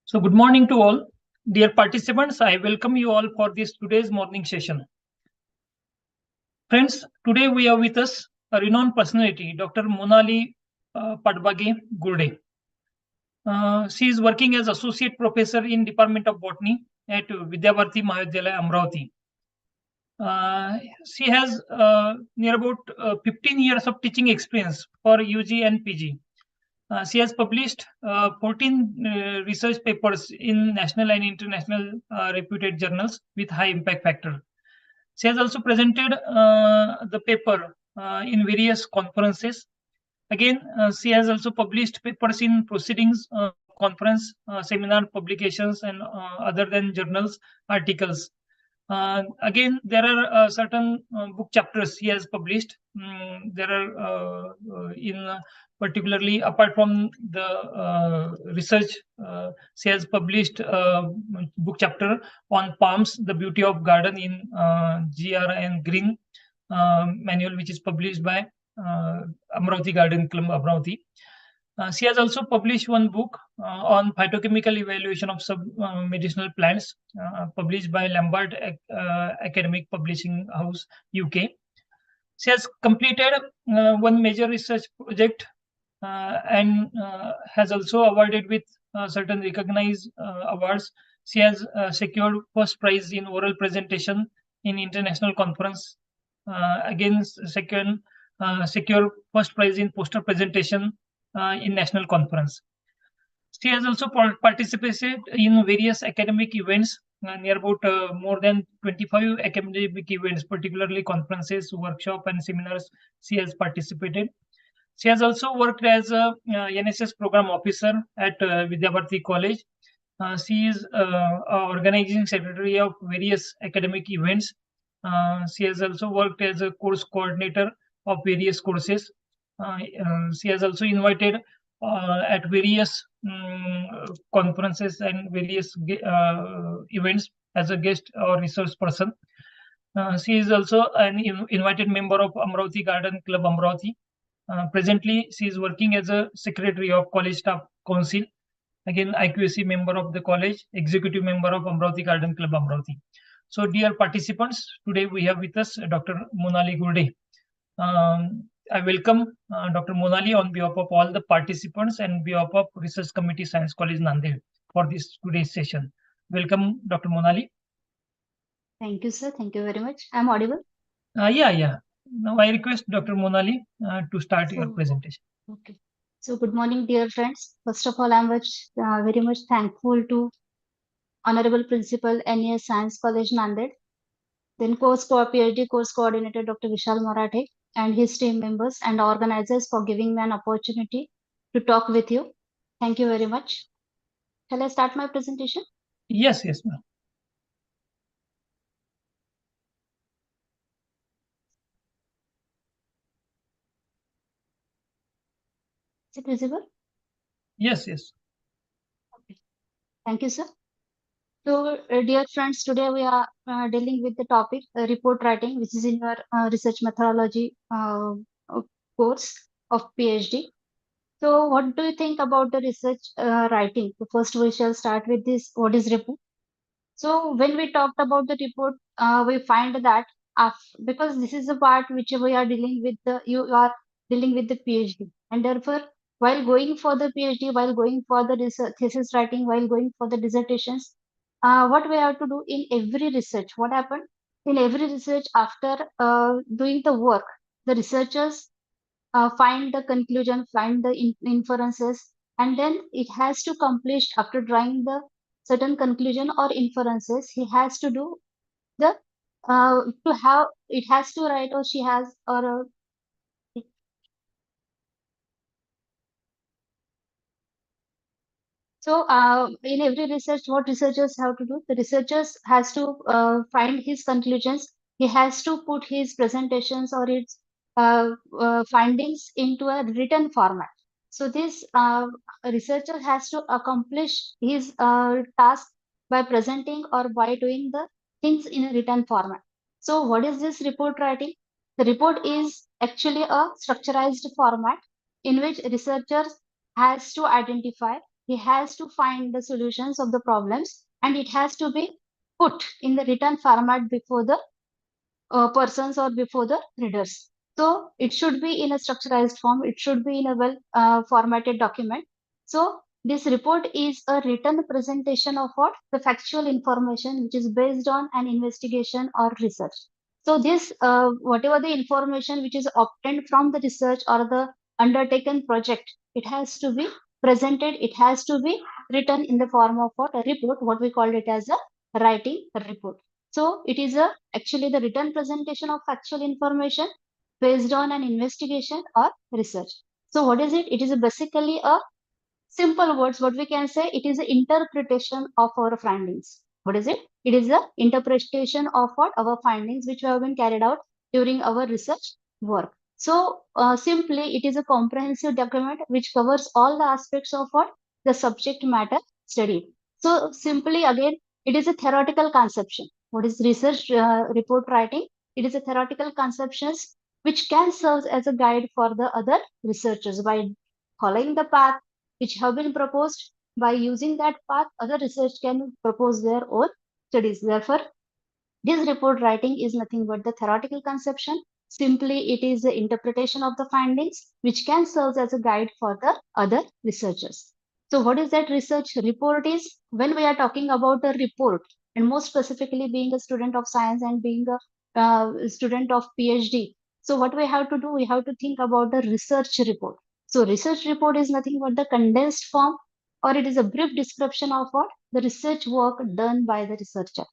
So good morning to all. Dear participants, I welcome you all for this today's morning session. Friends, today we have with us a renowned personality, Dr. Monali Padbage Gurde. She is working as Associate Professor in Department of Botany at Vidyabharati Mahavidyalaya, Amravati. She has near about 15 years of teaching experience for UG and PG. She has published 14 research papers in national and international reputed journals with high impact factor. She has also presented the paper in various conferences. Again, she has also published papers in proceedings of conference, seminar publications, and other than journals articles. Again, there are certain book chapters he has published. There are in particularly apart from the research, she has published a book chapter on palms, the beauty of garden in GRN Green manual, which is published by Amravati Garden Club, Amravati. She has also published one book on phytochemical evaluation of medicinal plants, published by Lambert Academic Publishing House, UK. She has completed one major research project and has also awarded with certain recognized awards. She has secured first prize in oral presentation in international conference. Again, secure first prize in poster presentation in national conference. She has also participated in various academic events, near about more than 25 academic events, particularly conferences, workshop, and seminars. She has participated. She has also worked as a NSS program officer at Vidyabharati College. She is organizing secretary of various academic events. She has also worked as a course coordinator of various courses. She has also invited at various conferences and various events as a guest or resource person. She is also an invited member of Amravati Garden Club, Amravati. Presently, she is working as a secretary of College Staff Council. Again, IQAC member of the college, executive member of Amravati Garden Club, Amravati. So, dear participants, today we have with us Dr. Monali Gurde. I welcome Dr. Monali on behalf of all the participants and behalf of Research Committee Science College Nanded for this today's session. Welcome, Dr. Monali. Thank you, sir. Thank you very much. I'm audible? Yeah. Now I request Dr. Monali to start your presentation. Okay. So good morning, dear friends. First of all, I'm very much thankful to Honorable Principal NES Science College Nanded, then PhD course coordinator Dr. Vishal Marathe and his team members and organizers for giving me an opportunity to talk with you. Thank you very much. Shall I start my presentation? Yes, ma'am. Is it visible? Yes. Okay. Thank you, sir. So, dear friends, today we are dealing with the topic report writing, which is in your research methodology course of PhD. So, what do you think about the research writing? So first, we shall start with this. What is report? So, when we talked about the report, we find that because this is the part which we are dealing with, you are dealing with the PhD, and therefore, while going for the PhD, while going for the research, thesis writing, while going for the dissertations, what we have to do in every research? What happened in every research after doing the work? The researchers find the conclusion, find the inferences, and then it has to accomplish after drawing the certain conclusion or inferences. He has to do the to have it has to write or she has or so in every research, what researchers have to do? The researchers has to find his conclusions. He has to put his presentations or its findings into a written format. So this researcher has to accomplish his task by presenting or by doing the things in a written format. So what is this report writing? The report is actually a structurized format in which researchers has to identify he has to find the solutions of the problems, and it has to be put in the written format before the persons or before the readers. So it should be in a structurized form. It should be in a well formatted document. So this report is a written presentation of what? The factual information which is based on an investigation or research. So this, whatever the information which is obtained from the research or the undertaken project, it has to be presented. It has to be written in the form of what? A report, what we call it as a writing report. So it is a actually the written presentation of factual information based on an investigation or research. So what is it? It is basically a simple words, what we can say, it is an interpretation of our findings. What is it? It is the interpretation of what our findings which have been carried out during our research work. So simply, it is a comprehensive document which covers all the aspects of what the subject matter studied. So simply again, it is a theoretical conception. What is research report writing? It is a theoretical conceptions which can serve as a guide for the other researchers by following the path which have been proposed. By using that path, other research can propose their own studies. Therefore, this report writing is nothing but the theoretical conception. Simply, it is the interpretation of the findings which can serve as a guide for the other researchers. So, what is that research report is? When we are talking about a report, and more specifically being a student of science and being a student of PhD, so what we have to do, we have to think about the research report. So, research report is nothing but the condensed form, or it is a brief description of what the research work done by the researcher.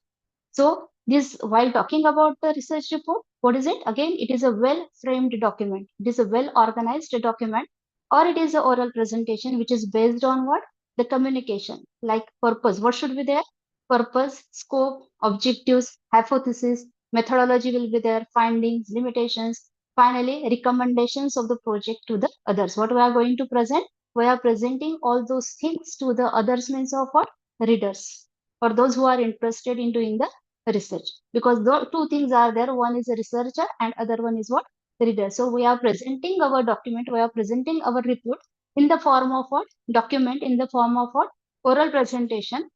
So this, while talking about the research report, what is it? Again, it is a well-framed document. It is a well-organized document, or it is an oral presentation which is based on what? The communication, like purpose. What should be there? Purpose, scope, objectives, hypothesis, methodology will be there, findings, limitations, finally recommendations of the project to the others. What we are going to present? We are presenting all those things to the others, means of what? Readers, or those who are interested in doing the research, because the two things are there, one is a researcher and other one is what? Reader. So we are presenting our document, we are presenting our report in the form of what? Document, in the form of what? Oral presentation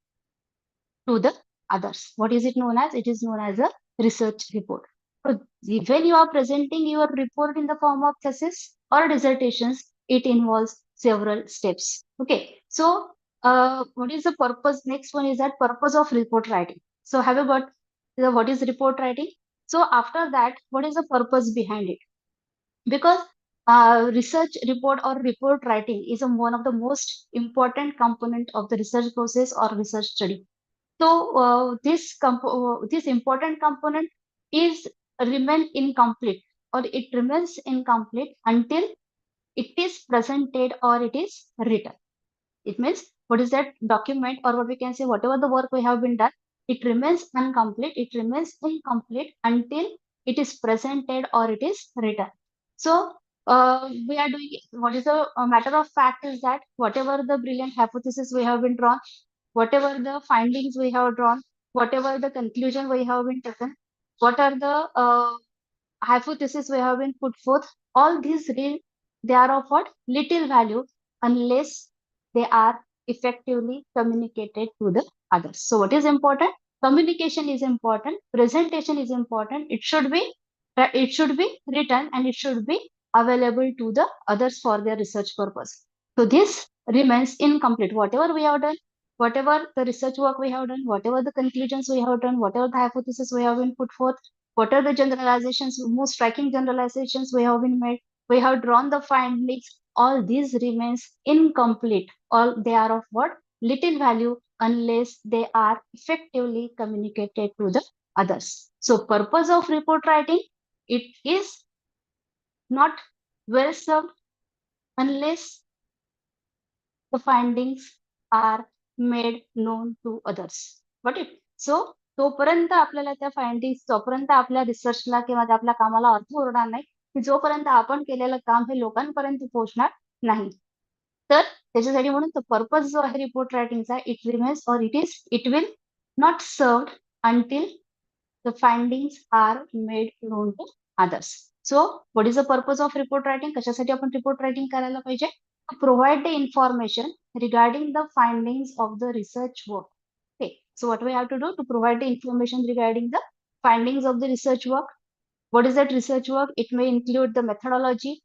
to the others. What is it known as? It is known as a research report. So when you are presenting your report in the form of thesis or dissertations, it involves several steps. Okay. So what is the purpose? Next one is that purpose of report writing. So have you got the what is report writing? So after that, what is the purpose behind it? Because research report or report writing is one of the most important component of the research process or research study. So this important component is remain incomplete, or it remains incomplete until it is presented or it is written. It means what is that document, or what we can say, whatever the work we have been done, it remains incomplete. It remains incomplete until it is presented or it is written. So we are doing what is the matter of fact is that whatever the brilliant hypothesis we have been drawn, whatever the findings we have drawn, whatever the conclusion we have been taken, what are the hypothesis we have been put forth, all these they are of what? Little value unless they are effectively communicated to the others. So what is important? Communication is important, presentation is important. It should be written and it should be available to the others for their research purpose. So this remains incomplete. Whatever we have done, whatever the research work we have done, whatever the conclusions we have done, whatever the hypothesis we have been put forth, what are the generalizations, most striking generalizations we have been made, we have drawn the findings, all these remains incomplete. All they are of what? Little value unless they are effectively communicated to the others. So purpose of report writing, it is not well served unless the findings are made known to others. Got it? So तोपर्यंत आपल्याला त्या findings, तोपर्यंत आपल्या रिसर्चला किंवा आपल्या कामाला अर्थ उरणार नाही, की जोपर्यंत आपण केलेलं काम हे लोकांपर्यंत पोहोचणार नाही. तर त्याच्यासाठी म्हणून तो पर्पज जो आहे रिपोर्ट रायटिंगचा, इट रिमेन्स और it will not served until the findings are made known to others. So what is the purpose of report writing? कशासाठी आपण report writing करायला पाहिजे? to provide the information regarding the findings of the research work. Okay, so what we have to do to provide the information regarding the findings of the research work. What is that research work? It may include the methodology,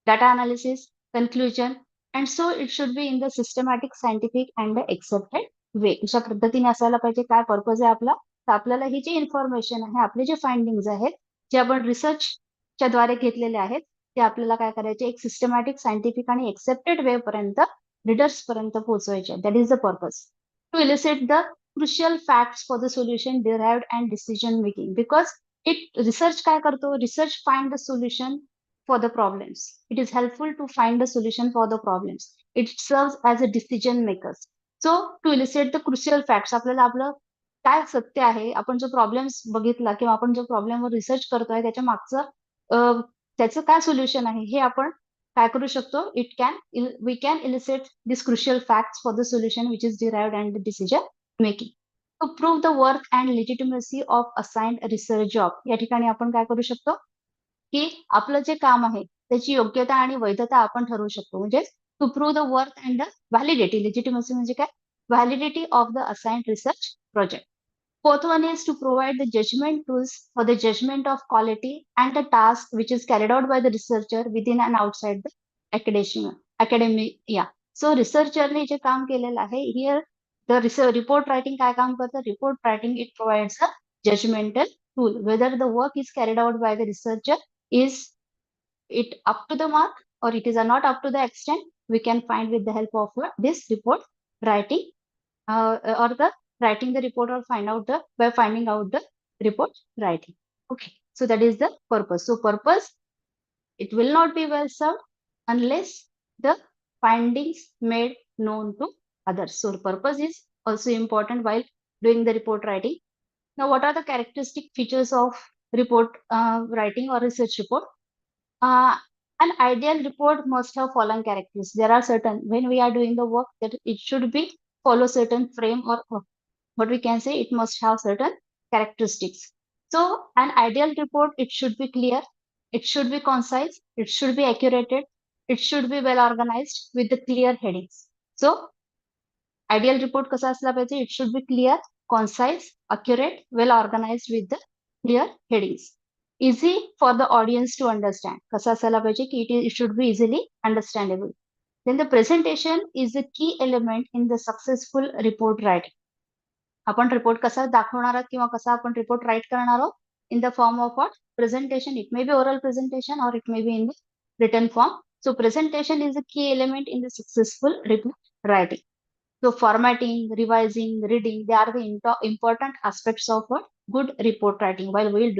data analysis, conclusion, and so it should be in the systematic, scientific and the accepted way. अशा पद्धतीने असायला पाहिजे. काय purpose आहे आपला? तर आपल्याला ही जी information आहे, आपले जे फाइंडिंग्स आहेत, जे आपण रिसर्चच्या द्वारे घेतलेले आहेत, ते आपल्याला काय करायचे? एक सिस्टमॅटिक, सायंटिफिक आणि एक्सेप्टेड वे पर्यंत रीडर्स पर्यंत पोहोचवायचे. That is the purpose. To elicit the crucial facts for the solution derived and decision making, because it research काय करतो? Research find the solution for the problems. It is helpful to find a solution for the problems. It serves as a decision makers. So to elicit the crucial facts, आपल्याला आपलं काय सत्य आहे, आपण जो problems बघितला किंवा आपण जो प्रॉब्लेमवर रिसर्च करतोय त्याच्या मागचं त्याचं काय सोल्युशन आहे हे आपण काय करू शकतो? We can elicit this crucial facts for the solution which is derived and the decision making. To prove the worth and legitimacy of assigned research job. या ठिकाणी आपण काय करू शकतो की आपलं जे काम आहे त्याची योग्यता आणि वैधता आपण ठरवू शकतो. म्हणजे to prove the worth and the validity. Legitimacy म्हणजे काय? Validity of the assigned research project. Fourth one is to provide the judgment tools for the judgment of quality and the task which is carried out by the researcher within and outside the academia. So researcherने जे काम केलेलं आहे, here the report writing काय काम करतं? Report writing, it provides a judgmental tool. Whether the work is carried out by the researcher, is it up to the mark or it is not up to the extent, we can find with the help of this report writing, or the writing the report, or by finding out the report writing. Okay, so that is the purpose. So purpose, it will not be well served unless the findings made known to others. So purpose is also important while doing the report writing. Now, what are the characteristic features of report writing or research report? An ideal report must have following characteristics. There are certain, when we are doing the work, that it should be follow certain frame, or what we can say, it must have certain characteristics. So an ideal report, it should be clear, it should be concise, it should be accurate, it should be well organized with the clear headings. So ideal report कसा असला पाहिजे? It should be clear, concise, accurate, well organized with the clear headings. Easy for the audience to understand. कसा असायला पाहिजे की it should be easily understandable. Then the presentation is the key element in the successful report writing. आपण report कसा दाखवणार आहोत किंवा कसा आपण रिपोर्ट राईट करणार आहोत? In the form of what? Presentation. It may be oral presentation or it may be in the written form. So presentation is a key element in the successful report writing. So formatting, revising, reading, they are the important aspects of what? Good report writing. While we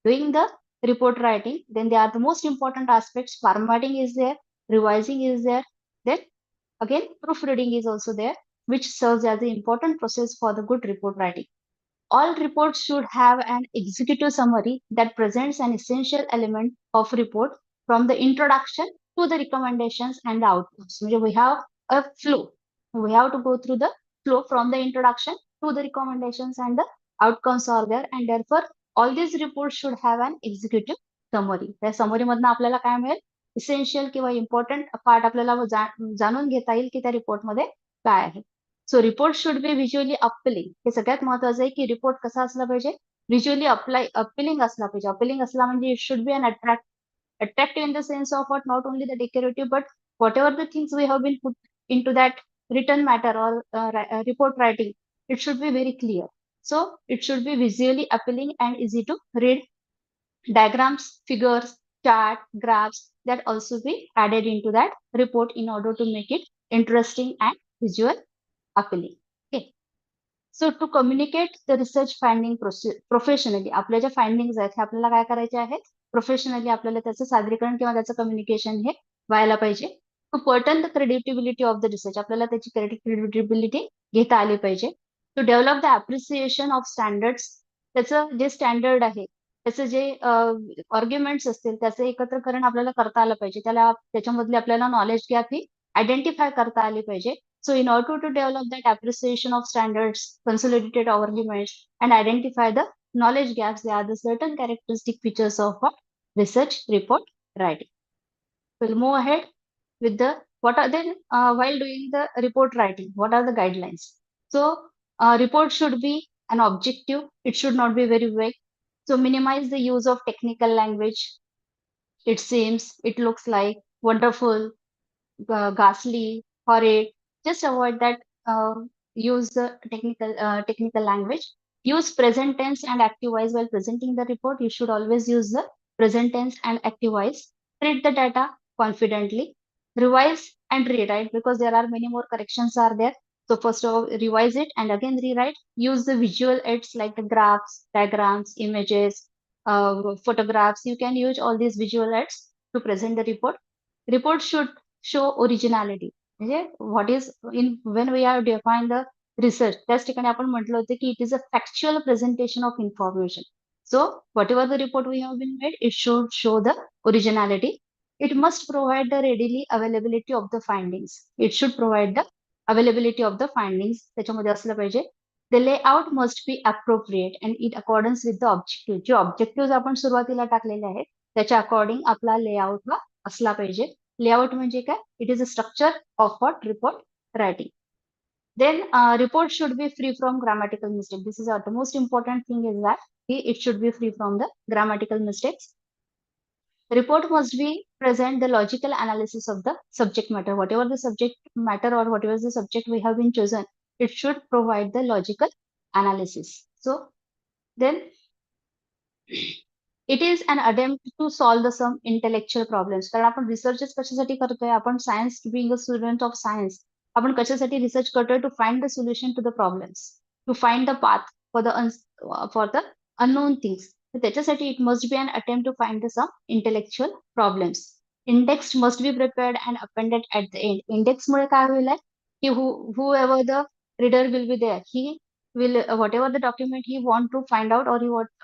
doing the report writing, then they are the most important aspects. Formatting is there, revising is there, then again proofreading is also there, which serves as the important process for the good report writing. All reports should have an executive summary that presents an essential element of report from the introduction to the recommendations and the outcomes. We have a flow. We have to go through the flow from the introduction to the recommendations and the outcomes are there, and therefore all these reports should have an executive summary. त्या summary मधनं आपल्याला काय मिळेल? Essential किंवा important part आपल्याला जाणून घेता येईल की त्या रिपोर्ट मध्ये काय आहे. So report should be visually appealing. हे सगळ्यात महत्वाचं आहे की रिपोर्ट कसा असला पाहिजे? व्हिज्युअली अपीलिंग असला पाहिजे. अपीलिंग असला म्हणजे it should be an attractive in the sense of what? Not only the decorative, but whatever the things we have been put into that written matter or report writing, it should be very clear. So it should be visually appealing and easy to read. Diagrams, figures, chart, graphs, that also be added into that report in order to make it interesting and visual appealing. Okay. So to communicate the research finding professionally, आपल्या ज्या findings आहेत हे आपल्याला काय करायचे आहेत? Professionally आपल्याला त्याचं सादरीकरण किंवा त्याचं कम्युनिकेशन हे व्हायला पाहिजे. To pertain the creditability of the research, आपल्याला त्याची क्रेडिटेबिलिटी घेता आली पाहिजे. To develop the appreciation of standards, त्याचं जे स्टँडर्ड आहे त्याचं जे आर्ग्युमेंट्स असतील त्याचं एकत्रकरण आपल्याला करता आलं पाहिजे. त्याच्यामधले आपल्याला नॉलेज गॅप ही आयडेंटिफाय करता आली पाहिजे. So in order to develop that appreciation of standards, consolidated arguments, and identify the knowledge gaps, there are the certain characteristic features of research report writing. We'll move ahead. with the what are then while doing the report writing, what are the guidelines? So report should be an objective, it should not be very vague. So minimize the use of technical language. It seems, it looks like, wonderful, ghastly, horrid. Just avoid that. Use the technical language. Use present tense and active voice while presenting the report. You should always use the present tense and active voice. Read the data confidently. Revise and rewrite because there are many more corrections are there. So first of all, revise it and again rewrite. Use the visual aids like the graphs, diagrams, images, photographs. You can use all these visual aids to present the report. Report should show originality. म्हणजे what is in when we have defined the research, त्याच ठिकाणी आपण म्हटलं होतं की it is a factual presentation of information. So whatever the report we have been made, it should show the originality. It must provide the readily availability of the findings. It should provide the availability of the findings. त्याच्यामध्ये असलं पाहिजे. The layout must be appropriate and in accordance with the objective. J objectives आपण सुरुवातीला टाकलेले आहेत त्याच्या according आपला layout हा असला पाहिजे. लेआउट म्हणजे काय? It is a structure of what report writing. Then report should be free from grammatical mistake. This is the most important thing is that it should be free from the grammatical mistakes. Report must be present the logical analysis of the subject matter. Whatever the subject matter or whatever the subject we have been chosen, it should provide the logical analysis. So then it is an attempt to solve the some intellectual problems. कारण आपण रिसर्चच कशासाठी करतोय? आपण science, being a student of science, आपण कशासाठी research करतोय? To find the solution to the problems, to find the path for the unknown things. तर त्याच्यासाठी it must be an attempt to find the some intellectual problems. Index must be prepared and appended at the end. इंडेक्समुळे काय होईल की whoever the reader will be there, he will whatever the document he want to find out or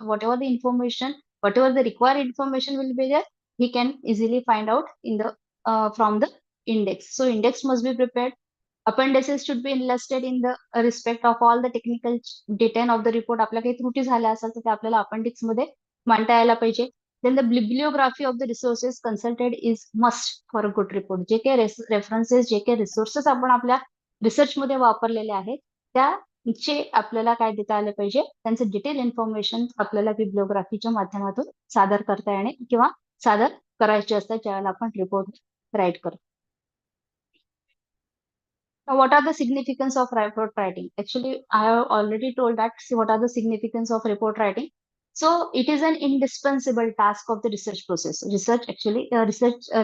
whatever the information, whatever the required information will be there, he can easily find out in the from the index. So index must be prepared. Appendices should be enlisted in the respect of all the technical detail of the report. आपल्या काही त्रुटी झाल्या असेल तर ते आपल्याला appendix मध्ये मांडता यायला पाहिजे. Then the bibliography of the resources consulted is must for a good report. जे काही रेफरन्सेस, जे काही रिसोर्सेस आपण आपल्या रिसर्च मध्ये वापरलेले आहेत त्याचे आपल्याला काय देता आले पाहिजे, त्यांचं डिटेल इन्फॉर्मेशन आपल्याला बिब्लिओग्राफीच्या माध्यमातून सादर करता येणे किंवा सादर करायचे असतात ज्यावेळेला आपण रिपोर्ट राईट करतो. Now, what are the significance of report writing? Actually, I have already told that. See, what are the significance of report writing? So, it is an indispensable task of the research process.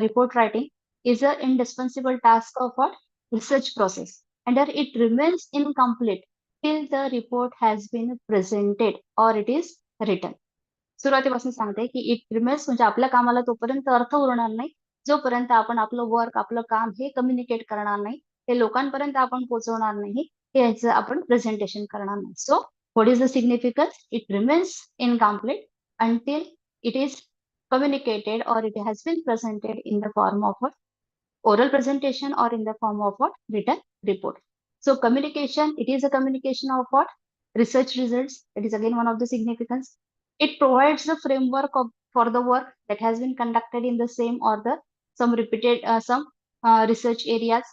Report writing is an indispensable task of what? Research process. And that it remains incomplete till the report has been presented or it is written. सुरुवातीपासून सांगते की it remains म्हणजे आपल्या कामाला तोपर्यंत अर्थ उरणार नाही जोपर्यंत आपण आपलं वर्क, आपलं काम हे कम्युनिकेट करणार नाही, ते लोकांपर्यंत आपण पोहोचवणार नाही, याचं आपण प्रेझेंटेशन करणार नाही. So what is the significance? It remains incomplete until it is communicated or it has been presented in the form of a oral presentation or in the form of what? Written report. So communication, it is a communication of what? Research results. That is again one of the significance. It provides the framework for the work that has been conducted in the same or the some repeated research areas.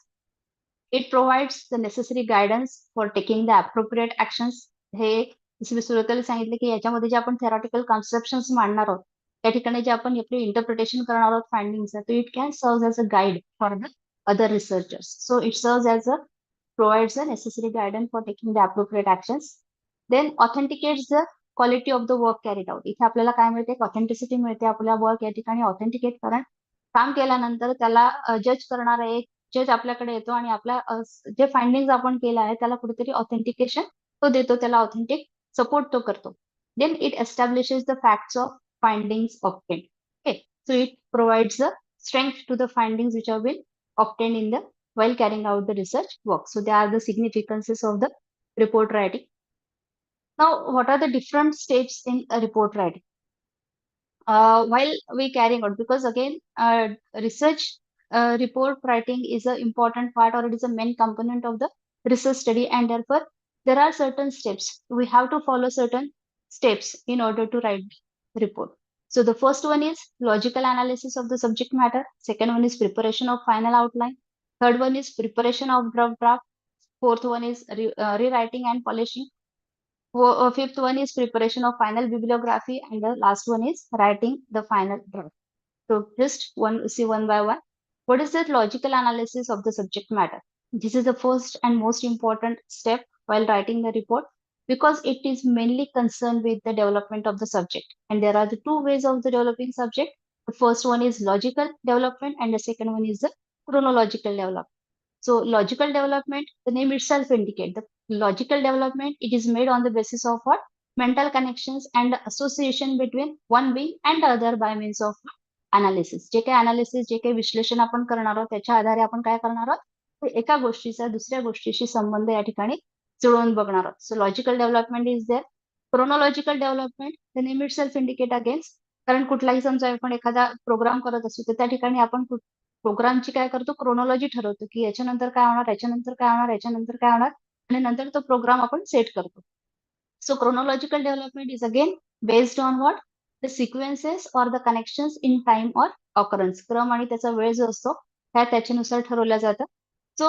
It provides the necessary guidance for taking the appropriate actions. हे जसं मी सुरुवातीला सांगितलं की याच्यामध्ये जे आपण theoretical कन्सेप्शन्स मांडणार आहोत त्या ठिकाणी जे आपण आपले इंटरप्रिटेशन करणार आहोत फाइंडिंग्स, तो it can serve as a guide for the other researchers. So it serves as a provides the necessary guidance for taking the appropriate actions. Then authenticates the quality of the work carried out. इथे आपल्याला काय मिळते? Authenticity मिळते. आपल्या work या ठिकाणी authenticate कारण काम केल्यानंतर त्याला जज करणारा एक जज आपल्याकडे येतो आणि आपल्या जे फाइंडिंग आपण केलं आहे त्याला कुठेतरी ऑथेंटिकेशन तो देतो, त्याला ऑथेंटिक सपोर्ट तो करतो. Then it establishes the facts of findings obtained. Okay, so it provides the strength to the findings which have been obtained in the while carrying out the research work. So they are the significances of the report writing. Now, what are the different steps in a report writing? While we carrying out, because again, research report writing is an important part or it is a main component of the research study, and therefore there are certain steps. We have to follow certain steps in order to write the report. So the first one is logical analysis of the subject matter. Second one is preparation of final outline. Third one is preparation of draft. Fourth one is rewriting and polishing. Fifth one is preparation of final bibliography, and the last one is writing the final draft. So just see one by one. What is the logical analysis of the subject matter? This is the first and most important step while writing the report because it is mainly concerned with the development of the subject. And there are the two ways of the developing subject. The first one is logical development and the second one is the chronological development. So logical development, the name itself indicate the logical development. It is made on the basis of what? Mental connections and association between one being and the other by means of analysis. जे काही analysis, जे काही विश्लेषण आपण करणार आहोत त्याच्या आधारे आपण काय करणार आहोत, तर एका गोष्टीचा दुसऱ्या गोष्टीशी संबंध या ठिकाणी जुळवून बघणार आहोत. So logical development is there. Chronological development, the name itself indicate against. कारण कुठलाही समजा आपण एखादा प्रोग्राम करत असू तर त्या ठिकाणी आपण प्रोग्रामची काय करतो, क्रोनॉलॉजी ठरवतो की याच्यानंतर काय होणार, याच्यानंतर काय होणार, याच्यानंतर काय होणार, आणि नंतर तो प्रोग्राम आपण सेट करतो. So chronological development is again based on what? The sequences or the connections in time or occurrence. क्रम आणि त्याचा वेळ जो असतो त्या त्याच्यानुसार ठरवल्या जातं. So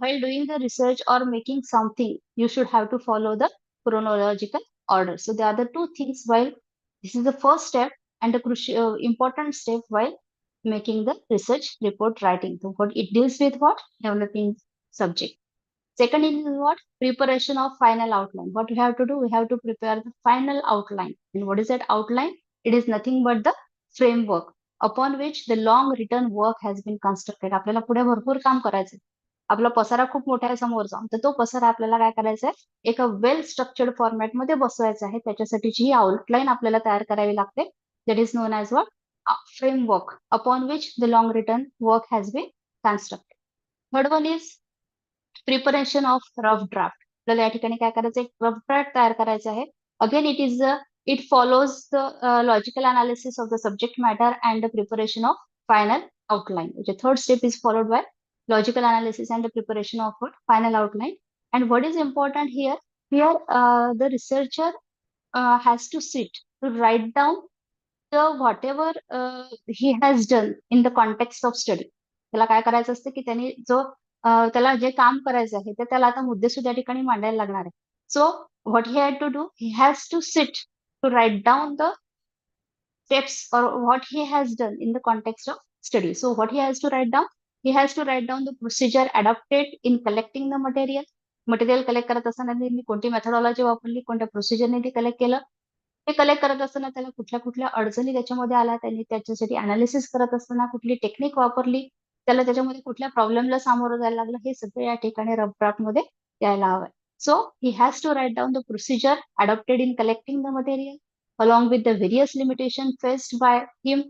while doing the research or making something, you should have to follow the chronological order. So there are the two things while this is the first step and the crucial important step while making the research report writing. So what it deals with what? Developing subject. Second is what? Preparation of final outline. What we have to do? We have to prepare the final outline. And what is that outline? It is nothing but the framework upon which the long written work has been constructed. आपल्याला पुढे भरपूर काम करायचंय. आपला पसारा खूप मोठा आहे समोरचा, तर तो पसारा आपल्याला काय करायचा आहे, एका वेल स्ट्रक्चर्ड फॉर्मॅट मध्ये बसवायचा आहे. त्याच्यासाठीची ही आउटलाईन आपल्याला तयार करावी लागते. That is known as what? Framework upon which the long return work has been constructed. Third one is preparation of rough draft. आपल्याला या ठिकाणी काय करायचं, एक रफ ड्राफ्ट तयार करायचा आहे. Again it follows the logical analysis of the subject matter and the preparation of final outline. The third step is followed by logical analysis and the preparation of what? Final outline. And what is important here? Here, the researcher has to sit to write down the whatever he has done in the context of study. त्याला काय करायचं असतं की त्यांनी जो त्याला जे काम करायचं आहे ते त्याला आता मुद्देसूद या ठिकाणी मांडायला लागणार आहे. So what he had to do, he has to sit to write down the steps or what he has done in the context of study. So what he has to write down? He has to write down the procedure adopted in collecting the material. Material collect करत असताना त्यांनी कोणती methodology वापरली, कोणत्या प्रोसिजरने ते collect केलं, ते collect करत असताना त्याला कुठल्या कुठल्या अडचणी त्याच्यामध्ये आल्या, त्यांनी त्याच्यासाठी अनालिसिस करत असताना कुठली टेक्निक वापरली, त्याला त्याच्यामध्ये कुठल्या प्रॉब्लेमला सामोरं जायला लागलं, हे सगळं या ठिकाणी रफ ड्राफ्ट मध्ये यायला हवंय. So he has to write down the procedure adopted in collecting the material along with the various limitations faced by him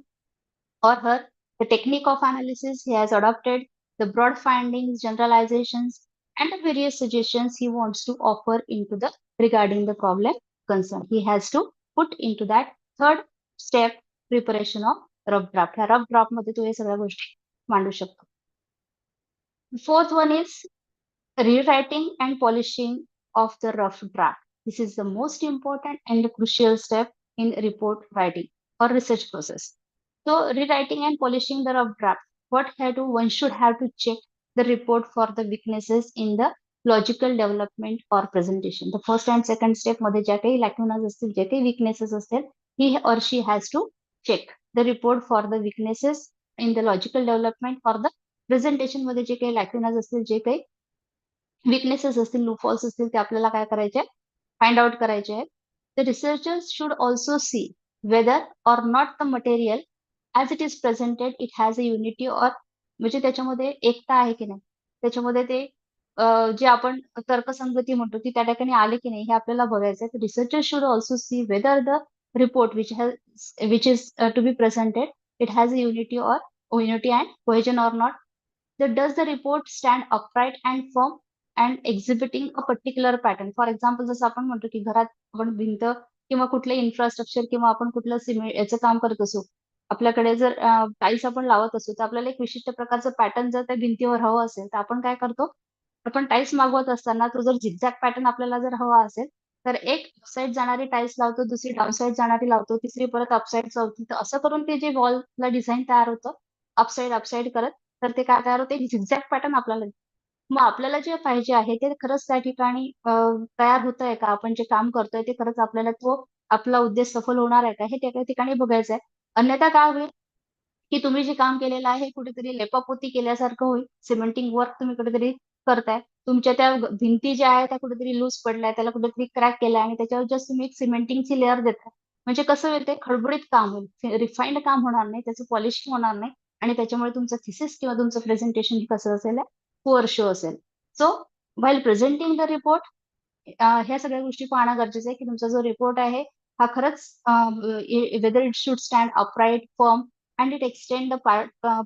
or her, the technique of analysis he has adopted, the broad findings, generalizations, and the various suggestions he wants to offer into the regarding the problem concerned. He has to put into that third step preparation of rough draft. ह्या rough draft मध्ये तो हे सगळ्या गोष्टी मांडू शकतो. Fourth one is rewriting and polishing of the rough draft. This is the most important and crucial step in report writing or research process. So rewriting and polishing the rough draft. One should have to check the report for the weaknesses in the logical development or presentation. The first and second step मध्ये ज्या काही lacunas असतील, जे काही weaknesses असतील, he or she has to check the report for the weaknesses in the logical development or the presentation मध्ये जे काही lacunas असतील, जे काही weaknesses असतील, loopholes असतील, ते आपल्याला काय करायचे, फाइंड आउट करायचे आहेत. The researchers should also see whether or not the material as it is presented it has a unity or म्हणजे त्याच्यामध्ये एकता आहे की नाही, त्याच्यामध्ये ते जे आपण तर्कसंगती म्हणतो ती त्या ठिकाणी आली की नाही हे आपल्याला बघायचं आहे. Researchers should also see whether the report which is to be presented it has a unity and cohesion or not. Does the report stand upright and firm and exhibiting a particular pattern? For example जसं आपण म्हणतो की घरात आपण भिंत किंवा कुठले infrastructure किंवा आपण कुठलं सिमेंट याचं काम करत असो, आपल्याकडे जर टाईल्स आपण लावत असू तर आपल्याला एक विशिष्ट प्रकारचं पॅटर्न जर त्या भिंतीवर हवं असेल तर आपण काय करतो, आपण टाईल्स मागवत असताना तो जर झिगझॅग पॅटर्न आपल्याला जर हवा असेल तर एक अपसाईड जाणारी टाईल्स लावतो, दुसरी डाऊनसाईड जाणारी लावतो, तिसरी परत अपसाईड, चौथी. तर असं करून ते जे वॉलला डिझाईन तयार होतं अपसाईड अपसाईड करत, तर ते काय तयार होते, झिगझॅग पॅटर्न आपल्याला. मग आपल्याला जे पाहिजे आहे ते खरंच त्या ठिकाणी तयार होत आहे का, आपण जे काम करतोय ते खरंच आपल्याला तो आपला उद्देश सफल होणार आहे का, हे त्या ठिकाणी बघायचं आहे. अन्यथा काय होईल की तुम्ही जे काम केलेलं आहे कुठेतरी लेपापोती केल्यासारखं होईल. सिमेंटिंग वर्क तुम्ही कुठेतरी करताय, तुमच्या त्या भिंती ज्या आहेत त्या कुठेतरी लूज पडल्या, त्याला कुठेतरी क्रॅक केलाय आणि त्याच्यावर जस्ट तुम्ही एक सिमेंटिंगची लेअर देताय. म्हणजे कसं होईल, ते खडबडीत काम होईल, रिफाईंड काम होणार नाही, त्याचं पॉलिशिंग होणार नाही आणि त्याच्यामुळे तुमचं थिसिस किंवा तुमचं प्रेझेंटेशन हे कसं असेल, पुअर शो असेल. सो व्हाईल प्रेझेंटिंग द रिपोर्ट ह्या सगळ्या गोष्टी पाहणं गरजेचं आहे की तुमचा जो रिपोर्ट आहे हा खरंच whether it should stand upright form and it extend the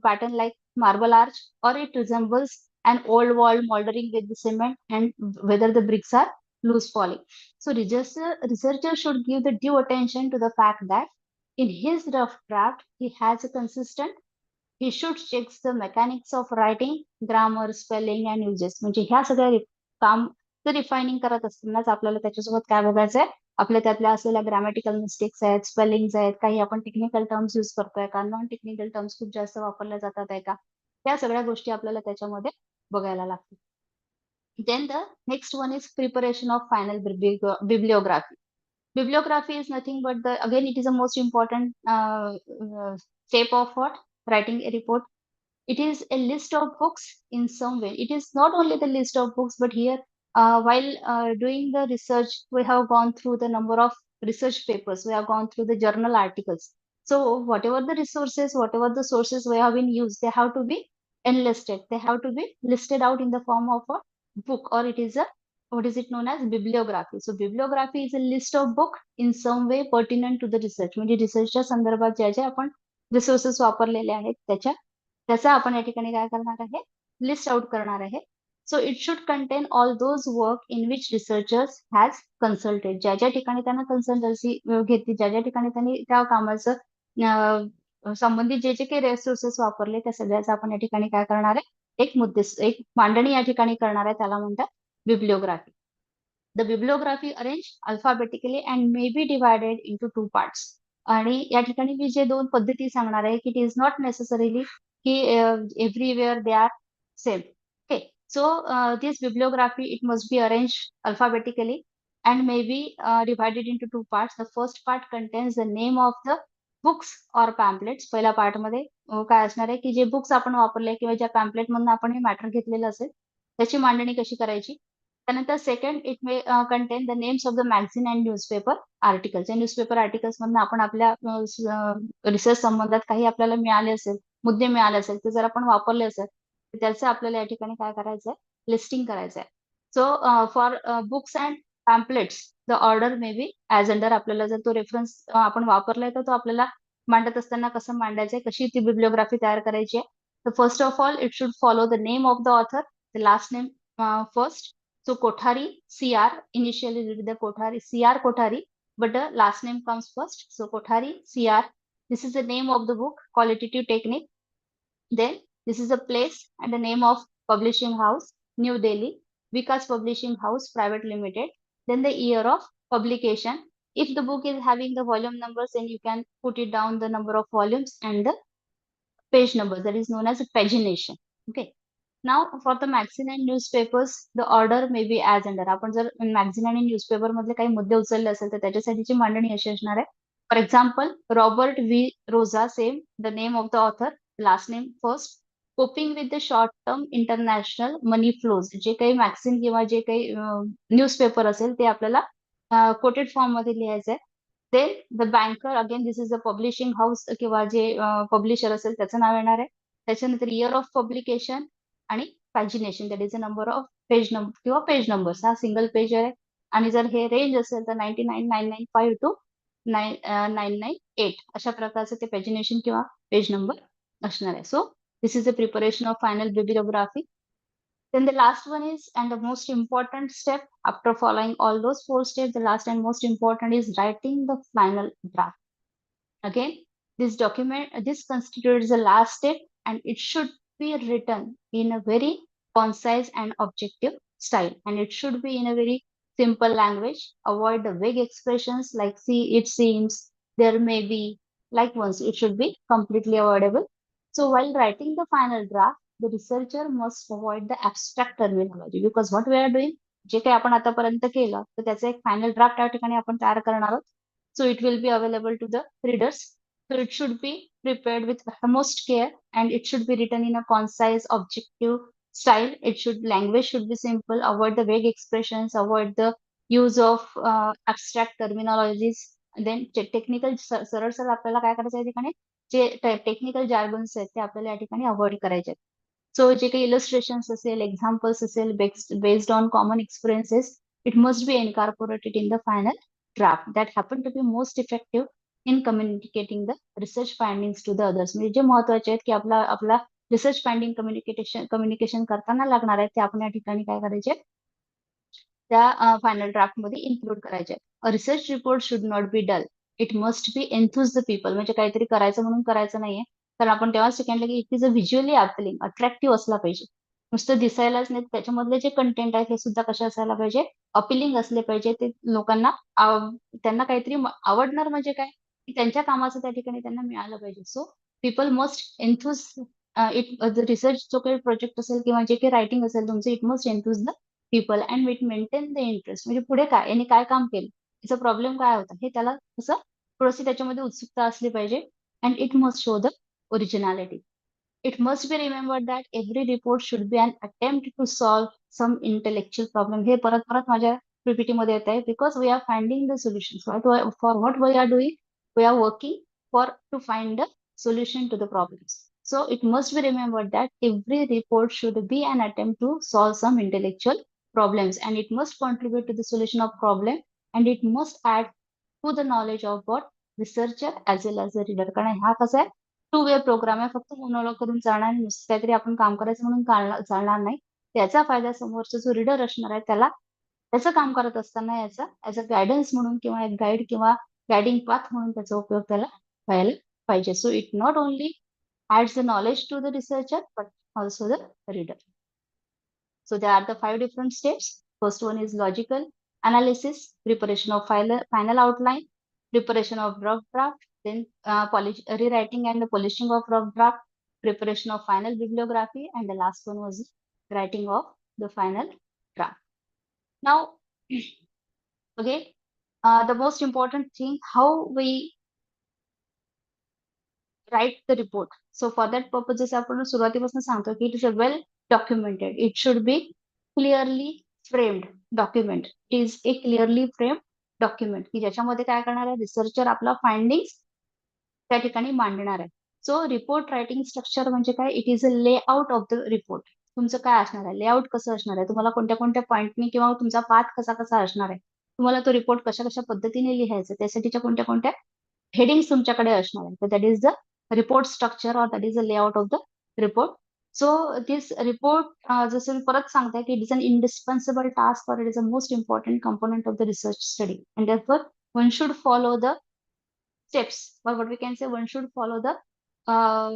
pattern like marble arch or it resembles an old wall moldering with the cement and whether the bricks are loose falling. So researcher should give the due attention to the fact that in his rough draft, he has a consistent. He should check the mechanics of writing, grammar, spelling and uses. म्हणजे ह्या सगळ्या काम ते refining करत असतानाच आपल्याला त्याच्यासोबत काय बघायचंय, आपल्या त्यातल्या असलेल्या ग्रॅमॅटिकल मिस्टेक्स आहेत, स्पेलिंग्स आहेत, काही आपण टेक्निकल टर्म्स यूज करतोय का, नॉन टेक्निकल टर्म्स खूप जास्त वापरल्या जातात आहे का, त्या सगळ्या गोष्टी आपल्याला त्याच्यामध्ये बघायला लागतील. Then the next one is preparation of final bibliography. Bibliography is nothing but again, it is the most important step of what? Writing a report. It is a list of books in some way. It is not only the list of books, but here, while doing the research, we have gone through the number of research papers, we have gone through the journal articles. So, whatever the resources, whatever the sources we have been used, they have to be enlisted. They have to be listed out in the form of a book, or it is a what is it known as bibliography. So, bibliography is a list of book in some way pertinent to the research. म्हणजे रिसर्चच्या संदर्भात ज्या ज्या आपण resources वापरलेले आहेत त्याचा आपण या ठिकाणी काय करणार आहे, लिस्ट आउट करणार आहे. So it should contain all those work in which researchers has consulted. ज्या ज्या ठिकाणी त्यांना कन्सल्टन्सी घेतली, ज्या ज्या ठिकाणी त्यांनी त्या कामाचं संबंधित जे जे काही रिसोर्सेस वापरले त्या सगळ्याचा आपण या ठिकाणी काय करणार आहे, एक मांडणी या ठिकाणी करणार आहे, त्याला म्हणतात bibliography. The bibliography arranged alphabetically and may be divided into two parts. आणि या ठिकाणी मी जे दोन पद्धती सांगणार आहे की इट इज नॉट नेसेसरीली की everywhere they are same. Okay, so this bibliography it must be arranged alphabetically and may be divided into two parts. The first part contains the name of the books or pamphlets. पहिल्या part मध्ये काय असणार आहे की जे books आपण वापरले किंवा ज्या पॅम्पलेट मधून आपण हे मॅटर घेतलेलं असेल त्याची मांडणी कशी करायची. त्यानंतर second it may contain the names of the magazine and newspaper articles. या न्यूजपेपर आर्टिकल्स मधून आपण आपल्या रिसर्च संबंधात काही आपल्याला मिळाले असेल, मुद्दे मिळाले असेल, ते जर आपण वापरले असेल तर त्याचं आपल्याला या ठिकाणी काय करायचं आहे, लिस्टिंग करायचं आहे. So for books and pamphlets the order may be as under. आपल्याला जर तो रेफरन्स आपण वापरलाय तर तो आपल्याला मांडत असताना कसं मांडायचंय, कशी ती बिब्लिओग्राफी तयार करायची आहे. तर first of all it should follow the name of the author, the last name first. So Kothari, CR, initially read the Kothari, CR Kothari, but the last name comes first. So Kothari, CR. This is the name of the book, Qualitative Technique. Then this is a place and the name of publishing house, New Delhi, Vikas Publishing House Private Limited. Then the year of publication. If the book is having the volume numbers, then you can put it down the number of volumes and the page numbers. That is known as a pagination. Okay. Now for the magazine and newspapers, the order may be as under. आपण जर magazine आणि newspaper मधले काही मुद्दे उचलले असेल तर त्याच्यासाठीची मांडणी अशी असणार आहे. For example Robert V Rosa, same the name of the author, last name first. Coping with the short term international money flows. जे काही मॅगझिन किंवा जे काही न्यूजपेपर असेल ते आपल्याला कोटेड फॉर्म मध्ये लिहायचं आहे. Then the banker, again this is the publishing house किंवा जे पब्लिशर असेल त्याचं नाव येणार आहे. त्याच्यानंतर इयर ऑफ पब्लिकेशन आणि pagination, that is a number of page number किंवा पेज नंबर्स. हा सिंगल पेज आहे आणि जर हे रेंज असेल तर 99995 टू 998 अशा प्रकारचं ते पॅजिनेशन किंवा पेज नंबर असणार आहे. So this is the preparation of final bibliography. Then the last one is, and the most important step after following all those four steps, the last and most important is writing the final draft. Again, this document, this constitutes the last step and it should be written in a very concise and objective style. And it should be in a very simple language, avoid the vague expressions like see, it seems, there may be, like ones. It should be completely avoidable. So while writing the final draft, the researcher must avoid the abstract terminology because what we are doing, जे काही आपण आतापर्यंत केलं तर त्याचा एक final draft या ठिकाणी आपण तयार करणार आहोत. So it will be available to the readers. So it should be prepared with utmost care and it should be written in a concise, objective style. It should language should be simple. Avoid the vague expressions. Avoid the use of abstract terminologies. Then technical सरळ सरळ आपल्याला काय करायचं आहे ठिकाणी जे technical jargons आहेत ते आपल्याला या ठिकाणी अवॉइड करायचे आहेत. सो जे काही इलस्ट्रेशन्स असेल एक्झाम्पल्स असेल based on common experiences it must be incorporated in the final draft that happen to be most effective in communicating the research findings to the others. म्हणजे जे महत्वाचे आहेत की आपला आपला रिसर्च फाइंडिंग कम्युनिकेशन करताना लागणार आहे ते आपण या ठिकाणी काय करायचे त्या फायनल ड्राफ्ट मध्ये इन्क्लूड करायचे. A research report should not be dull. It must be enthuse the people. म्हणजे काहीतरी करायचं म्हणून करायचं नाहीये कारण आपण तेव्हा शिकायला की it is a visually appealing attractive असला पाहिजे. नुसतं दिसायलाच नाही त्याच्यामधले जे कंटेंट आहेत हे सुद्धा कसे असायला पाहिजे अपिलिंग असले पाहिजे. ते लोकांना त्यांना काहीतरी आवडणार म्हणजे काय की त्यांच्या कामाचं त्या ठिकाणी त्यांना मिळालं पाहिजे. So people must enthuse it research जो काही प्रोजेक्ट असेल किंवा जे काही रायटिंग असेल तुमचं it must enthuse the people and it maintain the interest. म्हणजे पुढे काय यांनी काय काम केलं त्याचा प्रॉब्लेम काय होता हे त्याला कसं थोडीशी त्याच्यामध्ये उत्सुकता असली पाहिजे. And it must show the originality. It must be remembered that every report should be an attempt to solve some intellectual problem. हे परत परत माझ्या PPT मध्ये येत आहे because we are finding the solutions. For what we are doing, we are working to find the solution to the problems. So it must be remembered that every report should be an attempt to solve some intellectual problems and it must contribute to the solution of problem and it must add to the knowledge of what researcher as well as the reader. कारण हा कसा आहे two way programme आहे. फक्त monologue करून चालणार नाही नुसतं काहीतरी आपण काम करायचं म्हणून चालणार नाही. त्याचा फायदा समोरचा जो रीडर असणार आहे त्याला त्याचं काम करत असताना याचा ऍज अ गायडन्स म्हणून किंवा एक गाईड किंवा गायडिंग पाथ म्हणून त्याचा उपयोग त्याला व्हायला पाहिजे. So it not only adds the knowledge to the researcher but also the reader. So there are the 5 different steps. First one is logical analysis, preparation of final outline, preparation of rough draft, then rewriting and the polishing of rough draft, preparation of final bibliography, and the last one was writing of the final draft. Now, okay, the most important thing, how we write the report. So for that purpose, जसं आपण सुरुवातीपासून सांगतो की it is a well documented. It should be clearly framed document. It is a clearly framed document की ज्याच्यामध्ये काय करणार आहे रिसर्चर आपला फाइंडिंग्स त्या ठिकाणी मांडणार आहे. सो रिपोर्ट रायटिंग स्ट्रक्चर म्हणजे काय it is a layout of the report. तुमचं काय असणार आहे लेआउट कसं असणार आहे तुम्हाला कोणत्या कोणत्या पॉईंटनी किंवा तुमचा पाथ कसा कसा असणार आहे तुम्हाला तो रिपोर्ट कशा कशा पद्धतीने लिहायचा त्यासाठीच्या कोणत्या कोणत्या हेडिंग्स तुमच्याकडे असणार आहे. तर that is the report structure or that is the layout of the report. So this report, जसं मी परत सांगते की it is an indispensable task or it is a most important component of the research study and therefore one should follow the steps or what we can say one should follow the uh,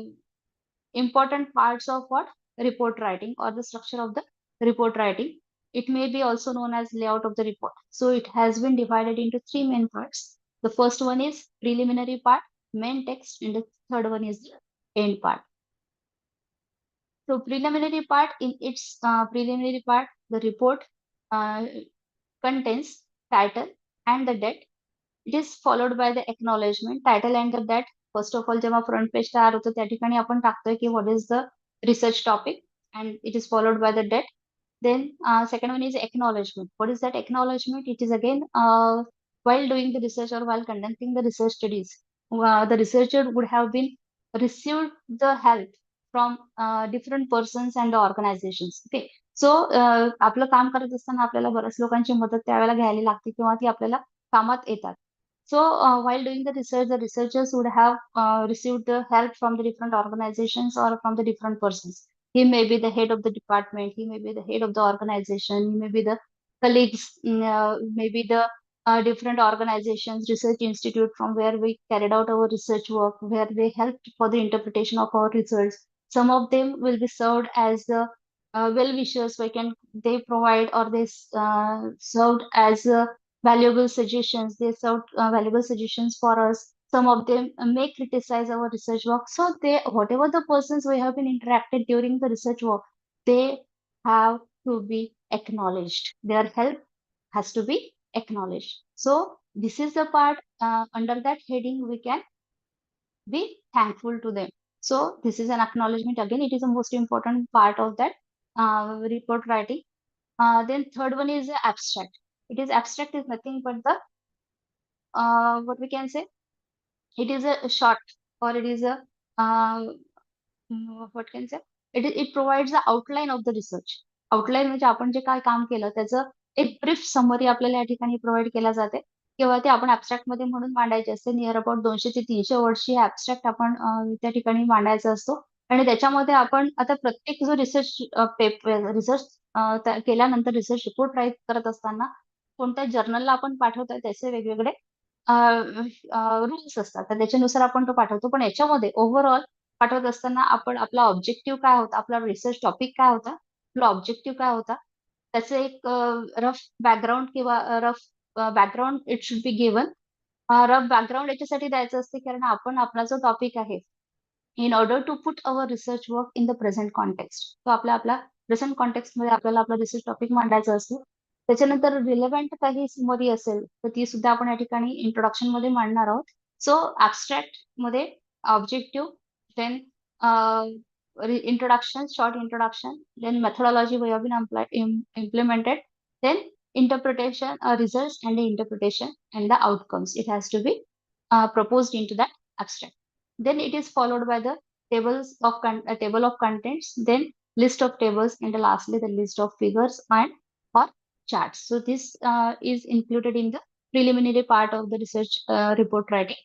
important parts of what report writing or the structure of the report writing. It may be also known as layout of the report. So it has been divided into 3 main parts. The first one is preliminary part, main text, and the third one is the end part. So preliminary part, in its preliminary part, the report contains title and the date. It is followed by the acknowledgement, title and the date. First of all, जेव्हा front page तयार होतो त्या ठिकाणी आपण टाकतोय की what is the research topic and it is followed by the date. Then second one is acknowledgement. What is that acknowledgement? It is again while doing the research or while conducting the research studies, the researcher would have been received the help from different persons and organizations. Okay. So आपलं काम करत असताना आपल्याला बऱ्याच लोकांची मदत त्यावेळेला घ्यायला लागते किंवा ती आपल्याला कामात येतात. So while doing the research, the researchers would have received the help from the different organizations or from the different persons. He may be the head of the department, he may be the head of the organization, he may be the colleagues, maybe the different organizations, research institute from where we carried out our research work, where they helped for the interpretation of our results. Some of them will be served as the well-wishers. they provide or they served as valuable suggestions. They served valuable suggestions for us. Some of them may criticize our research work. So they, whatever the persons we have been interacted during the research work, they have to be acknowledged. Their help has to be acknowledged. So this is the part under that heading we can be thankful to them. So this is an acknowledgement. Again, it is the most important part of that report writing. Then third one is abstract. It is abstract is nothing but the what we can say. It is a short or it is a uh, what can say. It provides the outline of the research. Outline म्हणजे आपण जे काय काम केलं त्याचं एक brief summary आपल्याला या ठिकाणी प्रोव्हाइड केला जाते किंवा ते आपण ॲबस्ट्रॅक्ट मध्ये म्हणून मांडायचे असते. नियर अबाउट 200 ते 300 वर्डची ॲबस्ट्रॅक्ट आपण त्या ठिकाणी मांडायचा असतो आणि त्याच्यामध्ये आपण आता प्रत्येक जो रिसर्च पेपर रिसर्च केल्यानंतर रिसर्च रिपोर्ट राईट करत असताना कोणत्या जर्नलला आपण पाठवतोय त्याचे वेगवेगळे रूल्स असतात. तर त्याच्यानुसार आपण तो पाठवतो. पण याच्यामध्ये ओव्हरऑल पाठवत असताना आपण आपला ऑब्जेक्टिव्ह काय होता, आपला रिसर्च टॉपिक काय होता, आपला ऑब्जेक्टिव्ह काय होता, त्याचं एक रफ बॅकग्राऊंड किंवा rough background it should be given. Rough background याच्यासाठी द्यायचं असते कारण आपण आपला जो टॉपिक आहे in order to put our research work in the present context. तो आपला प्रेझेंट कॉन्टेक्स्ट मध्ये आपल्याला आपला रिसर्च टॉपिक मांडायचा असतो. त्याच्यानंतर रिलेव्हंट काही समरी असेल तर ती सुद्धा आपण या ठिकाणी इंट्रोडक्शन मध्ये मांडणार आहोत. सो ऍबस्ट्रॅक्ट मध्ये objective, then introduction, short introduction, then methodology we have been implemented, then interpretation, results and the interpretation and the outcomes. It has to be proposed into that abstract. Then it is followed by the tables of table of contents, then list of tables, and lastly the list of figures and or charts. So this is included in the preliminary part of the research report writing.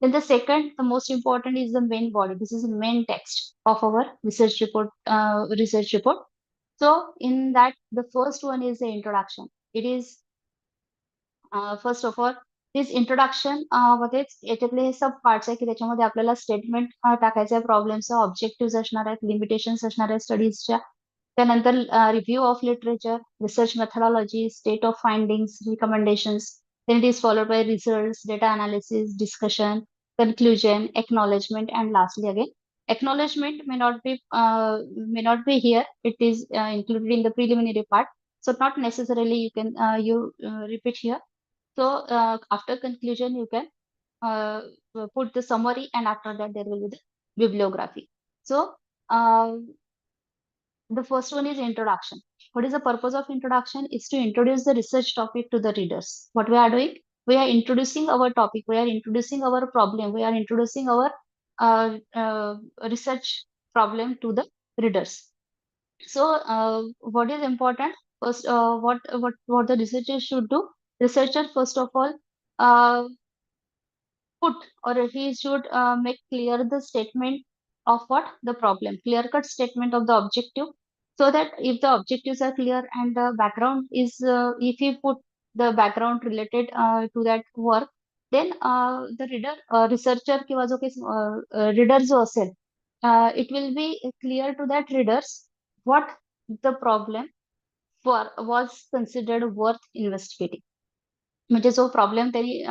Then the second, the most important is the main body. This is the main text of our research report. So in that, the first one is the introduction. It is first of all this introduction मध्येच याच्यातले हे सब parts आहे की त्याच्यामध्ये आपल्याला statement टाकायचं आहे, problems objective असणार आहेत, लिमिटेशन्स असणार आहेत स्टडीजच्या. त्यानंतर review of literature, research methodology, state of findings, recommendations. Then it is followed by results, data analysis, discussion, conclusion, acknowledgement, and lastly again acknowledgement may not be here. It is included in the preliminary part, so not necessarily you can repeat here. So after conclusion, you can put the summary, and after that there will be the bibliography. So the first one is introduction. What is the purpose of introduction? Is to introduce the research topic to the readers. What we are doing? We are introducing our topic. We are introducing our problem. We are introducing our research problem to the readers. So what is important? First, what the researchers should do? Researcher first of all put or he should make clear the statement of what the problem, clear cut statement of the objective, so that if the objectives are clear and the background is if he put the background related to that work, then the reader researcher किंवा जो काही reader जो असेल, it will be clear to that readers what the problem was considered worth investigating. म्हणजे जो problem त्यांनी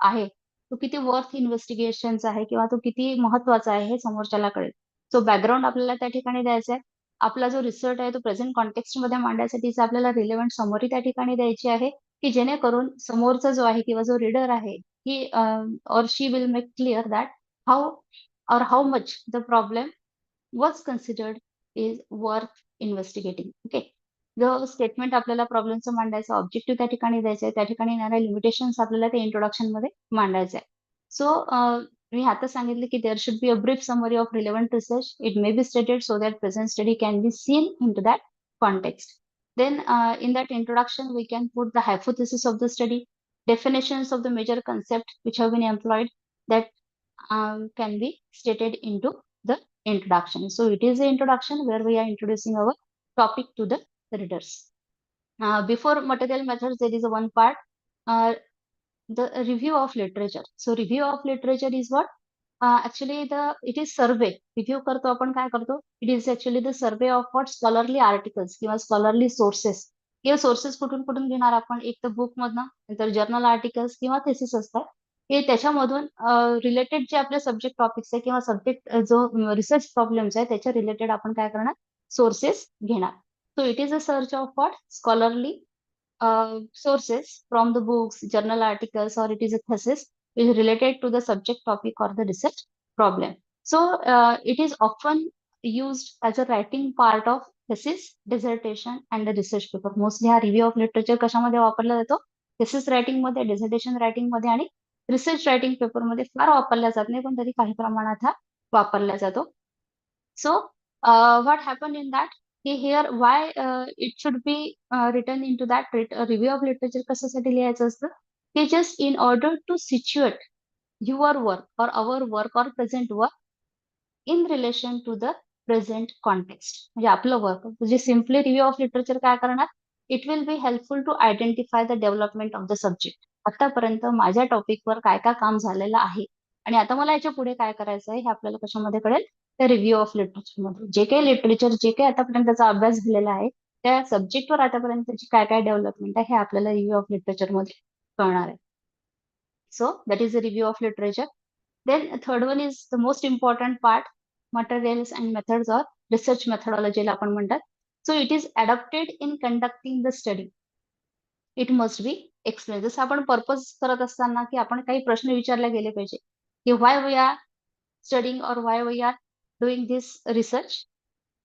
आहे तो किती वर्थ इन्व्हेस्टिगेशनचा आहे किंवा तो किती महत्वाचा आहे हे समोरच्याला कळेल. सो बॅकग्राऊंड आपल्याला त्या ठिकाणी द्यायचा आहे. आपला जो रिसर्च आहे तो प्रेझेंट कॉन्टेक्स्ट मध्ये मांडण्यासाठीच आपल्याला रिलेव्हंट समरी त्या ठिकाणी द्यायची आहे की जेणेकरून समोरचा जो आहे किंवा जो रीडर आहे ही और she will make clear that how much the problem was considered is worth investigating. Okay, जो स्टेटमेंट आपल्याला प्रॉब्लेमचं मांडायचं, ऑब्जेक्टिव्ह त्या ठिकाणी द्यायचं आहे, त्या ठिकाणी येणाऱ्या लिमिटेशन्स आपल्याला ते इंट्रोडक्शन मध्ये मांडायचं आहे. सो मी आता सांगितलं की there should be a brief summary of relevant research. It may be stated so that present study can be seen into that context. Then in that introduction, we can put the hypothesis of the study, definitions of the major concepts which have been employed that can be stated into the introduction. So it is the introduction where we are introducing our topic to the readers. Before material methods, there is a one part, the review of literature. So review of literature is what? Actually it is survey. Review करतो आपण, काय करतो, it is actually the survey of what scholarly articles किंवा scholarly sources. किंवा sources कुठून कुठून घेणार आपण, एक तर बुक मधनं, नंतर जर्नल आर्टिकल्स किंवा थेसिस असतात, हे त्याच्यामधून रिलेटेड जे आपले सब्जेक्ट टॉपिक्स आहे किंवा सब्जेक्ट जो रिसर्च प्रॉब्लेम्स आहे त्याच्या रिलेटेड आपण काय करणार, सोर्सेस घेणार. So it is a search of what scholarly sources from the books, journal articles, or it is a thesis is related to the subject topic or the research problem. So it is often used as a writing part of thesis, dissertation, and the research paper. Mostly हा review of literature कशामध्ये वापरला जातो, thesis writing मध्ये, dissertation writing मध्ये आणि research writing paper मध्ये फार वापरला जात नाही, पण तरी काही प्रमाणात हा वापरला जातो. So what happened in that? Here why it should be written into that review of literature कशासाठी लिहायचं असतं, की just in order to situate your work or our work or present work in relation to the present context. म्हणजे आपलं work म्हणजे simply review of literature काय करणार, it will be helpful to identify the development of the subject. आतापर्यंत माझ्या टॉपिकवर काय काय काम झालेलं आहे आणि आता मला याच्या पुढे काय करायचं आहे हे आपल्याला कशामध्ये कळेल, त्या रिव्ह्यू ऑफ लिटरेचर मध्ये. जे काही लिटरेचर, जे काही आतापर्यंतचा अभ्यास झालेला आहे त्या सब्जेक्टवर आतापर्यंतची काय काय डेव्हलपमेंट आहे हे आपल्याला रिव्ह्यू ऑफ लिटरेचर मध्ये कळणार आहे. So that is a review of literature. Then third one is the most important part, materials and methods or research methodology ला आपण म्हणतात. So it is adapted in conducting the study. It must be explained. जसं आपण purpose करत असताना की आपण काही प्रश्न विचारले गेले पाहिजे, की why we are studying or why we are doing this research.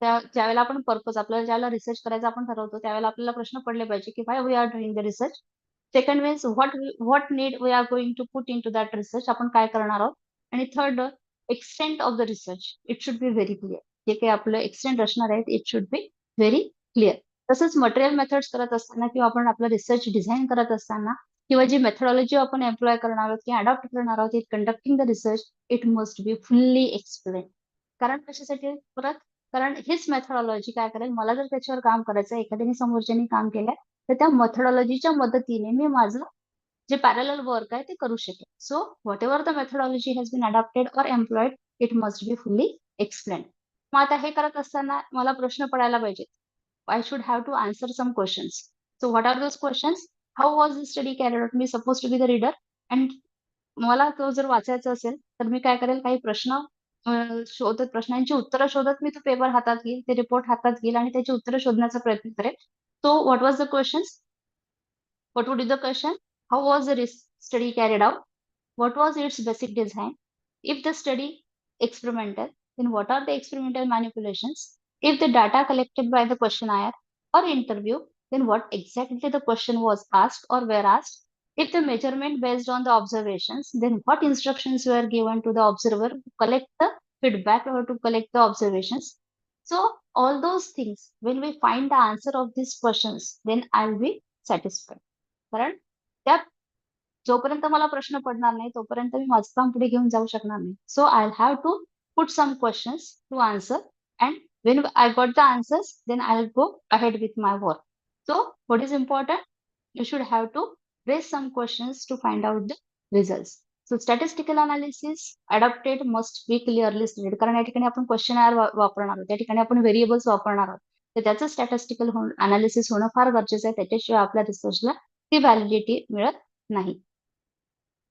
ज्यावेळेला आपण पर्पज, आपल्याला ज्यावेळेला रिसर्च करायचा आपण ठरवतो त्यावेळेला आपल्याला प्रश्न पडले पाहिजे की why we are doing the research. Second means what need we are going to put into that research, आपण काय करणार आहोत. आणि third, extent of the research, it should be very clear. जे काही आपलं एक्सटेंट असणार आहे it should be very clear. तसंच मटेरियल मेथड्स करत असताना किंवा आपण आपलं रिसर्च डिझाईन करत असताना किंवा जी मेथडॉलॉजी आपण एम्प्लॉय करणार आहोत किंवा अडॉप्ट करणार आहोत in conducting the research, it must be fully explain. कारण कशासाठी परत, कारण हीच मेथडॉलॉजी काय करेल, मला जर त्याच्यावर काम करायचं आहे, एखाद्याने समोरच्याने काम केलंय तर त्या मेथडॉलॉजीच्या मदतीने मी माझं जे पॅरलल वर्क आहे ते करू शकेल. So whatever the methodology has been adopted और employed, it must be fully explain. मग आता हे करत असताना मला प्रश्न पडायला पाहिजे. I should have to answer some questions. So what are those questions? How was the study carried out? मी suppose to be the reader and मला तो जर वाचायचा असेल तर मी काय करेल, काही प्रश्न शोधत, प्रश्नांची उत्तरं शोधत मी तो पेपर हातात घेईल, ते रिपोर्ट हातात घेईल आणि त्याची उत्तरं शोधण्याचा प्रयत्न करेल. So what was the questions? What would be the question? How was the study carried out? What was its basic design? If the study experimental, then what are the experimental manipulations? If the data collected by the questionnaire or interview, then what exactly the question was asked or were asked? If the measurement based on the observations, then what instructions were given to the observer to collect the feedback or to collect the observations? So all those things, when we find the answer of these questions, then I'll be satisfied. कारण त्या जोपर्यंत मला प्रश्न पडणार नाही तोपर्यंत मी माझं काम पुढे घेऊन जाऊ शकणार नाही. So I have to put some questions to answer and when I got the answers, then I'll go ahead with my work. So what is important? You should have to raise some questions to find out the results. So statistical analysis adapted must be clearly stated. कारण या ठिकाणी आपण questionnaire वापरणार आहोत, त्या ठिकाणी आपण variables वापरणार आहोत, तर त्याचं स्टॅटिस्टिकल अनालिसिस होणं फार गरजेचं आहे. त्याच्याशिवाय आपल्या रिसर्चला ती व्हॅलिडिटी मिळत नाही.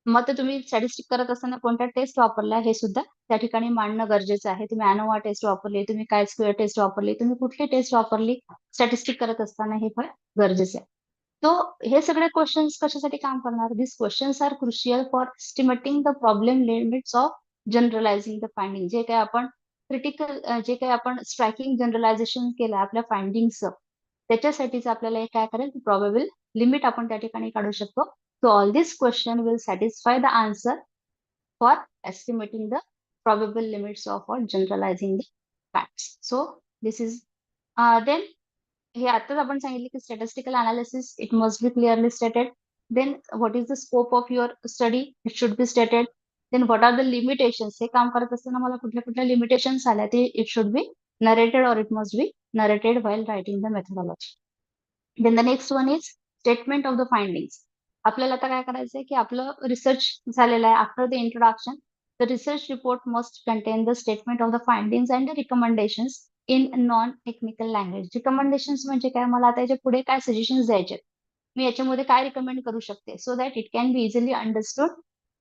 मग ते तुम्ही स्टॅटिस्टिक करत असताना कोणत्या टेस्ट वापरल्या हे सुद्धा त्या ठिकाणी मांडणं गरजेचं आहे. तुम्ही अनोवा टेस्ट वापरली, तुम्ही काय स्क्वेअर टेस्ट वापरली, तुम्ही कुठली टेस्ट वापरली, स्टॅटिस्टिक करत असताना हे फार गरजेचं आहे. तो हे सगळे क्वेश्चन्स कशासाठी काम करणार? This questions are crucial for estimating the problem limits of generalizing the finding. जे काही आपण क्रिटिकल, जे काही आपण स्ट्रायकिंग जनरलायझेशन केलं आपल्या फाइंडिंगचं, त्याच्यासाठीच आपल्याला काय करेल, प्रॉबेबल लिमिट आपण त्या ठिकाणी काढू शकतो. So all these question will satisfy the answer for estimating the probable limits of or generalizing the facts. So this is then हे आताच आपण सांगितले की statistical analysis it must be clearly stated. Then what is the scope of your study? It should be stated. Then what are the limitations? हे काम करत असताना मला कुठल्या कुठल्या limitations आल्या ते it should be narrated or it must be narrated while writing the methodology. Then the next one is statement of the findings. आपल्याला आता काय करायचंय की आपलं रिसर्च झालेलं आहे after the introduction. The research report must contain the statement of the findings and the recommendations in non-technical language. Recommendations म्हणजे काय, मला आता याच्या पुढे काय सजेशन्स द्यायचे, मी याच्यामध्ये काय रिकमेंड करू शकते, so that it can be easily understood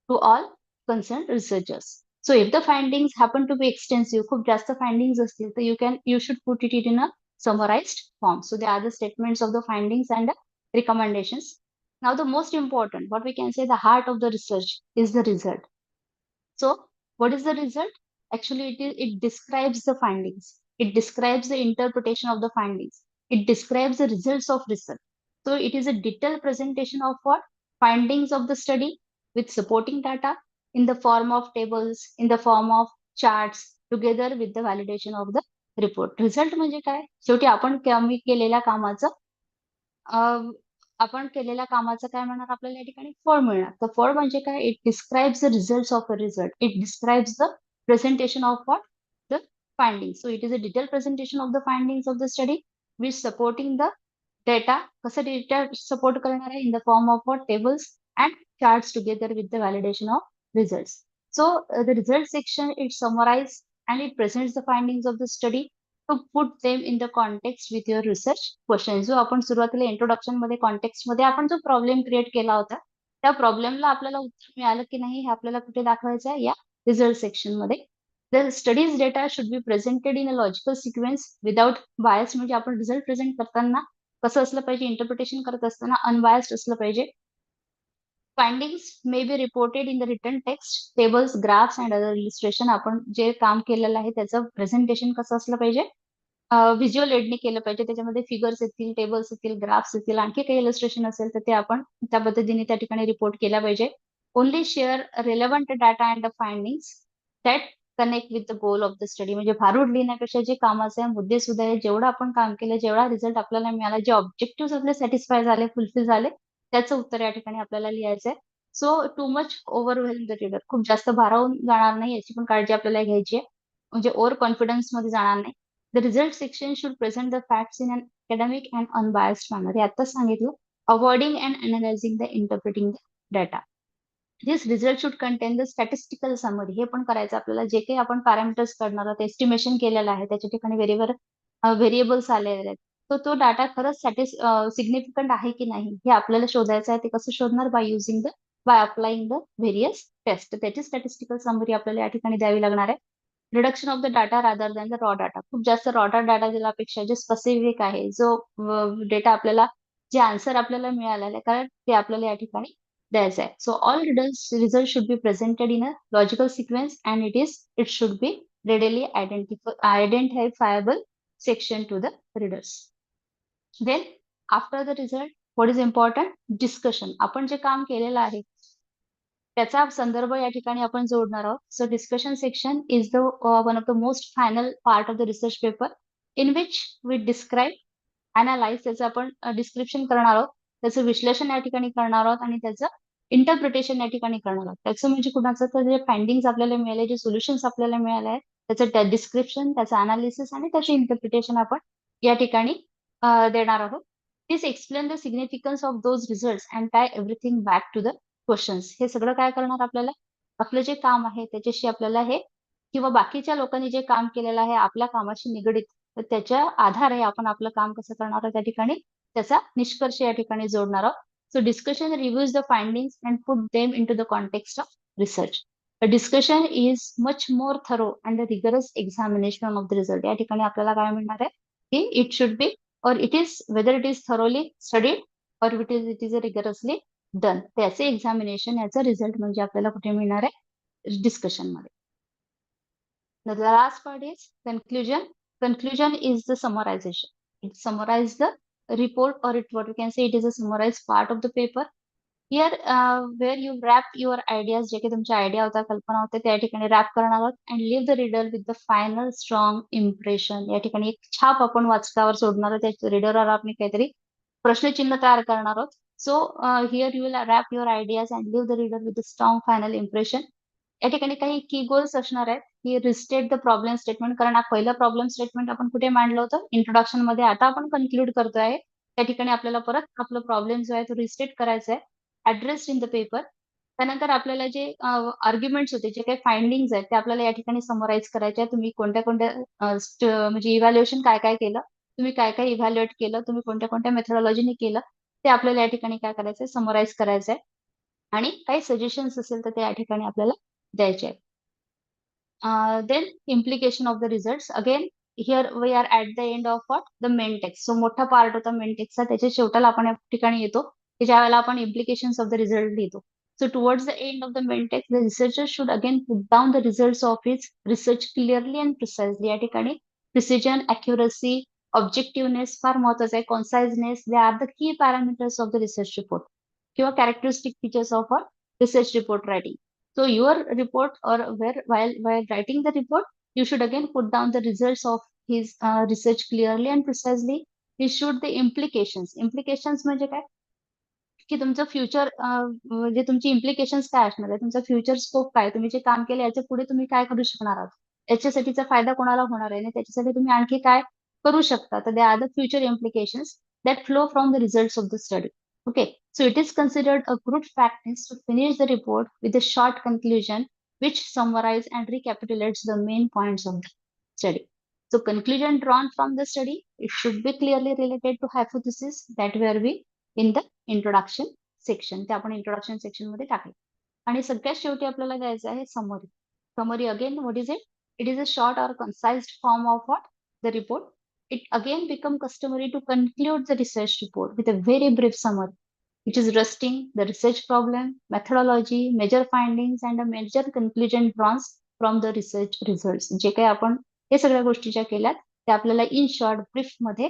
to all concerned researchers. So if the findings happen to be extensive, खूप जास्त findings असतील, तर you should put it in a summarized form. So they are the statements of the findings and recommendations. Now the most important, what we can say, the heart of the research is the result. So what is the result? Actually, it describes the findings. It describes the interpretation of the findings. It describes the results of research. So it is a detailed presentation of what? Findings of the study with supporting data in the form of tables, in the form of charts, together with the validation of the report. Result म्हणजे काय? शेवटी आपण कमी केलेल्या कामाचं आपण केलेल्या कामाचं काय म्हणणार, आपल्याला या ठिकाणी फळ मिळणार. तर फळ म्हणजे काय? It describes the results of a result. It describes the presentation of what? The findings. So it is a detail presentation of the findings of the study with supporting the data. कसं data support करणार आहे? In the form of what? Tables and charts together with the validation of results. So the result section, it summarizes and it presents the findings of the study to put them in the context with your research question. जो आपण सुरुवातीला introduction मध्ये context मध्ये आपण जो problem create केला होता, त्या प्रॉब्लेमला आपल्याला उत्तर मिळालं की नाही हे आपल्याला कुठे दाखवायचं आहे? या रिझल्ट सेक्शन मध्ये. The studies data should be presented in a logical sequence without bias. म्हणजे आपण रिझल्ट प्रेझेंट करताना कसं असलं पाहिजे? इंटरप्रिटेशन करत असताना अनबायस्ड असलं पाहिजे. Findings may be reported in the written text, tables, graphs and other illustration. आपण जे काम केलेलं आहे त्याचं प्रेझेंटेशन कसं असलं पाहिजे? व्हिज्युअल एडने केलं पाहिजे. त्याच्यामध्ये फिगर्स येतील, टेबल्स येतील, ग्राफ्स येतील, आणखी काही इलस्ट्रेशन असेल तर ते आपण त्या पद्धतीने त्या ठिकाणी रिपोर्ट केला पाहिजे. Only share relevant data and the findings that connect with the goal of the study. म्हणजे भारूड लिहिण्यापेक्षा जे कामाचे मुद्दे सुद्धा आहे, जेवढं आपण काम केलं, जेवढा रिझल्ट आपल्याला मिळाला, जे ऑब्जेक्टिव्ह आपले सॅटिस्फाय झाले, फुलफिल झाले, त्याचं उत्तर या ठिकाणी आपल्याला लिहायचंय. So too much overwhelm the reader. खूप जास्त भारावून जाणार नाही याची पण काळजी आपल्याला घ्यायची आहे. म्हणजे ओव्हर कॉन्फिडन्स मध्ये जाणार नाही. The result section should present the facts in an academic and unbiased manner. हे आताच सांगितलं. Avoiding and analysing the interpreting the data. This result should contain the statistical summary. हे पण करायचं आपल्याला. जे काही आपण पॅरामीटर्स करणार आहोत, एस्टिमेशन केलेलं आहे, त्याच्या ठिकाणी व्हेरिएबल्स आलेले आहेत, तर तो डाटा खरंच सिग्निफिकंट आहे की नाही हे आपल्याला शोधायचं आहे. ते कसं शोधणार? By applying the various test. त्याची स्टॅटिस्टिकल समरी आपल्याला या ठिकाणी द्यावी लागणार आहे. Reduction of the data rather than the raw data. खूप जास्त रॉ डाटा दिल्यापेक्षा जे स्पेसिफिक आहे, जो डेटा आपल्याला, जे आन्सर आपल्याला मिळालेलं आहे, कारण ते आपल्याला या ठिकाणी द्यायचं आहे. So all result should be presented in a logical sequence and it should B readily identifiable section to the readers. Then after the result, what is important? Discussion. आपण जे काम केलेलं आहे त्याचा संदर्भ या ठिकाणी आपण जोडणार आहोत. So discussion section is the one of the most final part of the research paper in which we describe, analyse, त्याचं आपण डिस्क्रिप्शन करणार आहोत, त्याचं विश्लेषण या ठिकाणी करणार आहोत आणि त्याचं इंटरप्रिटेशन या ठिकाणी करणार आहोत. त्याचं म्हणजे कुणाचं? तर जे फाइंडिंग्स आपल्याला मिळाले, जे सोल्युशन्स आपल्याला मिळाले आहेत, त्याचं डिस्क्रिप्शन, त्याचं अनालिसिस आणि त्याचे इंटरप्रिटेशन आपण या ठिकाणी देणार आहोत. This explain the significance of those results and tie everything back to the questions. हे सगळं काय करणार आपल्याला? आपलं जे काम आहे त्याच्याशी आपल्याला हे, किंवा बाकीच्या लोकांनी जे काम केलेलं आहे आपल्या कामाशी निगडीत, तर त्याच्या आधारे आपण आपलं काम कसं करणार आहोत त्या ठिकाणी त्याचा निष्कर्ष या ठिकाणी जोडणार आहोत. So discussion reviews the findings and put them into the context of research. The discussion is much more thorough and the rigorous examination of the result. या ठिकाणी आपल्याला काय मिळणार आहे की it should be or it is whether it is thoroughly studied or it is rigorously done. त्याचे examination, याचा result म्हणजे आपल्याला कुठे मिळणार आहे? डिस्कशन मध्ये. The last part is conclusion. Conclusion is the summarization. It summarizes the report, or what we can say, it is a summarized part of the paper. Here where you wrap your ideas, जे काही तुमच्या idea होता, कल्पना होत्या, त्या ठिकाणी wrap करणार आहोत and leave the reader with the final strong impression. या ठिकाणी एक छाप आपण वाचकावर सोडणार आहोत. त्या रीडरवर आपण काहीतरी प्रश्नचिन्ह तयार करणार आहोत. So here you will wrap your ideas and leave the reader with the strong final impression. या ठिकाणी काही की गोल्स असणार आहेत की रिस्टेट द प्रॉब्लेम स्टेटमेंट. कारण हा पहिलं प्रॉब्लेम स्टेटमेंट आपण कुठे मांडलं होतं? इंट्रोडक्शन मध्ये. आता आपण कन्क्लूड करतोय. त्या ठिकाणी आपल्याला परत आपलं प्रॉब्लेम जो आहे तो रिस्टेट करायचा आहे. Addressed in the paper, त्यानंतर आपल्याला जे आर्ग्युमेंट्स होते, जे काही फाइंडिंग्स आहेत, ते आपल्याला या ठिकाणी समराईज करायचे आहेत. तुम्ही कोणत्या-कोणत्या म्हणजे इव्हॅल्युएशन काय-काय केलं, तुम्ही काय-काय इव्हॅल्युएट केलं, तुम्ही कोणत्या-कोणत्या मेथोडॉलॉजीने केलं, ते आपल्याला या ठिकाणी काय करायचंय, समराईज करायचंय आणि काही सजेशन्स असेल तर ते या ठिकाणी आपल्याला द्यायचे आहेत. Then implication of the results. Again, here we are at the end of what? The main text. So मोठा पार्ट होता मेन टेक्स्टचा, त्याच्या शेवटाला आपण या ठिकाणी येतो की ज्या वेळेला आपण implications of the result लिहितो. So towards the end of the main text, the researcher should again put down the results of his research clearly and precisely. या ठिकाणी precision, accuracy, objectiveness फार महत्वाचं आहे. Conciseness, they are the key parameters of the research report किंवा characteristic features of a research report writing. So your report or while writing the report, you should again put down the results of his research clearly and precisely. He should the implications. Implications म्हणजे काय? की तुमचं future म्हणजे तुमची implications काय असणार आहे, तुमचा फ्युचर स्कोप काय, तुम्ही जे काम केलं याच्या पुढे तुम्ही काय करू शकणार आहात, याच्यासाठीचा फायदा कोणाला होणार आहे आणि त्याच्यासाठी तुम्ही आणखी काय करू शकता. तर they are the future implications that flow from the results of the study. Okay, so it is considered a good practice to finish the report with a short conclusion which summarize and recapitulates the main points of the study. So conclusion drawn from the study, it should be clearly related to hypothesis that were we in the introduction section. ते आपण introduction section मध्ये टाकले. आणि सगळ्यात शेवटी आपल्याला द्यायचं आहे summary. Summary again, what is it? It is a short or concise form of what? The report. It again become customary to conclude the research report with a very brief summary, which is listing the research problem, methodology, major findings, and a major conclusion drawn from the research results. जे काही आपण हे सगळ्या गोष्टी ज्या केल्यात त्या आपल्याला in short brief मध्ये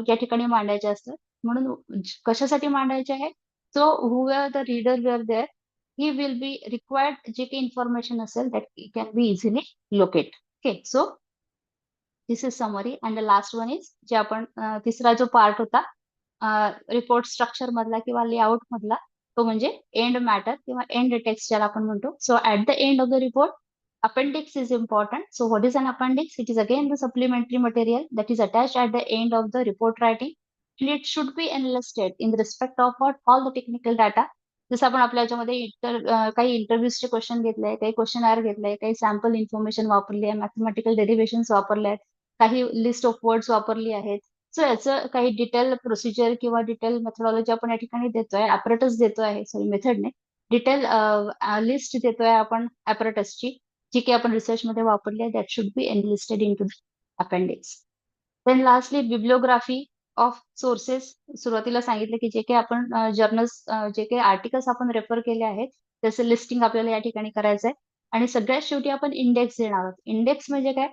या ठिकाणी मांडायच्या असतात. म्हणून कशासाठी मांडायचे आहे? सो whoever the reader were there, he will be required जे काही इन्फॉर्मेशन असेल that can be easily locate. Okay, so this is summary and the last one is जे आपण तिसरा जो पार्ट होता रिपोर्ट स्ट्रक्चर मधला किंवा लेआउट मधला, तो म्हणजे एंड मॅटर किंवा एंड टेक्स्ट ज्याला आपण म्हणतो. सो at the end of the report appendix is important. So what is an appendix? It is again the supplementary material that is attached at the end of the report writing, and it should be enlisted in the respect of what all the technical data. जसं आपण आपल्या याच्यामध्ये काही इंटरव्ह्यूजचे question घेतले, काही question घेतले, काही sample information वापरली आहे, मॅथमॅटिकल डेरिव्हेशन्स वापरले आहेत, काही लिस्ट ऑफ वर्ड्स वापरली आहेत. सो याचं काही डिटेल प्रोसिजर किंवा डिटेल मेथोडॉलॉजी आपण या ठिकाणी देतोय, ऍपरेटस देतोय, सॉरी मेथडने डिटेल लिस्ट देतोय आपण ऍपरेटसची, जी काही आपण रिसर्च मध्ये वापरली आहे, that should be enlisted into the appendix. Then lastly bibliography of sources. सुरुवातीला सांगितलं की जे काही आपण जर्नल्स, जे काही आर्टिकल्स आपण रेफर केले आहेत त्याचं लिस्टिंग आपल्याला या ठिकाणी करायचं आहे. आणि सगळ्यात शेवटी आपण इंडेक्स देणार आहोत. इंडेक्स म्हणजे काय?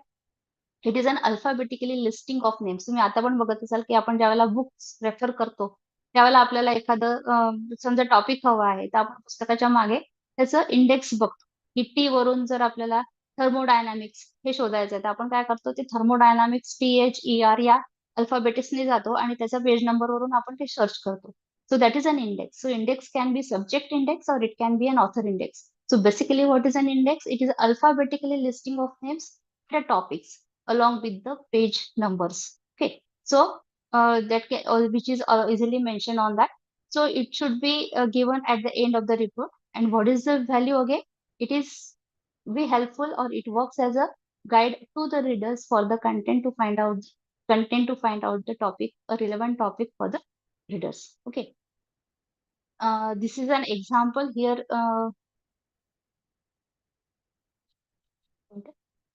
It is an alphabetically listing of names. तुम्ही आता पण बघत असाल की आपण ज्यावेळेला बुक्स रेफर करतो त्यावेळेला आपल्याला एखादं समजा टॉपिक हवं आहे, तर आपण पुस्तकाच्या मागे त्याचं इंडेक्स बघतो. की टी वरून जर आपल्याला थर्मोडायनामिक्स हे शोधायचं आहे, तर आपण काय करतो, ते थर्मोडायनामिक्स THER या अल्फाबेटिक्सने जातो आणि त्याचा पेज नंबर वरून आपण ते सर्च करतो. So that is an index. So index can be subject index or it can be an author index. So basically what is an index? It is alphabetically listing of names and topics along with the page numbers. Okay. So that can, which is easily mentioned on that. So it should be given at the end of the report. And what is the value again? It is be helpful or it works as a guide to the readers for the content to find out the topic, a relevant topic for the readers. Okay. This is an example here.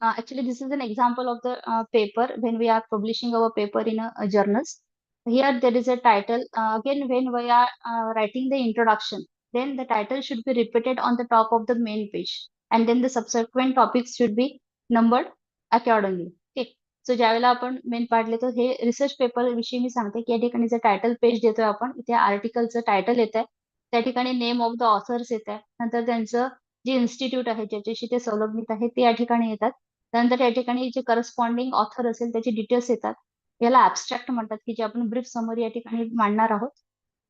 Actually, this is an example of the paper when we are publishing our paper in a journals. Here there is a title. Again, when we are writing the introduction, then the title should be repeated on the top of the main page, and then the subsequent topics should be numbered accordingly. Okay. सो ज्यावेळेला आपण main part लिहितो, हे research paper विषयी मी सांगते की या ठिकाणी जर title page देतोय आपण, इथे आर्टिकलचं टायटल येत आहे, त्या ठिकाणी नेम ऑफ द ऑथर्स येत आहे, नंतर त्यांचं जे इन्स्टिट्यूट आहे ज्याच्याशी ते संलग्नित आहे ते या ठिकाणी येतात. त्यानंतर या ठिकाणी जे करस्पॉन्डिंग ऑथर असेल त्याचे डिटेल्स येतात. याला ऍबस्ट्रॅक्ट म्हणतात, की जे आपण ब्रीफ समरी या ठिकाणी मांडणार आहोत.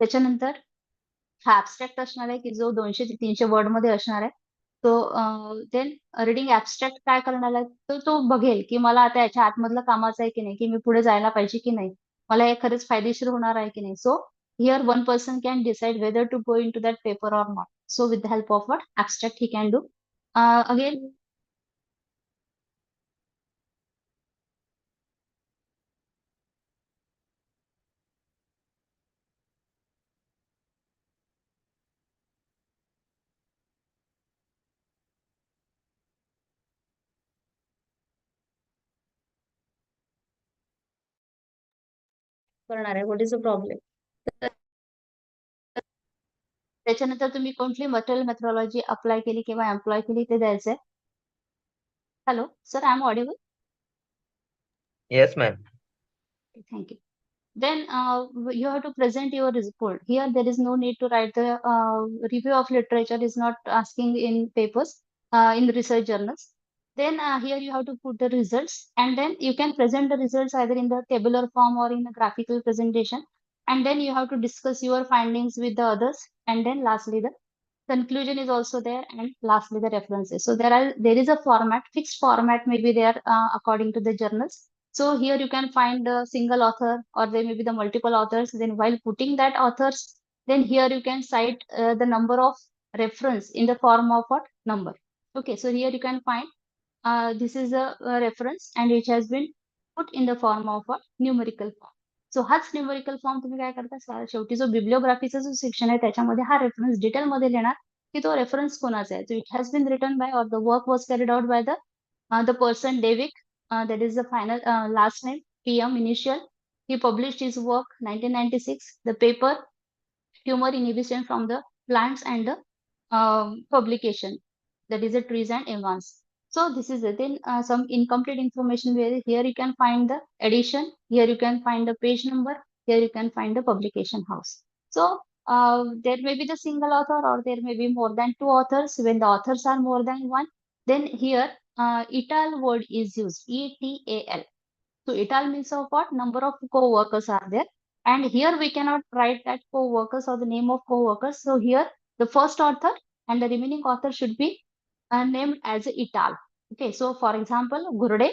त्याच्यानंतर हा ऍबस्ट्रॅक्ट असणार आहे की जो 200 ते 300 वर्ड मध्ये असणार आहे. तो देन रीडिंग ऍबस्ट्रॅक्ट काय करणार आहे, तर तो बघेल की मला आता याच्या आतमधलं कामाचं आहे की नाही, की मी पुढे जायला पाहिजे की नाही, मला हे खरंच फायदेशीर होणार आहे की नाही. So here one person can decide whether to go into that paper or not. So with the help of what abstract he can do. Again, करणार आहे, व्हॉट इज द प्रॉब्लेम. त्याच्यानंतर तुम्ही कोणती मटेरियल मेथोडॉलॉजी अप्लाय केली किंवा employ केली ते द्यायचंय. Hello sir, I am audible. Yes, ma'am. Thank you. Then you have to present your report. Here there is no need to write the review of literature is not asking in papers, in research journals. Then here you have to put the results, and then you can present the results either in the tabular form or in a graphical presentation. And then you have to discuss your findings with the others. And then lastly, the conclusion is also there, and lastly the references. So there is a format, fixed format may be there according to the journals. So here you can find a single author, or there may be the multiple authors. Then while putting that authors, then here you can cite the number of reference in the form of what number. Okay, so here you can find this is a reference and it has been put in the form of a numerical form. सो हाच numerical form तुम्ही काय करता, शेवटी जो बिब्लिओग्राफीचा जो section आहे त्याच्यामध्ये हा रेफरन्स डिटेलमध्ये लिहिणार की तो रेफरन्स कोणाचा आहे. So it has been written by or the work was carried out by the person डेविक, that is the final last name PM initial. He published his work 1996. The paper tumor inhibition from the plants and the publication, that is the trees and evans. So this is it. Then some incomplete information where here you can find the edition, here you can find the page number, here you can find the publication house. So there may be the single author or there may be more than two authors. When the authors are more than one, then here etal word is used, ETAL. So etal means of what? Number of co-workers are there. And here we cannot write that co-workers or the name of co-workers. So here the first author and the remaining author should be named as etal. Okay, so for example, Gurde,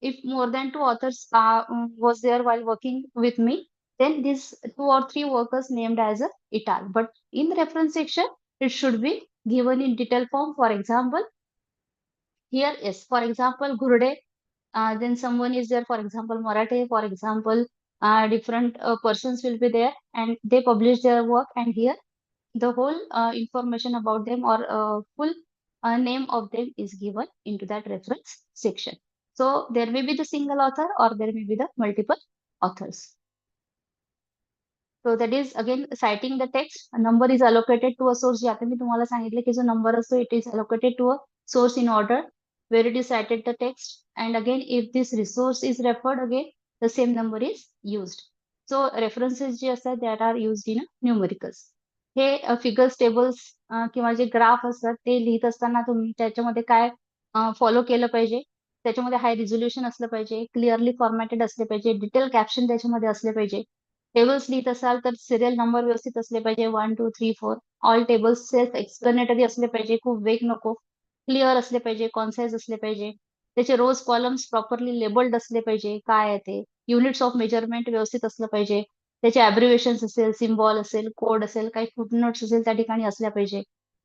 if more than two authors was there while working with me, then these two or three workers named as a etal. But in the reference section, it should be given in detail form. For example, here is, for example, Gurde, then someone is there, for example, Marathe, for example, different persons will be there and they publish their work, and here the whole information about them or full name of them is given into that reference section. So there may be the single author or there may be the multiple authors. So that is again citing the text. A number is allocated to a source. जे आता मी तुम्हाला सांगितलं की जो number असतो, it is allocated to a source in order where it is cited the text. And again, if this resource is referred, again the same number is used. So references जे असतात that are used in numericals. हे figures tables किंवा जे graph असतात ते लिहित असताना तुम्ही त्याच्यामध्ये काय फॉलो केलं पाहिजे, त्याच्यामध्ये हाय रिझोल्युशन असलं पाहिजे, क्लिअरली फॉर्मॅटेड असले पाहिजे, डिटेल कॅप्शन त्याच्यामध्ये असले पाहिजे. टेबल्स लिहित असाल तर सिरियल नंबर व्यवस्थित असले पाहिजे, 1 2 3 4. ऑल टेबल्स सेल्फ एक्सप्लेनेटरी असले पाहिजे, खूप वेग नको, क्लिअर असले पाहिजे, कॉन्साइज असले पाहिजे. त्याचे रोज कॉलम्स प्रॉपरली लेबल्ड असले पाहिजे, काय आहे ते, युनिट्स ऑफ मेजरमेंट व्यवस्थित असलं पाहिजे, त्याचे ॲब्रिव्हिएशन्स असेल, सिम्बॉल असेल, कोड असेल, काही फुटनोट्स असेल त्या ठिकाणी असल्या पाहिजे.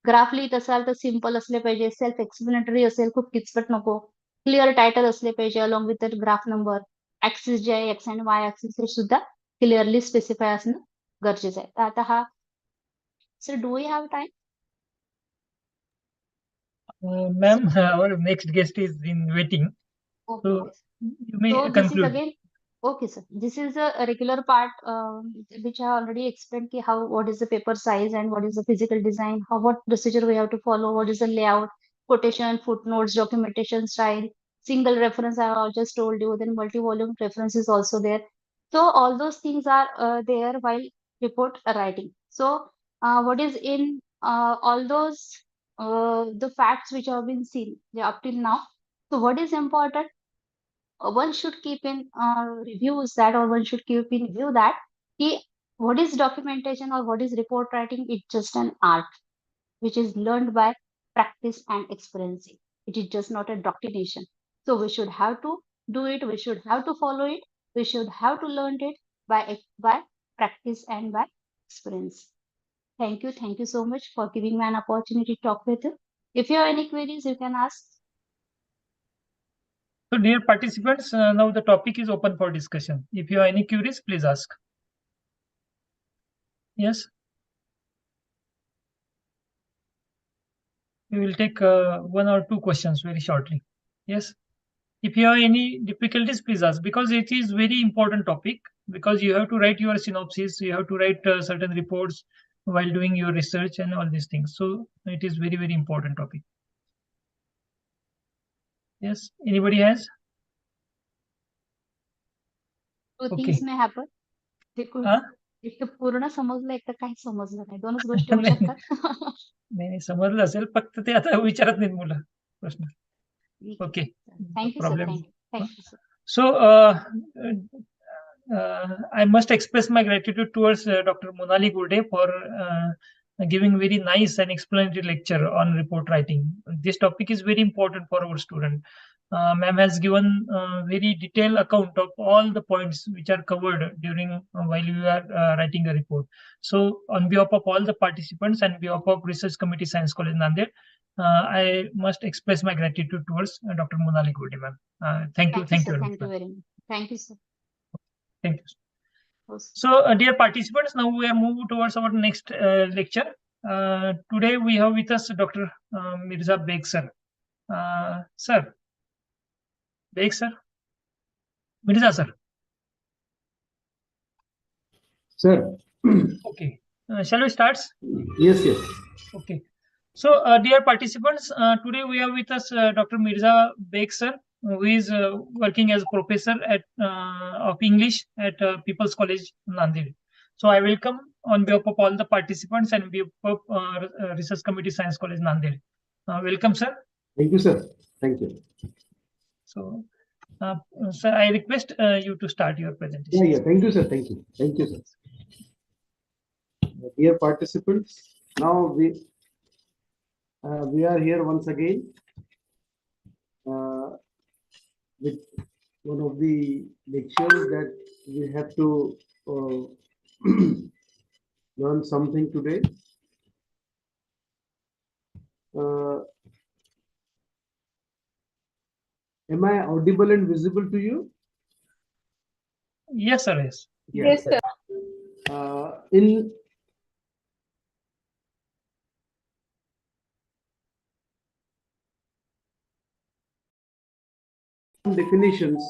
ग्राफ लिहित असाल तर सिम्पल असले पाहिजे, सेल्फ एक्सप्लेनेटरी असेल, खूप किचकट नको, क्लिअर टायटल असले पाहिजे along with the graph number. Axis जे आहे एक्स अँड वाय ऍक्सिस हे सुद्धा क्लिअरली स्पेसिफाय असणं गरजेचं आहे. तर आता हा sir, do we have time? Ma'am, our next guest is in waiting. Okay. So you may So this is conclude. again, okay, sir. This is a regular part which I already explained ki how, what is the paper size and what is the physical design, how, what procedure we have to follow, what is the layout, quotation, footnotes, documentation style, single reference I have just told you, then multi-volume reference is also there. So all those things are there while report writing. So what is in all those the facts which have been seen up till now. So what is important? One should keep in reviews that, or one should keep in view that what is documentation or what is report writing, it's just an art which is learned by practice and experiencing. It is just not a doctrination. So we should have to do it, we should have to follow it, we should have to learn it by practice and by experience. Thank you so much for giving me an opportunity to talk with you. If you have any queries, you can ask. So, dear participants, now the topic is open for discussion. If you have any queries, please ask. Yes. We will take one or two questions very shortly. Yes. If you have any difficulties, please ask, because it is very important topic, because you have to write your synopsis, you have to write certain reports while doing your research and all these things. So it is very, very important topic. Yes. Anybody has? Two Okay. things may happen. हा? एक तर पूर्ण समजलं, एक तर काही समजलं नाही. दोनच गोष्टी होऊ नाही शकतात. नाही, समजलं असेल, फक्त ते आता विचारत नाहीत मुलं प्रश्न. Okay. Thank you, sir. Problem. Thank you, sir. So, I must express my gratitude towards Dr. Monali Gurde for giving very nice and explanatory lecture on report writing. This topic is very important for our student. Ma'am has given very detailed account of all the points which are covered during while you are writing a report. So, on behalf of all the participants and behalf of Research Committee Science College Nanded, I must express my gratitude towards Dr. Monali Gurde, ma'am. Thank you. Thank you very much. Thank you very much. Thank you, sir. Thank you. So, dear participants, now we are moving towards our next lecture. Today we have with us Dr. Mirza Beg sir. Sir, Beg sir, Mirza sir. Sir. Okay. Shall we start? Yes, yes. Okay. So, dear participants, today we have with us Dr. Mirza Beg sir, who is working as professor at of English at People's College, Nanded. So, I welcome on behalf of all the participants and behalf of Research Committee Science College, Nanded. Welcome, sir. Thank you, sir. Thank you. So, sir, I request you to start your presentation. Yeah. Thank you, sir. Thank you. Thank you, sir. Dear participants, now we are here once again with one of the lectures that we have to learn something today. Am I audible and visible to you? Yes, sir. Yes. Yes, sir. In definitions,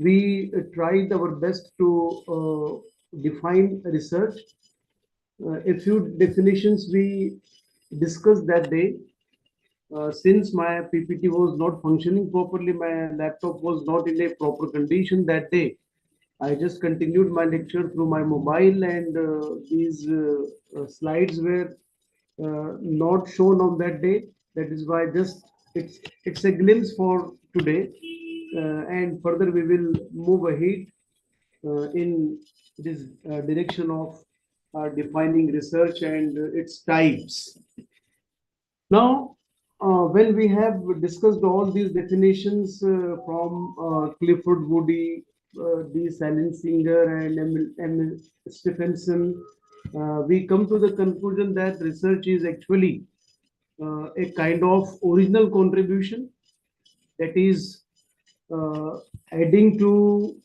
we tried our best to define research. A few definitions we discussed that day. Since my PPT was not functioning properly, my laptop was not in a proper condition that day, I just continued my lecture through my mobile, and these slides were not shown on that day. That is why just it's a glimpse for today, and further we will move ahead in this direction of defining research and its types. Now, when we have discussed all these definitions from Clifford Woody, D. Silensinger, and M. Stephenson, we come to the conclusion that research is actually a kind of original contribution, that is adding to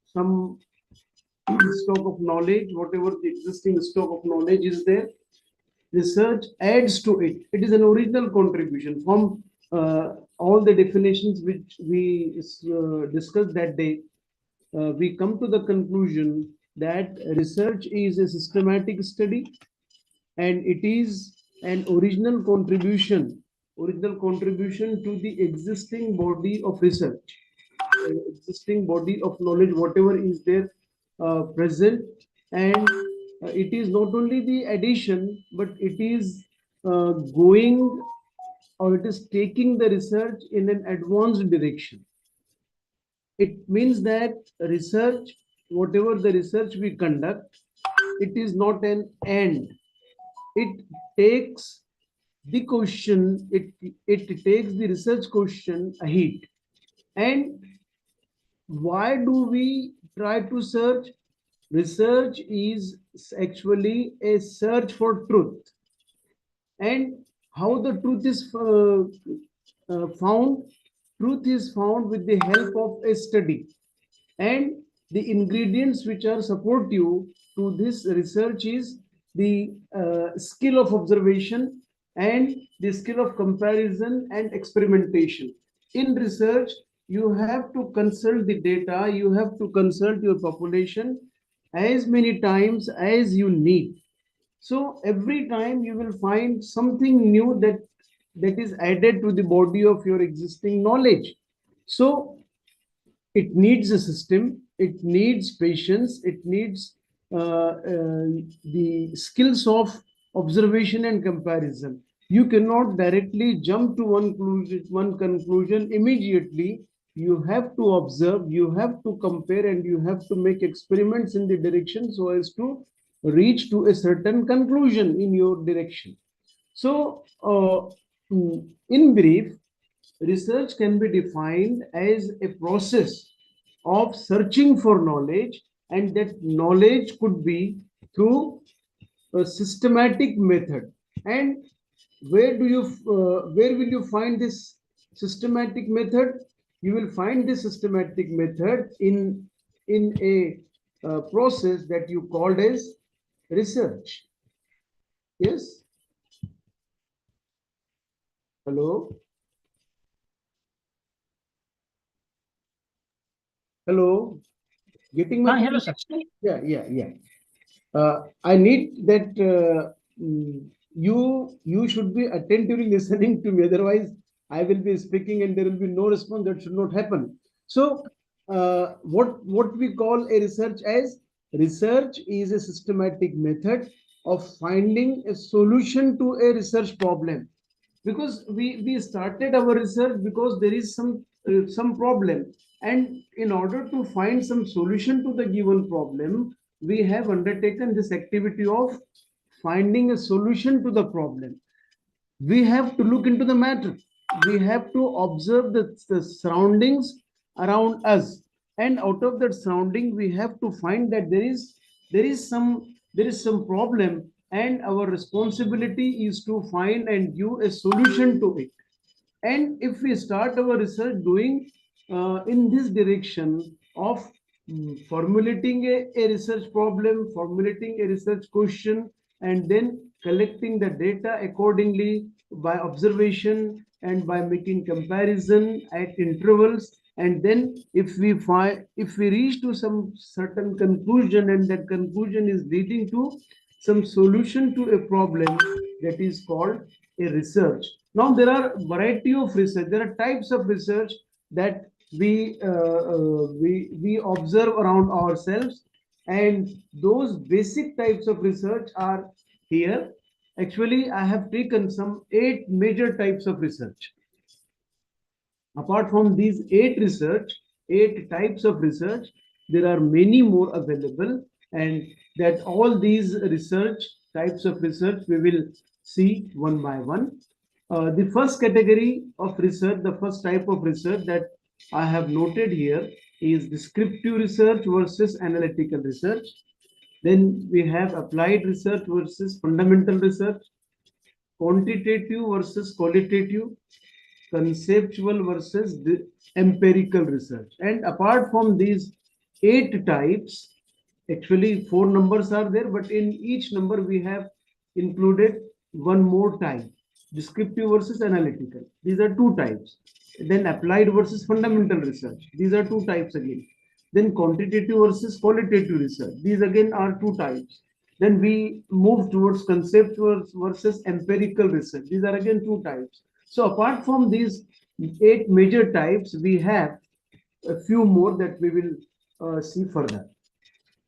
some stock of knowledge, whatever the existing stock of knowledge is there. Research adds to it. It is an original contribution from all the definitions which we discussed that day. We come to the conclusion that research is a systematic study, and it is an original contribution to the existing body of research, existing body of knowledge, whatever is there present. And it is not only the addition, but it is going, or it is taking the research in an advanced direction. It means that research, whatever the research we conduct, it is not an end. It takes the question, it takes the research question ahead. And why do we try to search? Research is actually a search for truth. And how the truth is found? Truth is found with the help of a study. And the ingredients which are supportive to this research is the skill of observation and the skill of comparison and experimentation. In research, you have to consult the data, you have to consult your population as many times as you need. So every time you will find something new that is added to the body of your existing knowledge. So it needs a system, it needs patience, it needs the skills of observation and comparison. You cannot directly jump to one conclusion immediately. You have to observe, you have to compare, and you have to make experiments in the direction so as to reach to a certain conclusion in your direction. So, in brief, research can be defined as a process of searching for knowledge, and that knowledge could be through a systematic method. And where will you find this systematic method? You will find this systematic method in a process that you called as research. Yes. Hello. Hello. Getting my Hello, sir. yeah. I need that you should be attentively listening to me. Otherwise, I will be speaking and there will be no response. That should not happen. So, what we call a research as research is a systematic method of finding a solution to a research problem. Because we started our research because there is some problem, and in order to find some solution to the given problem, we have undertaken this activity of finding a solution to the problem. We have to look into the matter, we have to observe the surroundings around us, and out of that surrounding we have to find that there is some problem, and our responsibility is to find and give a solution to it. And if we start our research doing in this direction of formulating a research problem, formulating a research question, and then collecting the data accordingly by observation and by making comparison at intervals, and then if we reach to some certain conclusion, and that conclusion is leading to some solution to a problem, that is called a research. Now there are variety of research, there are types of research that we observe around ourselves, and those basic types of research are here. Actually, I have taken some 8 major types of research. Apart from these 8 types of research, there are many more available, and that all these research types of research we will see one by one. The first category of research, the first type of research that I have noted here is descriptive research versus analytical research. Then we have applied research versus fundamental research, quantitative versus qualitative, conceptual versus empirical research. And apart from these 8 types, actually 4 numbers are there, but in each number we have included one more type: descriptive versus analytical. These are 2 types. Then applied versus fundamental research. These are 2 types again. Then quantitative versus qualitative research. These again are 2 types. Then we move towards conceptual versus empirical research. These are again 2 types. So apart from these 8 major types, we have a few more that we will see further.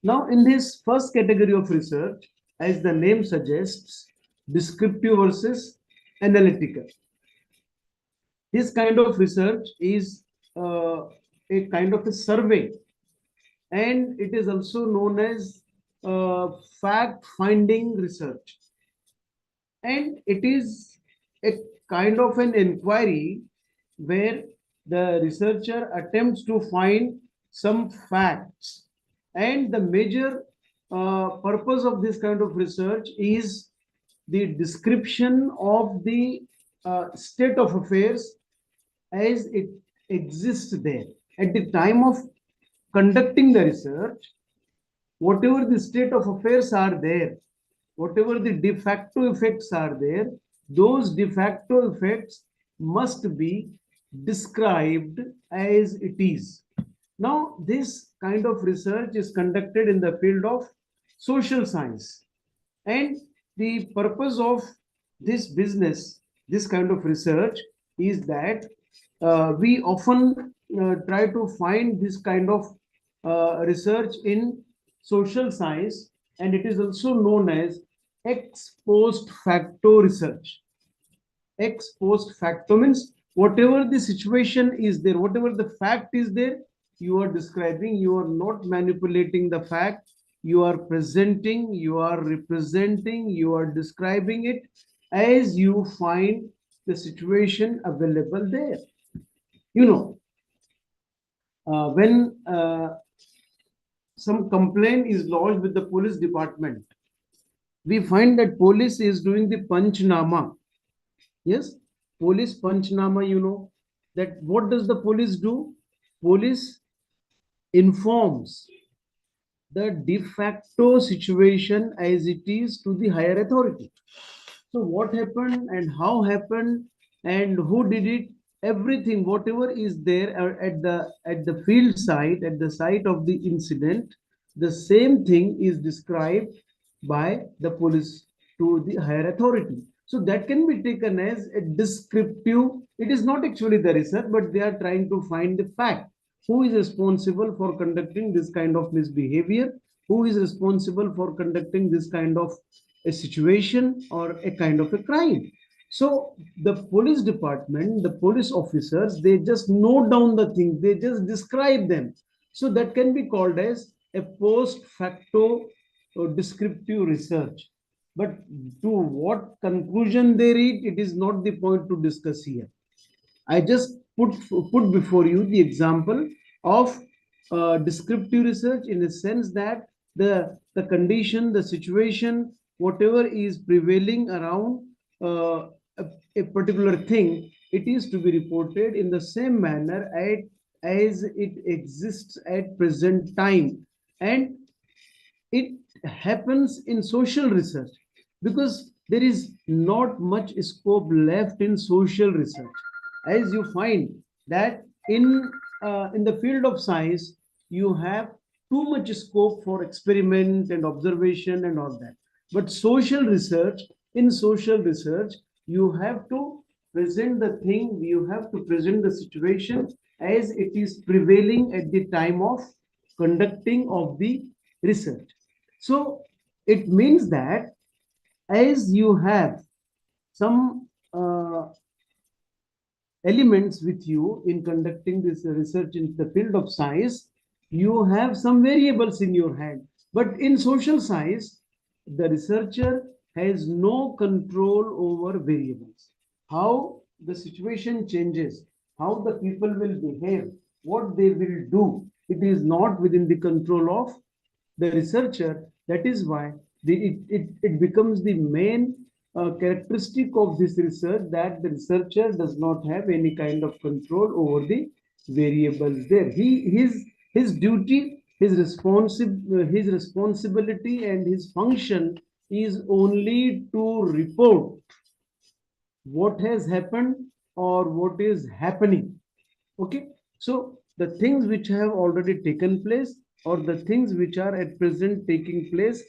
Now, in this first category of research, as the name suggests, descriptive versus analytical. This kind of research is a kind of a survey, and it is also known as fact-finding research. And it is a kind of an inquiry where the researcher attempts to find some facts, and the major purpose of this kind of research is the description of the state of affairs as it exists there. At the time of conducting the research, whatever the state of affairs are there, whatever the de facto effects are there, those de facto effects must be described as it is. Now, this kind of research is conducted in the field of social science. And the purpose of this business, this kind of research, is that we often try to find this kind of research in social science, and it is also known as ex post facto research. Ex post facto means whatever the situation is there, whatever the fact is there, you are describing, you are not manipulating the fact, you are presenting, you are representing, you are describing it as you find the situation available there. You know, when some complaint is lodged with the police department, we find that police is doing the panchnama. Yes, police panchnama, you know, that what does the police do? Police informs the de facto situation as it is to the higher authority. So what happened and how happened and who did it, everything, whatever is there at the field site, at the site of the incident, the same thing is described by the police to the higher authority. So that can be taken as a descriptive. It is not actually the research, but they are trying to find the fact. Who is responsible for conducting this kind of misbehavior? Who is responsible for conducting this kind of a situation or a kind of a crime? So the police department, the police officers, they just note down the things, they just describe them. So that can be called as a post facto or descriptive research. But to what conclusion they reach, it is not the point to discuss here. I just put before you the example of descriptive research, in the sense that the condition, the situation, whatever is prevailing around a particular thing, it is to be reported in the same manner as it exists at present time. And it happens in social research because there is not much scope left in social research, as you find that in the field of science you have too much scope for experiment and observation and all that. But social research, in social research, you have to present the thing, you have to present the situation as it is prevailing at the time of conducting of the research. So it means that as you have some elements with you in conducting this research in the field of science, you have some variables in your hand. But in social science, the researcher has no control over variables. How the situation changes, how the people will behave, what they will do, it is not within the control of the researcher. That is why it becomes the main characteristic of this research, that the researcher does not have any kind of control over the variables there. His duty, his responsibility and his function is only to report what has happened or what is happening. Okay, so the things which have already taken place or the things which are at present taking place,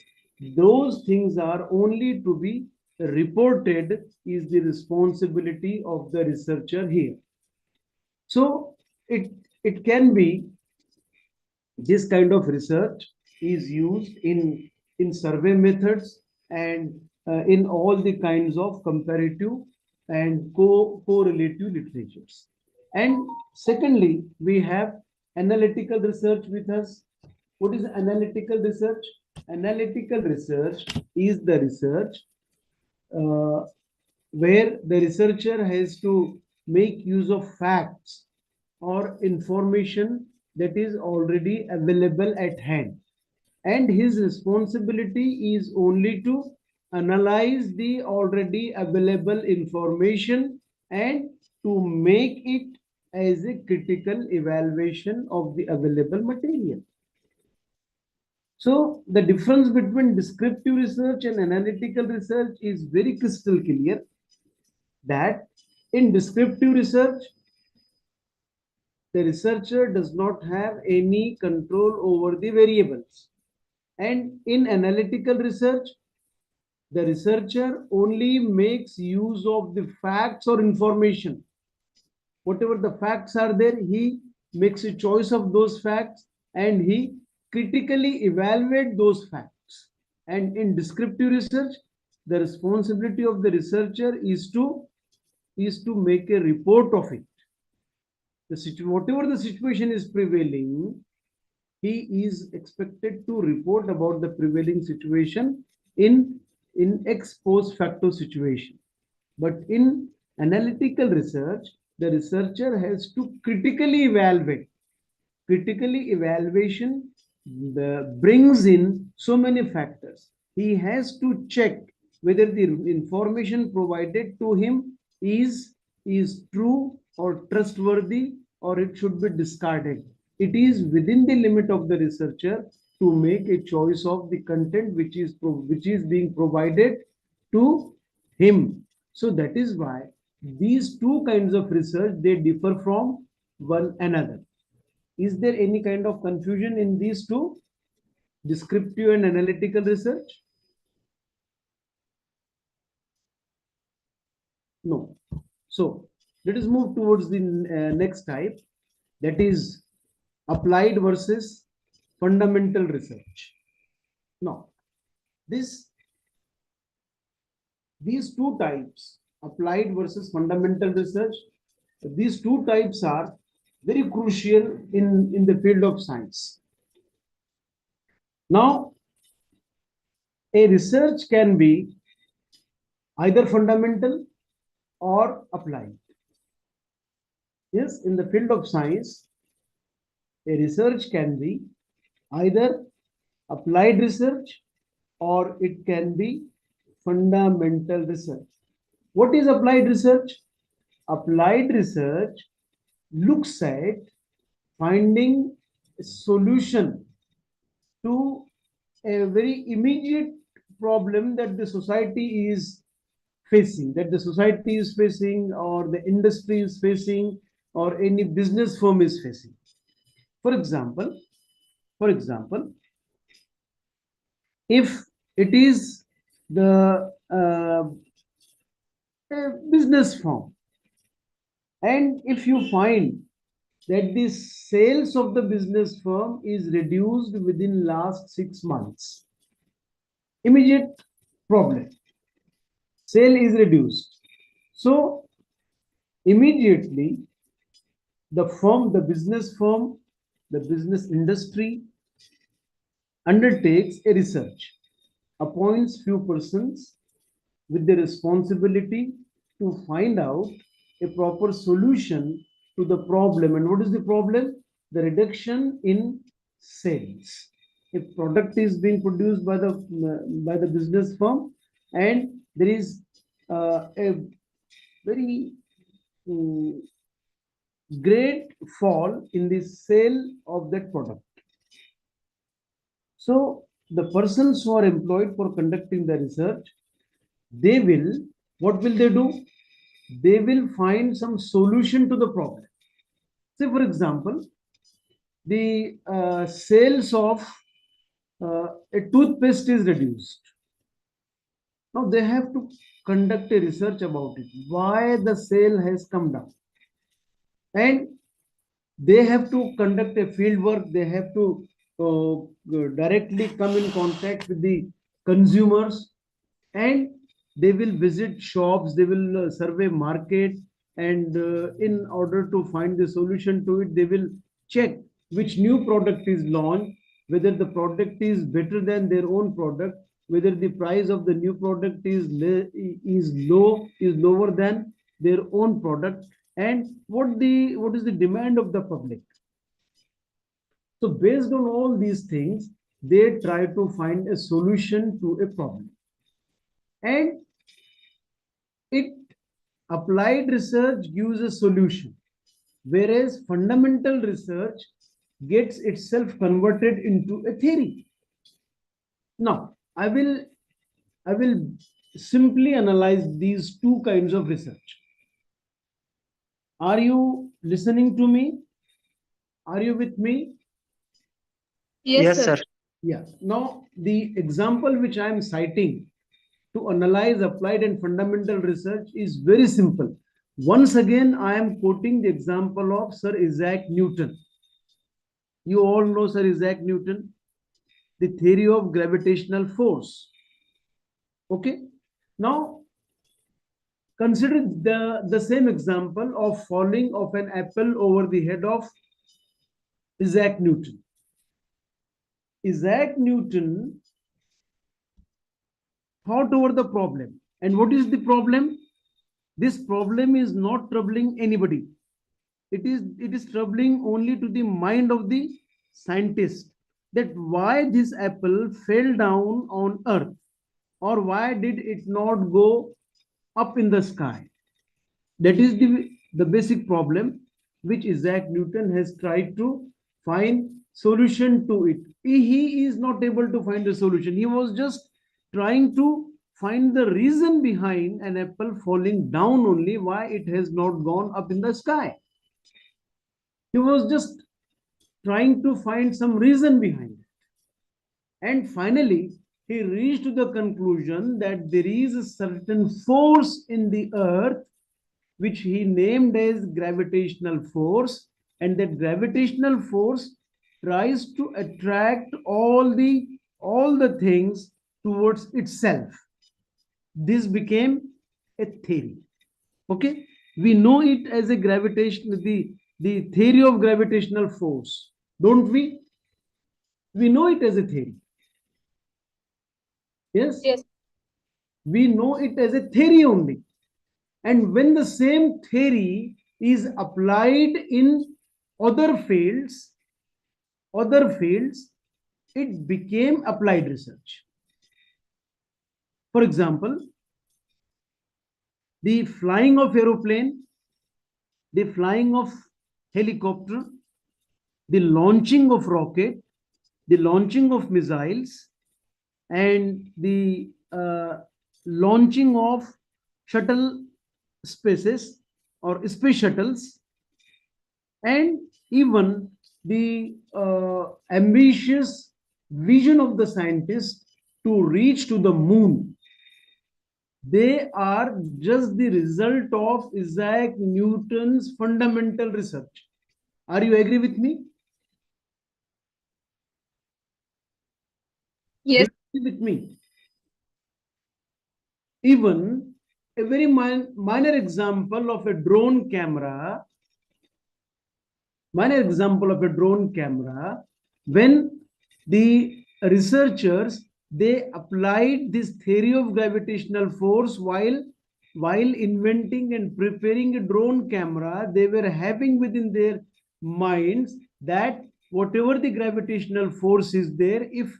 those things are only to be reported, is the responsibility of the researcher here. So it can be, this kind of research is used in survey methods and in all the kinds of comparative and correlative literatures. And secondly, we have analytical research with us. What is analytical research? Analytical research is the research where the researcher has to make use of facts or information that is already available at hand. and his responsibility is only to analyze the already available information and to make it as a critical evaluation of the available material. So the difference between descriptive research and analytical research is very crystal clear, that in descriptive research, the researcher does not have any control over the variables. And in analytical research, the researcher only makes use of the facts or information. Whatever the facts are there, he makes a choice of those facts and he critically evaluates those facts. And in descriptive research, the responsibility of the researcher is to make a report of it. Whatever the situation is prevailing, he is expected to report about the prevailing situation in ex post facto situation. But in analytical research, the researcher has to critically evaluate. Critically evaluation brings in so many factors. He has to check whether the information provided to him is true or trustworthy, or it should be discarded. It is within the limit of the researcher to make a choice of the content which is being provided to him. So that is why these two kinds of research, they differ from one another. Is there any kind of confusion in these two, descriptive and analytical research? No. So let us move towards the next type, that is applied versus fundamental research. Now, these two types, applied versus fundamental research, these two types are very crucial in the field of science. Now, a research can be either fundamental or applied. Yes, in the field of science, a research can be either applied research or it can be fundamental research. What is applied research? Applied research looks at finding a solution to a very immediate problem that the society is facing, or the industry is facing, or any business firm is facing. For example, if it is the business firm, and if you find that the sales of the business firm is reduced within last 6 months, immediate problem, sale is reduced. So immediately the business firm, the business industry undertakes a research, appoints few persons with the responsibility to find out a proper solution to the problem. And what is the problem? The reduction in sales. If product is being produced by the business firm and there is a very great fall in the sale of that product. So the persons who are employed for conducting the research, what will they do? They will find some solution to the problem. Say, for example, the sales of a toothpaste is reduced. Now they have to conduct a research about it, why the sale has come down. And they have to conduct a field work, they have to directly come in contact with the consumers, and they will visit shops, they will survey market, and in order to find the solution to it, they will check which new product is launched, whether the product is better than their own product, whether the price of the new product is lower than their own product, and what is the demand of the public. So based on all these things, they try to find a solution to a problem. And applied research gives a solution, whereas fundamental research gets itself converted into a theory. Now, I will simply analyze these two kinds of research. Are you listening to me? Are you with me? Yes, sir. Yeah. Now, the example which I am citing to analyze applied and fundamental research is very simple. Once again, I am quoting the example of Sir Isaac Newton. You all know Sir Isaac Newton, the theory of gravitational force. Okay. Now, consider the same example of falling of an apple over the head of Isaac Newton. Isaac Newton thought over the problem. And what is the problem? This problem is not troubling anybody. It is troubling only to the mind of the scientist, that why this apple fell down on earth, or why did it not go up in the sky. That is the basic problem which Isaac Newton has tried to find solution to it. He is not able to find a solution. He was just trying to find the reason behind an apple falling down only, why it has not gone up in the sky. He was just trying to find some reason behind it. And finally, he reached to the conclusion that there is a certain force in the earth which he named as gravitational force, and that gravitational force tries to attract all the things towards itself. This became a theory. Okay, we know it as a the theory of gravitational force, don't we? We know it as a theory. Yes, we know it as a theory only. And when the same theory is applied in other fields, it became applied research. For example, the flying of aeroplane, the flying of helicopter, the launching of rocket, the launching of missiles, and the launching of shuttle spaces or space shuttles, and even the ambitious vision of the scientist to reach to the moon. They are just the result of Isaac Newton's fundamental research. Are you agree with me? Yes. With me. Even a very minor example of a drone camera, when the researchers, they applied this theory of gravitational force while inventing and preparing a drone camera, they were having within their minds that whatever the gravitational force is there, if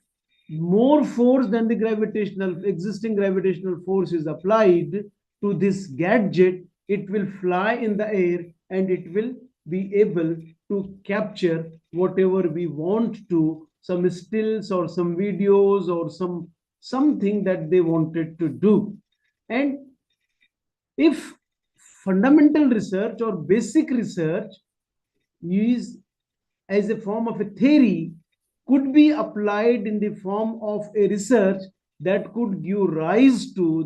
more force than the existing gravitational force is applied to this gadget, it will fly in the air and it will be able to capture whatever we want to, some stills or some videos or something that they wanted to do. And if fundamental research or basic research is as a form of a theory, could be applied in the form of a research that could give rise to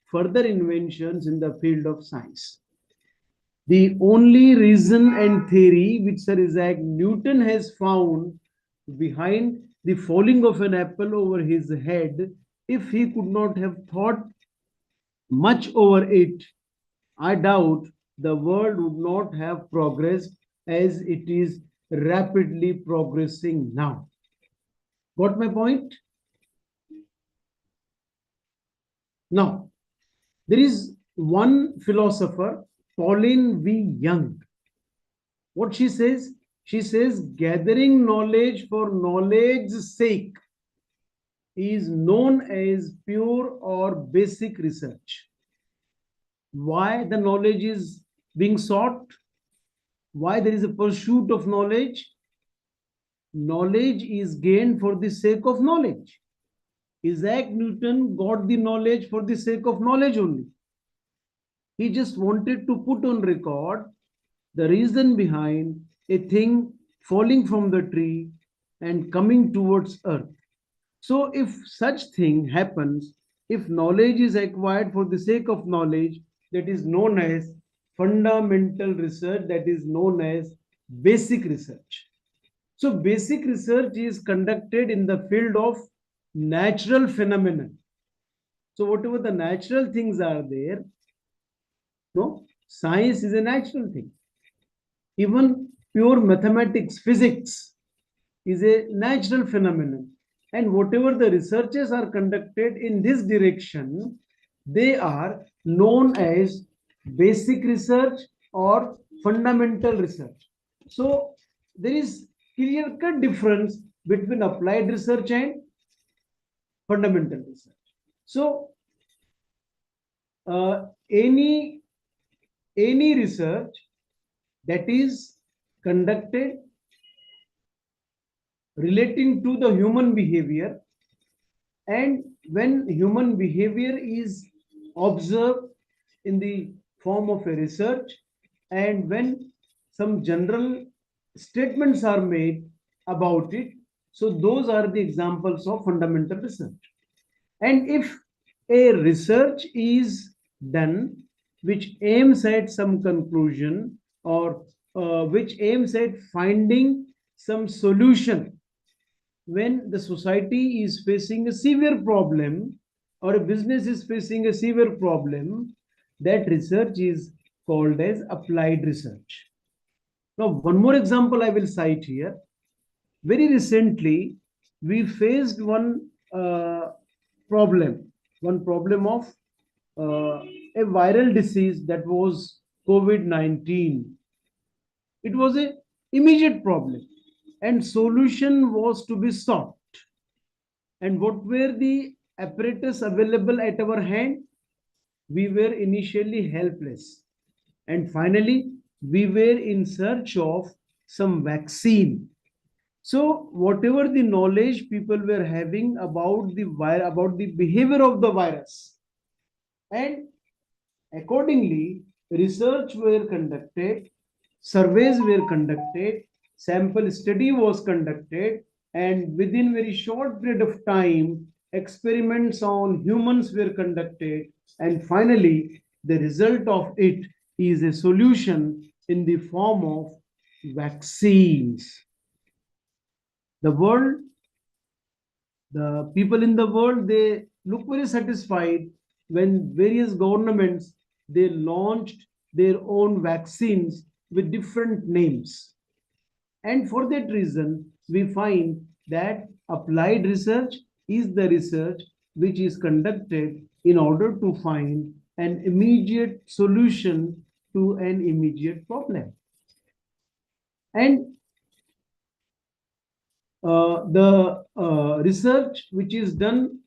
further inventions in the field of science. The only reason and theory which Sir Isaac Newton has found behind the falling of an apple over his head, if he could not have thought much over it, I doubt the world would not have progressed as it is rapidly progressing now. Got my point? Now, there is one philosopher, Pauline V. Young. What she says, She says gathering knowledge for knowledge's sake is known as pure or basic research. Why the knowledge is being sought? Why there is a pursuit of knowledge? Knowledge is gained for the sake of knowledge. Isaac Newton got the knowledge for the sake of knowledge only. He just wanted to put on record the reason behind a thing falling from the tree and coming towards earth. So if such thing happens, if knowledge is acquired for the sake of knowledge, that is known as fundamental research, that is known as basic research. So basic research is conducted in the field of natural phenomena. So whatever the natural things are there, no, science is a natural thing. Even pure mathematics, physics is a natural phenomenon. And whatever the researches are conducted in this direction, they are known as basic research or fundamental research. So there is clear-cut difference between applied research and fundamental research. So any research that is conducted relating to the human behavior, and when human behavior is observed in the form of a research, and when some general statements are made about it, so those are the examples of fundamental research. And if a research is done which aims at some conclusion, or which aims at finding some solution when the society is facing a severe problem, or a business is facing a severe problem, that research is called as applied research. Now, one more example I will cite here. Very recently, we faced one problem of a viral disease, that was COVID-19. It was an immediate problem, and solution was to be sought. And what were the apparatus available at our hand? We were initially helpless, and finally we were in search of some vaccine. So whatever the knowledge people were having about the behavior of the virus, and accordingly research were conducted, surveys were conducted, sample study was conducted, and within very short period of time, experiments on humans were conducted, and finally the result of it is a solution in the form of vaccines. The people in the world, they look very satisfied when various governments, they launched their own vaccines with different names. And for that reason, we find that applied research is the research which is conducted in order to find an immediate solution to an immediate problem. And the research which is done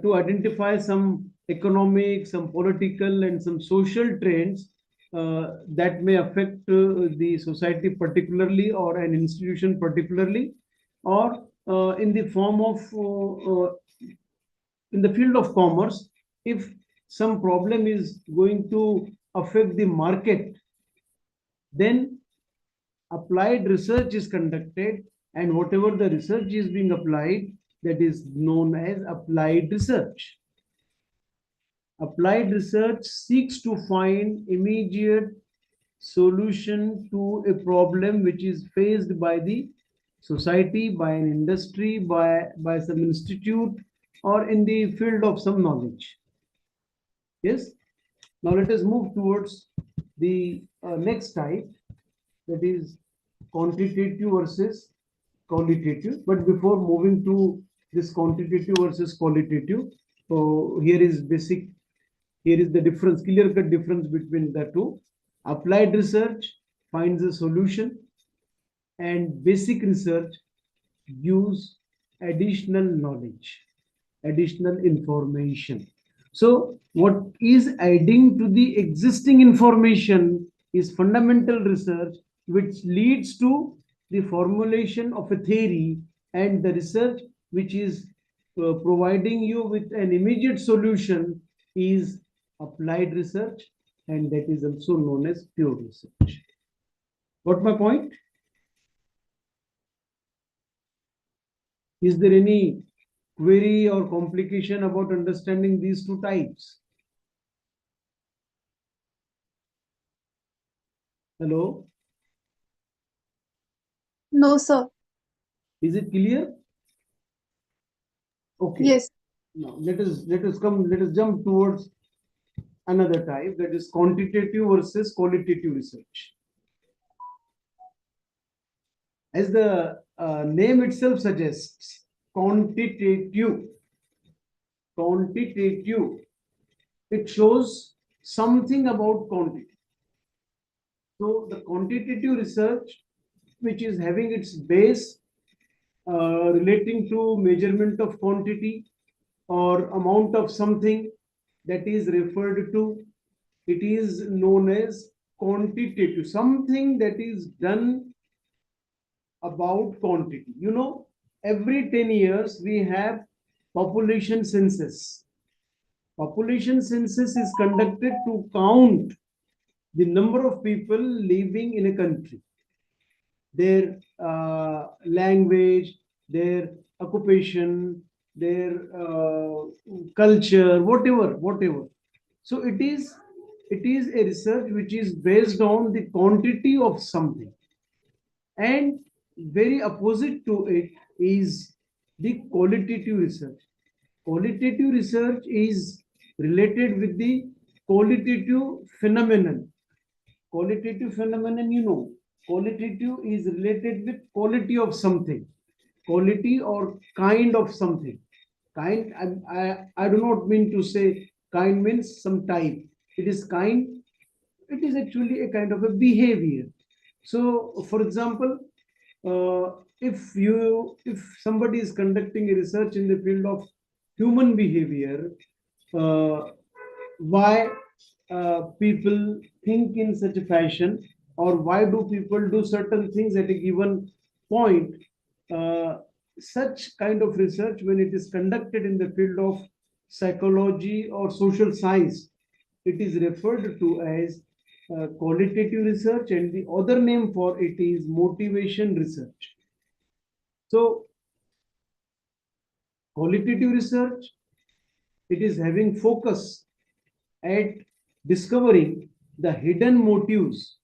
to identify some economic, some political, and some social trends that may affect the society particularly, or an institution particularly, or in the form of in the field of commerce, if some problem is going to affect the market, then applied research is conducted, and whatever the research is being applied, that is known as applied research. Applied research seeks to find immediate solution to a problem which is faced by the society, by an industry, by some institute, or in the field of some knowledge. Yes. Now let us move towards the next type, that is quantitative versus qualitative. But before moving to this quantitative versus qualitative, so here is the difference, clear-cut difference between the two. Applied research finds a solution, and basic research gives additional knowledge, additional information. So what is adding to the existing information is fundamental research, which leads to the formulation of a theory, and the research which is providing you with an immediate solution is applied research, and that is also known as pure research. Got my point? Is there any query or complication about understanding these two types? Hello? No, sir. Is it clear? Okay. Yes. Now let us jump towards another type, that is quantitative versus qualitative research. As the name itself suggests, quantitative, it shows something about quantity. So the quantitative research, which is having its base relating to measurement of quantity or amount of something, that is referred to, it is known as quantitative, something that is done about quantity. You know, every 10 years we have population census. Population census is conducted to count the number of people living in a country, their language, their occupation, their culture, whatever. So it is a research which is based on the quantity of something, and very opposite to it is the qualitative research. Qualitative research is related with the qualitative phenomenon. Qualitative phenomenon, you know, qualitative is related with quality of something, quality or kind of something. Kind, I do not mean to say kind means some type. It is kind, it is actually a kind of a behavior. So, for example, if somebody is conducting a research in the field of human behavior, why people think in such a fashion, or why do people do certain things at a given point, such kind of research, when it is conducted in the field of psychology or social science, it is referred to as qualitative research, and the other name for it is motivation research. So qualitative research, it is having focus at discovering the hidden motives,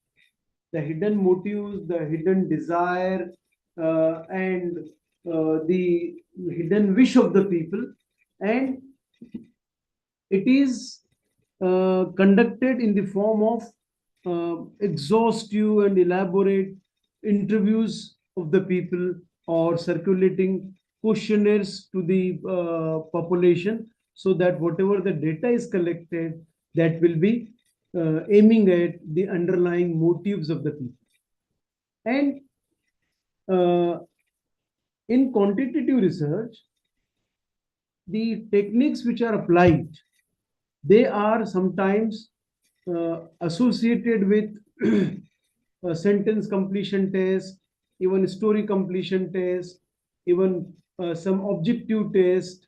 the hidden desire, and the hidden wish of the people, and it is conducted in the form of exhaustive and elaborate interviews of the people, or circulating questionnaires to the population, so that whatever the data is collected, that will be aiming at the underlying motives of the people. And in quantitative research, the techniques which are applied, they are sometimes associated with a sentence completion test, even story completion test, even some objective test,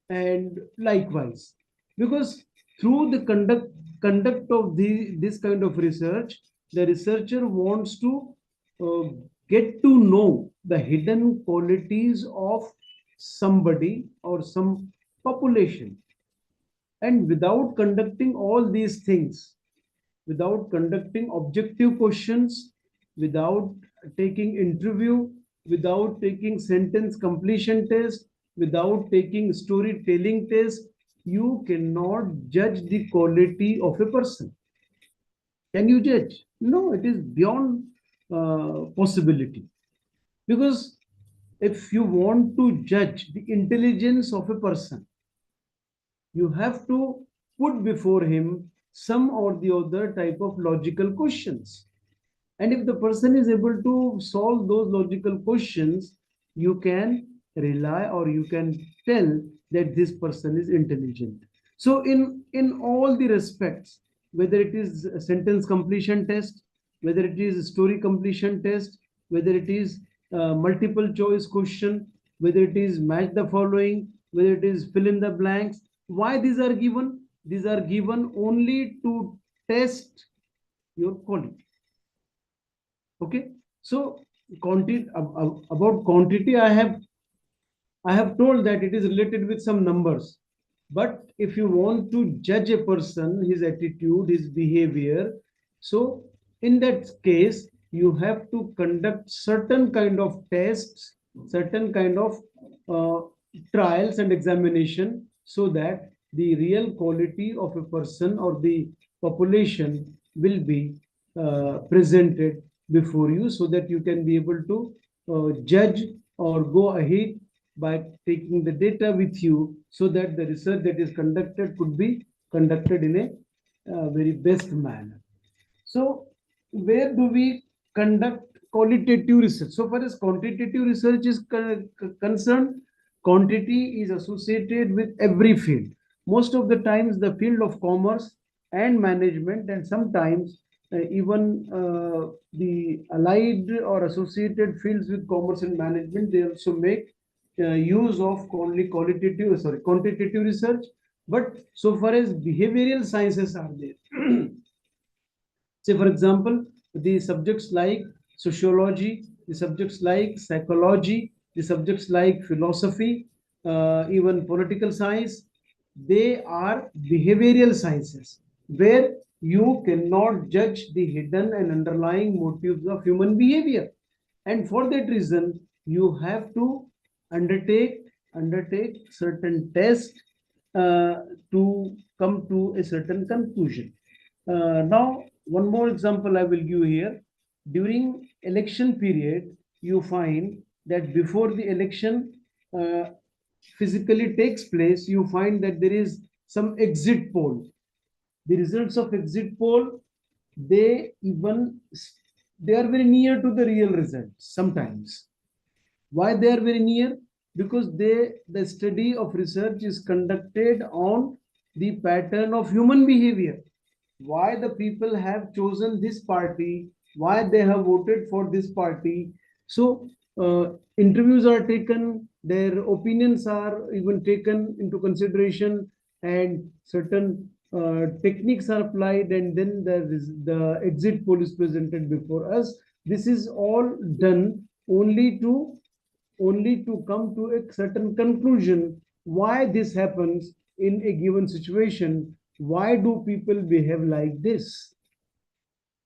and likewise. Because through the conduct of this kind of research, the researcher wants to get to know the hidden qualities of somebody or some population. And without conducting all these things, without conducting objective questions, without taking interview, without taking sentence completion test, without taking storytelling test, you cannot judge the quality of a person. Can you judge? No, it is beyond possibility. Because if you want to judge the intelligence of a person, you have to put before him some or the other type of logical questions. And if the person is able to solve those logical questions, you can rely or you can tell that this person is intelligent. So in all the respects, whether it is a sentence completion test, whether it is a story completion test, whether it is a multiple choice question, whether it is match the following, whether it is fill in the blanks, why these are given? These are given only to test your quality. Okay, so quantity, about quantity, I have told that it is related with some numbers. But if you want to judge a person, his attitude, his behavior, so in that case, you have to conduct certain kind of tests, certain kind of uh, trials and examination, so that the real quality of a person or the population will be presented before you, so that you can be able to judge or go ahead by taking the data with you, so that the research that is conducted could be conducted in a very best manner. So where do we conduct qualitative research? So far as quantitative research is concerned, quantity is associated with every field. Most of the times the field of commerce and management, and sometimes even the allied or associated fields with commerce and management, they also make use of only quantitative research. But so far as behavioral sciences are there, say for example, the subjects like sociology, the subjects like psychology, the subjects like philosophy, even political science, they are behavioral sciences where you cannot judge the hidden and underlying motives of human behavior. And for that reason, you have to undertake certain tests uh, to come to a certain conclusion. Now, one more example I will give here. During election period, you find that before the election uh, physically takes place, you find that there is some exit poll. The results of exit poll, they even they are very near to the real results sometimes. Why they are very near? Because the study of research is conducted on the pattern of human behavior. Why the people have chosen this party, why they have voted for this party. So interviews are taken, their opinions are even taken into consideration, and certain techniques are applied, and then the exit poll is presented before us. This is all done only to come to a certain conclusion why this happens in a given situation. Why do people behave like this?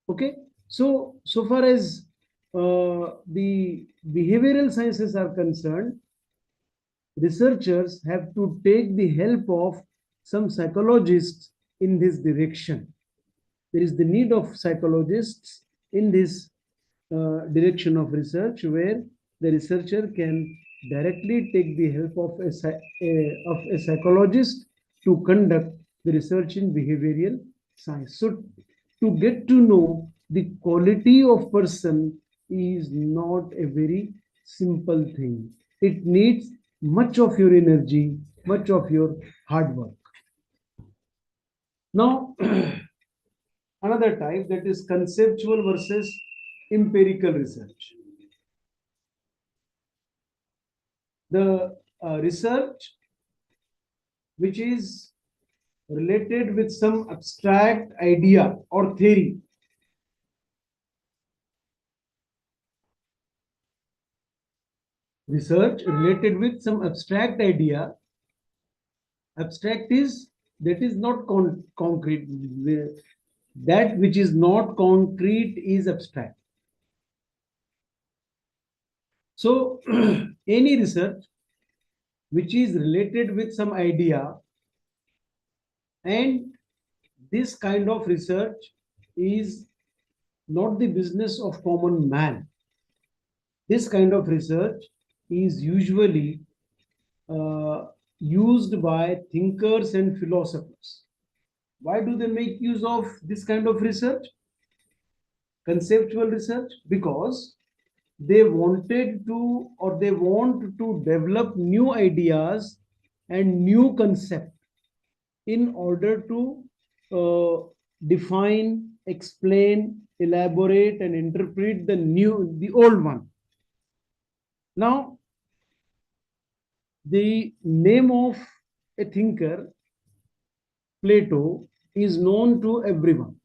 Okay, so far as the behavioral sciences are concerned, researchers have to take the help of some psychologists in this direction. There is the need of psychologists in this direction of research, where the researcher can directly take the help of a psychologist to conduct the research in behavioral science. So to get to know the quality of person is not a very simple thing. It needs much of your energy, much of your hard work. Now, another type, that is conceptual versus empirical research. The research which is related with some abstract idea or theory. Research related with some abstract idea. Abstract is that is not concrete. That which is not concrete is abstract. So any research which is related with some idea, and this kind of research is not the business of common man. This kind of research is usually used by thinkers and philosophers. Why do they make use of this kind of research? conceptual research? Because they wanted to, or they want to develop new ideas and new concept in order to define, explain, elaborate, and interpret the old one. Now, the name of a thinker, Plato, is known to everyone.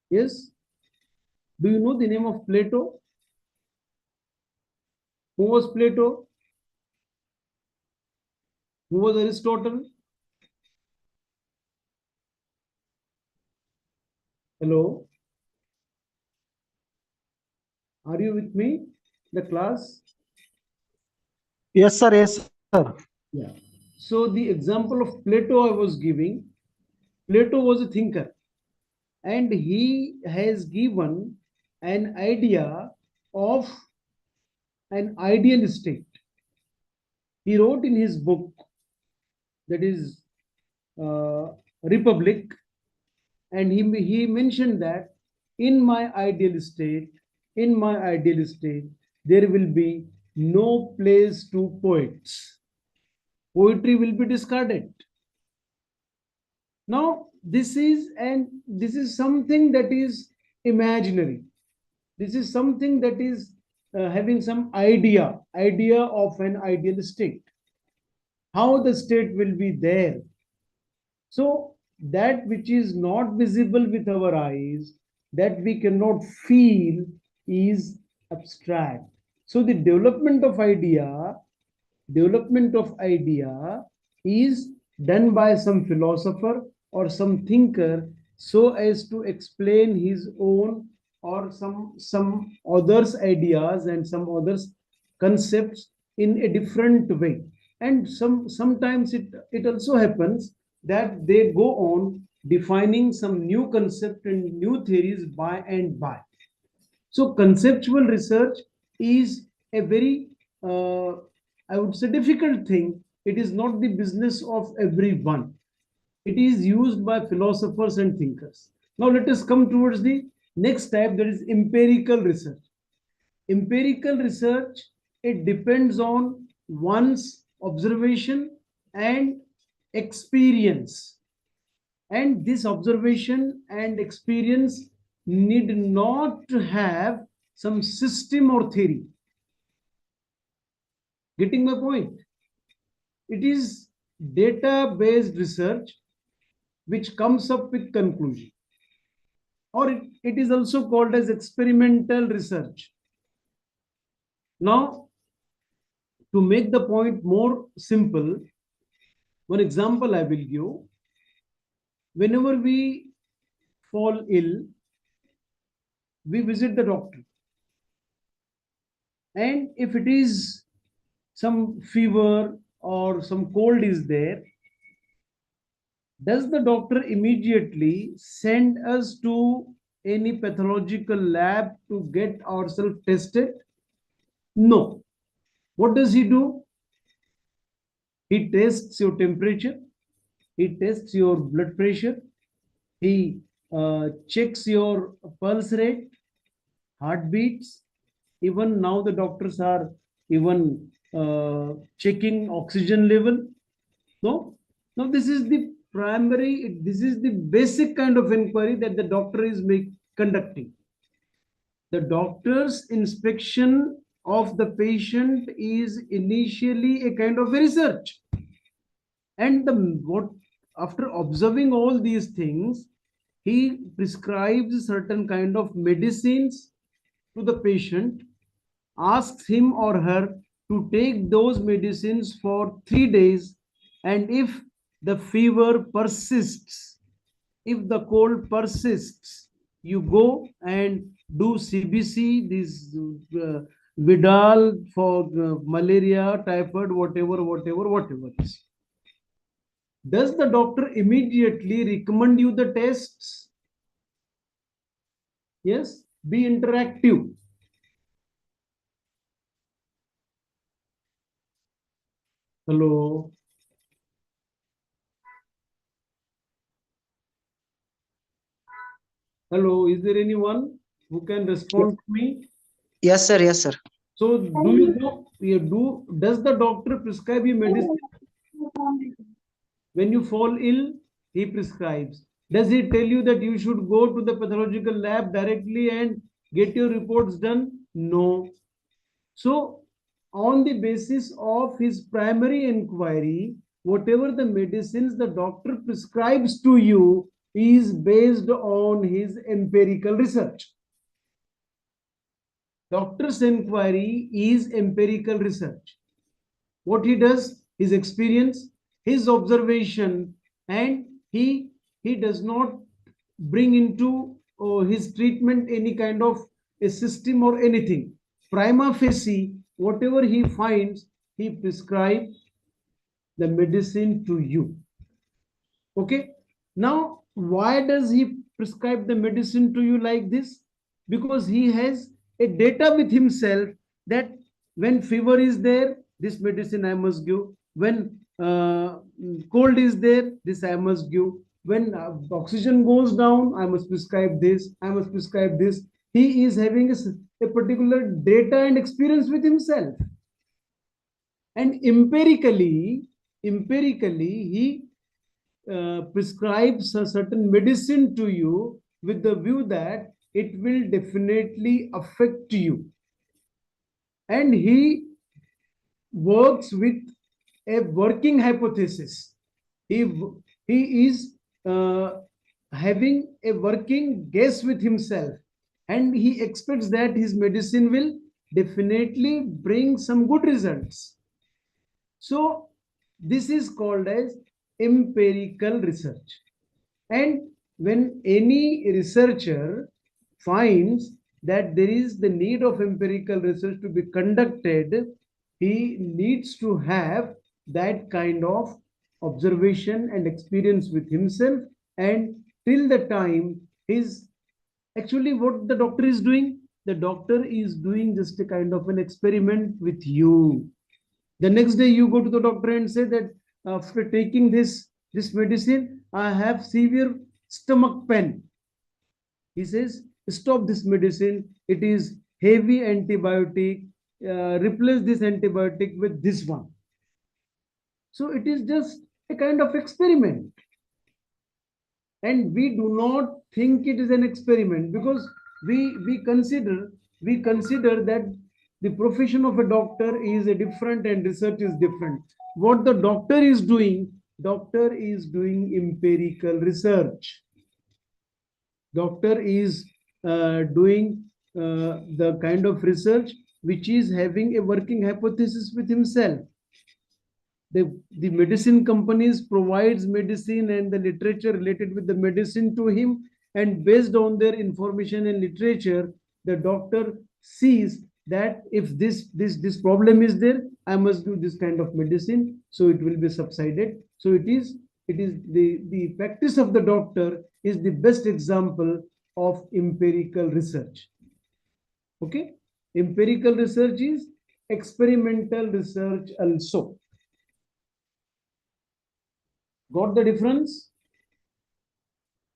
Yes? Do you know the name of Plato? Who was Plato? Who was Aristotle? Hello? Are you with me? The class? Yes, sir. Yes, sir. Yeah. So the example of Plato I was giving, Plato was a thinker and he has given an idea of an ideal state. He wrote in his book, that is Republic, and he mentioned that in my ideal state, there will be no place to poets. Poetry will be discarded. Now, this is something that is imaginary. This is something that is having some idea of an ideal state. How the state will be there. So that which is not visible with our eyes, that we cannot feel, is abstract. So the development of idea is done by some philosopher or some thinker so as to explain his own or some others ideas and some others concepts in a different way. And sometimes it also happens that they go on defining some new concept and new theories by and by. So conceptual research is a very, I would say, difficult thing. It is not the business of everyone. It is used by philosophers and thinkers. Now let us come towards the next type, that is empirical research. Empirical research, it depends on one's observation and experience. And this observation and experience need not to have some system or theory. Getting my point? It is data-based research which comes up with conclusion. Or it is also called as experimental research. Now, to make the point more simple, one example I will give. Whenever we fall ill, we visit the doctor. And if it is some fever or some cold is there, does the doctor immediately send us to any pathological lab to get ourselves tested? No. What does he do? He tests your temperature, he tests your blood pressure, he checks your pulse rate, heartbeats. Even now the doctors are even checking oxygen level. No, now this is the primary, this is the basic kind of inquiry that the doctor is conducting. The doctor's inspection of the patient is initially a kind of research. And what, after observing all these things, he prescribes certain kind of medicines to the patient, asks him or her to take those medicines for 3 days, and if the fever persists, if the cold persists, you go and do CBC, this Vidal for malaria, typhoid, whatever is. Does the doctor immediately recommend you the tests? Yes, be interactive. Hello. Hello, is there anyone? Who can respond to me? Yes, sir. Yes, sir. So does the doctor prescribe you medicine? When you fall ill, he prescribes. Does he tell you that you should go to the pathological lab directly and get your reports done? No. So, on the basis of his primary inquiry, whatever the medicines the doctor prescribes to you is based on his empirical research. Doctor's inquiry is empirical research. What he does, his experience, his observation, and he does not bring into his treatment any kind of a system or anything. Prima facie, whatever he finds, he prescribes the medicine to you. Okay. Now, why does he prescribe the medicine to you like this? Because he has a data with himself that when fever is there, this medicine I must give. When cold is there, this I must give. When oxygen goes down, I must prescribe this. I must prescribe this. He is having a particular data and experience with himself. And empirically, he prescribes a certain medicine to you with the view that it will definitely affect you. And he works with a working hypothesis. He is having a working guess with himself, and he expects that his medicine will definitely bring some good results. So this is called as empirical research. And when any researcher finds that there is the need of empirical research to be conducted, he needs to have that kind of observation and experience with himself. And till the time his actually what the doctor is doing, the doctor is doing just a kind of an experiment with you. The next day you go to the doctor and say that after taking this medicine, I have severe stomach pain. He says, stop this medicine. It is heavy antibiotic. Replace this antibiotic with this one. So it is just a kind of experiment. And we do not think it is an experiment because we consider that the profession of a doctor is a different and research is different. What the doctor is doing empirical research. Doctor is doing the kind of research which is having a working hypothesis with himself. The medicine companies provides medicine and the literature related with the medicine to him, and based on their information and literature, the doctor sees that if this problem is there, I must do this kind of medicine, so it will be subsided. So it is the practice of the doctor is the best example of empirical research. Okay, empirical research is experimental research also. Got the difference?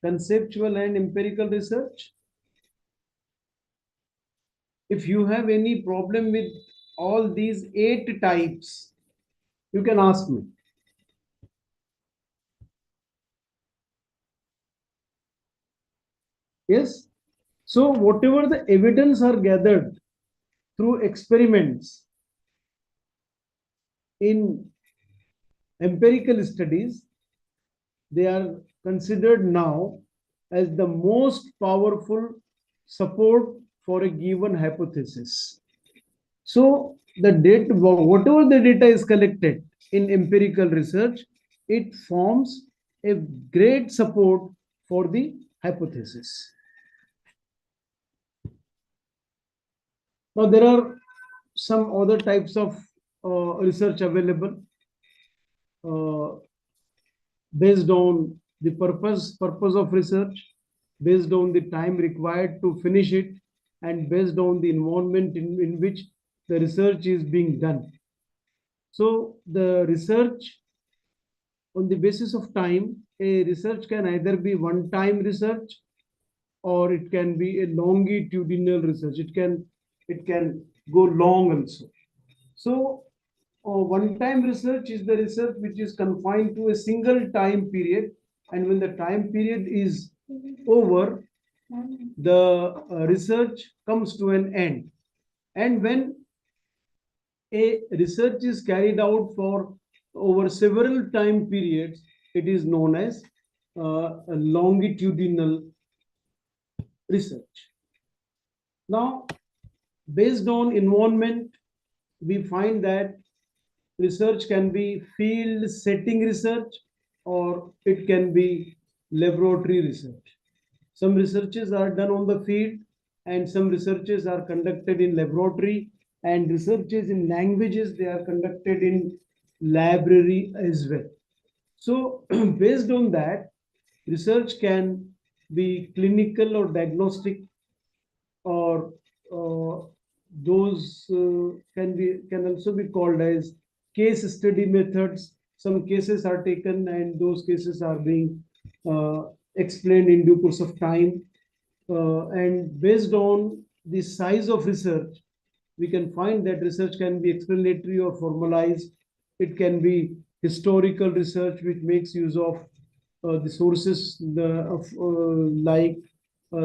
Conceptual and empirical research. If you have any problem with all these 8 types, you can ask me. Yes? So whatever the evidence are gathered through experiments in empirical studies, they are considered now as the most powerful support for a given hypothesis. So the data, whatever the data is collected in empirical research, it forms a great support for the hypothesis. Now there are some other types of research available. Based on the purpose of research, based on the time required to finish it, and based on the environment in which the research is being done. So the research on the basis of time, a research can either be one-time research or it can be a longitudinal research. It can go long also. So one-time research is the research which is confined to a single time period, and when the time period is over, the research comes to an end. And when a research is carried out for over several time periods, it is known as a longitudinal research. Now, based on environment, we find that research can be field setting research or it can be laboratory research. Some researches are done on the field and some researches are conducted in laboratory, and researches in languages, they are conducted in library as well. So based on that, research can be clinical or diagnostic, or those can also be called as case study methods. Some cases are taken and those cases are being explained in due course of time. And based on the size of research, we can find that research can be explanatory or formalized. It can be historical research, which makes use of the sources like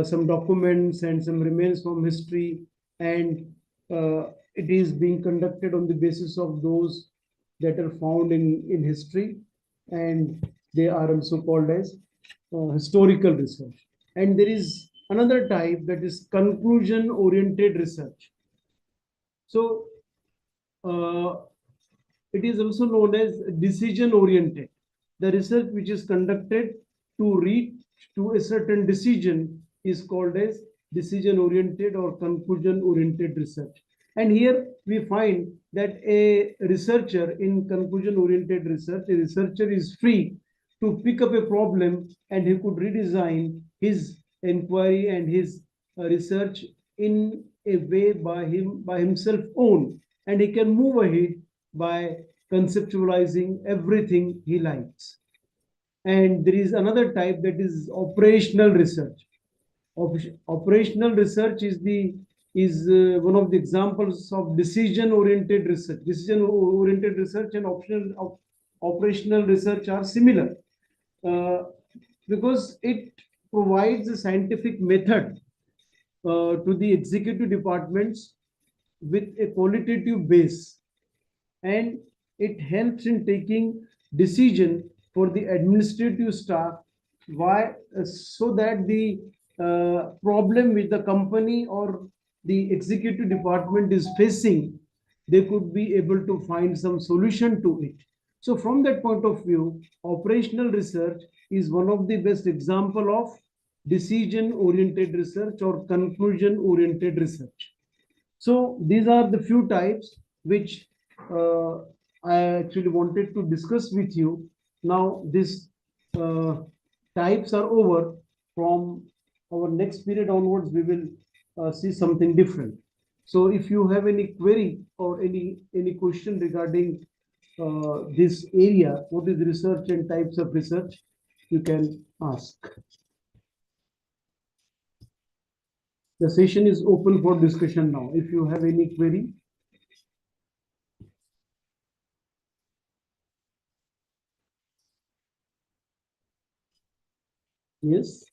some documents and some remains from history, and it is being conducted on the basis of those that are found in history, and they are also called as historical research. And there is another type, that is conclusion oriented research. So it is also known as decision oriented. The research which is conducted to reach to a certain decision is called as decision oriented or conclusion oriented research. And here we find that a researcher in conclusion oriented research, a researcher is free to pick up a problem and he could redesign his inquiry and his research in a way by himself own, and he can move ahead by conceptualizing everything he likes. And there is another type, that is operational research. Operational research is one of the examples of decision oriented research. Decision oriented research and operational research are similar because it provides a scientific method to the executive departments with a qualitative base, and it helps in taking decision for the administrative staff, why so that the problem which the company or the executive department is facing, they could be able to find some solution to it. So from that point of view, operational research is one of the best example of decision oriented research or conclusion oriented research. So these are the few types which I actually wanted to discuss with you. Now these types are over. From our next period onwards, we will see something different. So if you have any query or any question regarding this area, what is research and types of research, you can ask. The session is open for discussion now. If you have any query. Yes.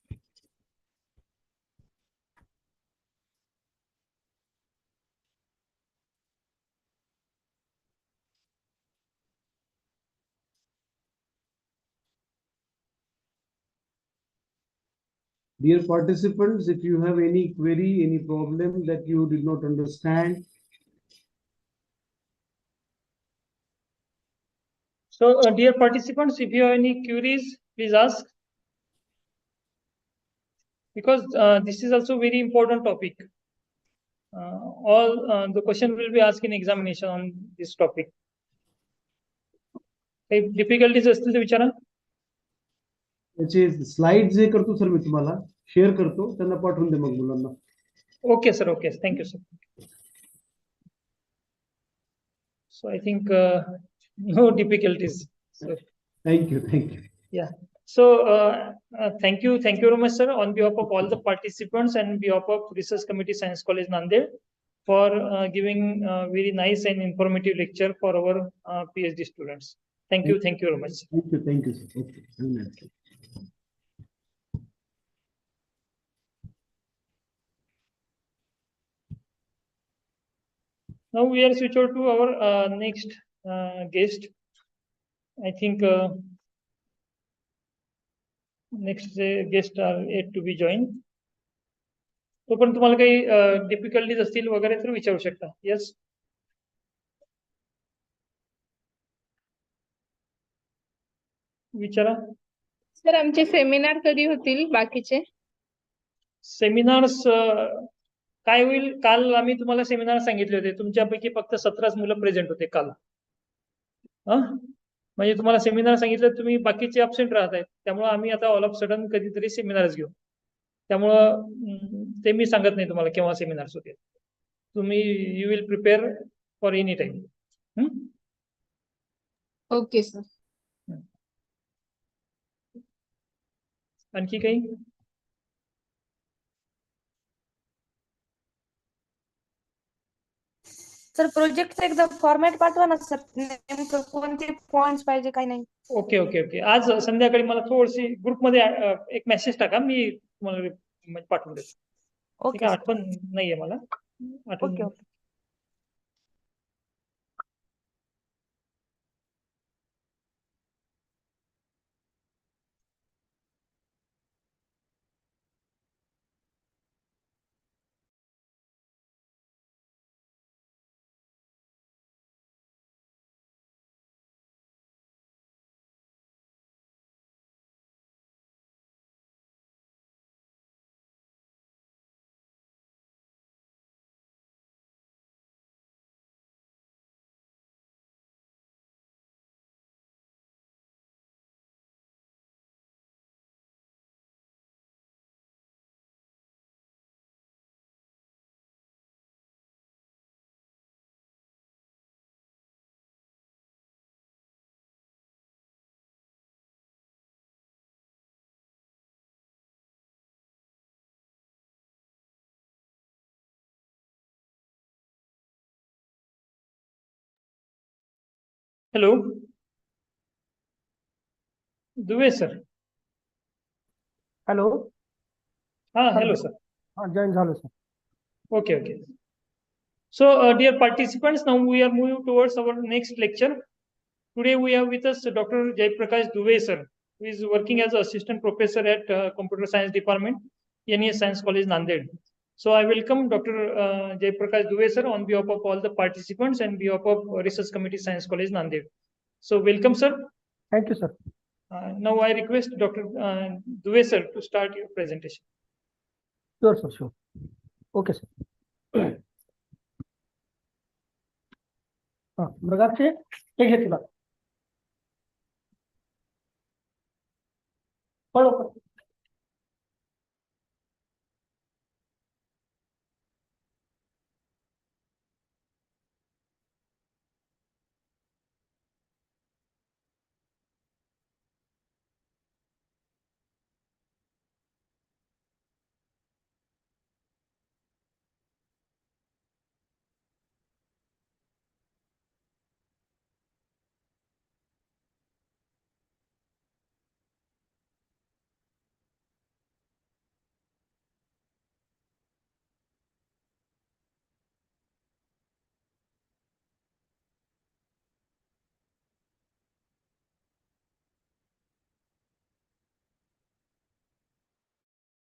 Dear participants, if you have any query, any problem that you did not understand. So, dear participants, if you have any queries, please ask. Because this is also very important topic. All the question will be asked in examination on this topic. काही difficulties असतील तर विचारा. याचे slide जे करतो sir मी तुम्हाला share करतो, त्यांना पाठवून दे मग मुलांना. Okay sir, okay, thank you sir. So I think no difficulties. So, thank you. Yeah. Thank you very much, sir, on behalf of all the participants and behalf of Research Committee Science College Nanded for giving very nice and informative lecture for our PhD students. Thank you very much. Thank you, sir. Okay. Have a nice day. Now we are switch over to our next guest. I think next guest are yet to be joined. तो पण तुम्हाला काही difficulties असतील वगैरे तर विचारू शकता. Yes, विचारा. सर आमचे सेमिनार कधी होतील बाकीचे? सेमिनार्स काय होईल, काल आम्ही तुम्हाला सेमिनार सांगितले होते, तुमच्यापैकी फक्त 17 मुलं प्रेझेंट होते काल. म्हणजे तुम्हाला सेमिनार सांगितलं, तुम्ही बाकीचे अब्सेंट राहत आहेत, त्यामुळे आम्ही आता ऑल ऑफ सडन कधीतरी सेमिनार्स घेऊ. त्यामुळं ते मी सांगत नाही तुम्हाला केव्हा सेमिनार्स होते. तुम्ही you will prepare for any time. Okay sir. आणखी काही? सर प्रोजेक्टचा एकदा फॉर्मॅट पाठवा ना सर, नेमकं कोणते पॉइंट्स पाहिजे काही नाही. ओके. आज संध्याकाळी मला थोडीशी ग्रुपमध्ये एक मेसेज टाका, मी तुम्हाला पाठवून देतो. ओके आठवण नाहीये मला. Okay. Hello, Dubey sir. Hello. Hello sir. Join झालो sir. Okay. So, dear participants, now we are moving towards our next lecture. Today we have with us Dr. Jaiprakash Dubey sir, who is working as assistant professor at Computer Science Department, NES Science College Nanded. So I welcome Dr. Jaiprakash Dubey sir on behalf of all the participants and behalf of Research Committee Science College Nanded. So welcome sir. Thank you sir. Now I request Dr. Dubey sir to start your presentation. Sure sir, sure. Okay sir. Mrigakshi ते घेतला पळो.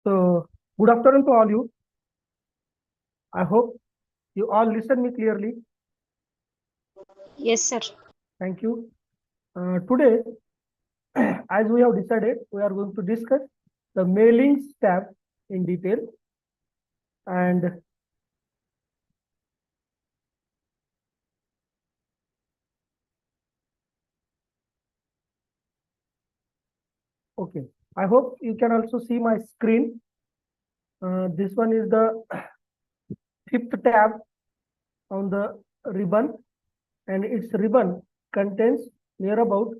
So, good afternoon to all you. I hope you all listen me clearly. Yes, sir. Thank you. Today, as we have decided, we are going to discuss the mailings tab in detail. And okay, I hope you can also see my screen. This one is the fifth tab on the ribbon, and its ribbon contains near about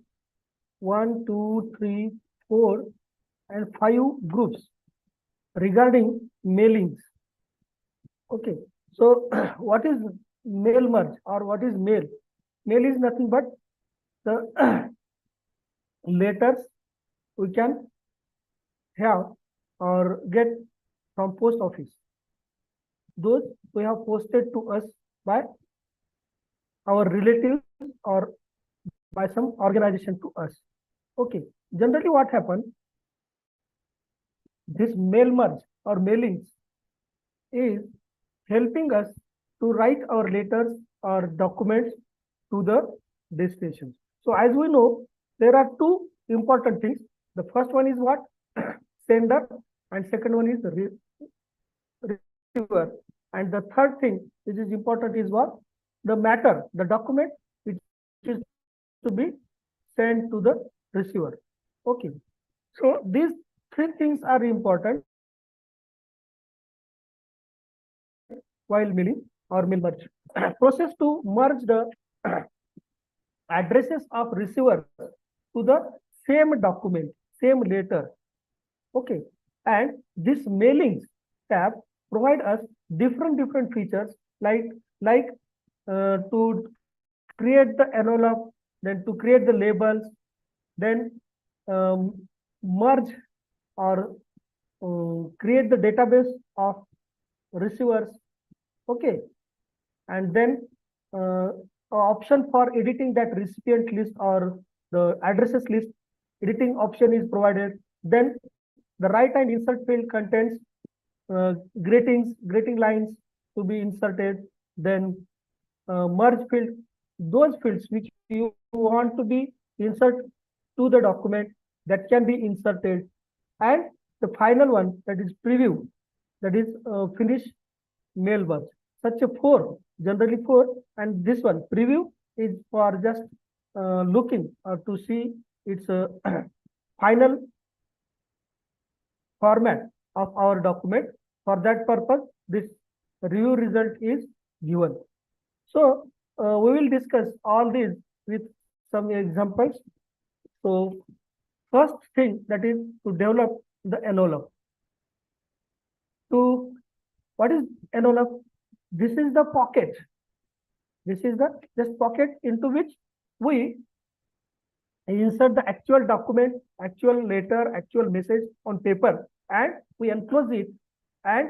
1, 2, 3, 4 and 5 groups regarding mailings. Okay, so what is mail merge or what is mail? Mail is nothing but the letters we can have or get from post office. Those we have posted to us by our relatives or by some organization to us. Okay, generally what happens, this mail merge or mailings is helping us to write our letters or documents to the destinations. So as we know, there are two important things. The first one is what? Sender, and second one is receiver. And the third thing which is important is what? The matter, the document which is to be sent to the receiver. Okay. So these three things are important while mailing or mail merge. Process to merge the addresses of receivers to the same document, same letter. Okay. And this mailings tab provide us different features like to create the envelope, then to create the labels, then merge or create the database of receivers. Okay, and then option for editing that recipient list or the addresses list, editing option is provided. Then the right hand insert field contains greeting lines to be inserted. Then merge field, those fields which you want to be insert to the document, that can be inserted. And the final one, that is preview, that is finish mail merge. Such a generally four, and this one preview is for just looking or to see its final format of our document. For that purpose, this review result is given. So we will discuss all these with some examples. So first thing, that is to develop the envelope. To what is envelope? This is the pocket. This is the just pocket into which we insert the actual document, actual letter, actual message on paper, and we enclose it and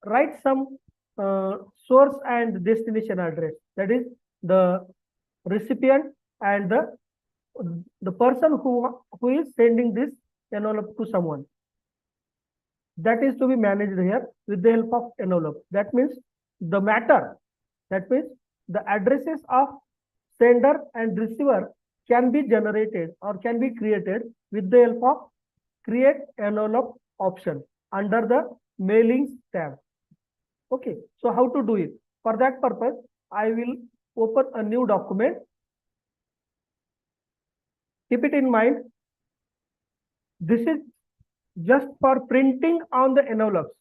write some source and destination address. That is the recipient and the person who is sending this envelope to someone. That is to be managed here with the help of envelope. That means the matter, that means the addresses of sender and receiver can be generated or can be created with the help of create envelope option under the mailings tab. Okay, so how to do it? For that purpose, I will open a new document. Keep it in mind, this is just for printing on the envelopes.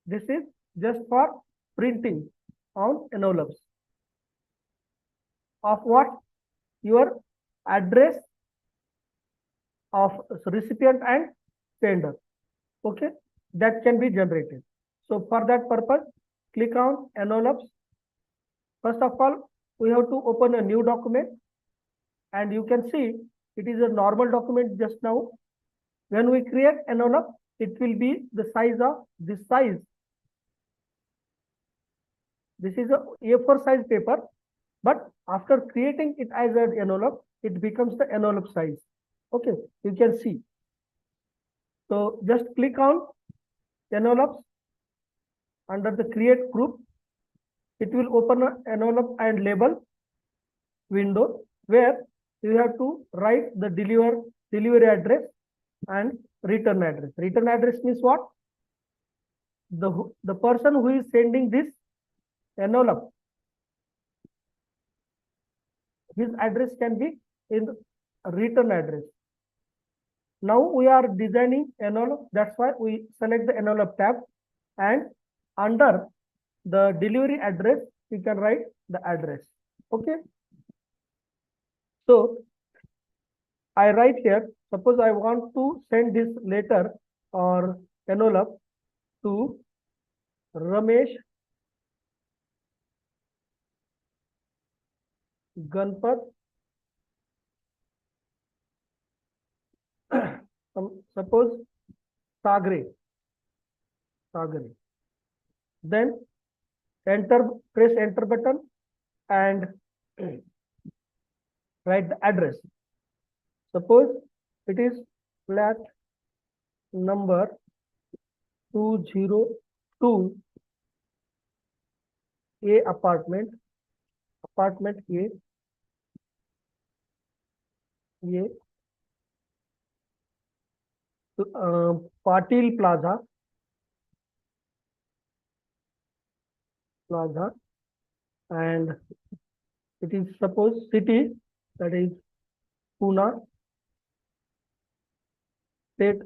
This is just for printing on envelopes. Of what? Your address of recipient and sender. Okay, that can be generated. So for that purpose, click on envelopes. First of all, we have to open a new document, and you can see it is a normal document just now. When we create envelope, it will be the size of this size. This is a A4 size paper, but after creating it as an envelope, it becomes the envelope size. Okay, you can see. So just click on envelopes under the create group. It will open an envelope and label window where you have to write the delivery address and return address. Return address means what? The person who is sending this envelope, his address can be in return address. Now we are designing envelope. That's why we select the envelope tab, and under the delivery address, you can write the address. Okay. So I write here, suppose I want to send this letter or envelope to Ramesh Ganpat, suppose Sagre. Then press enter button and write the address. Suppose it is flat number 202 A apartment A, Patil Plaza, and it is suppose city, that is Pune, state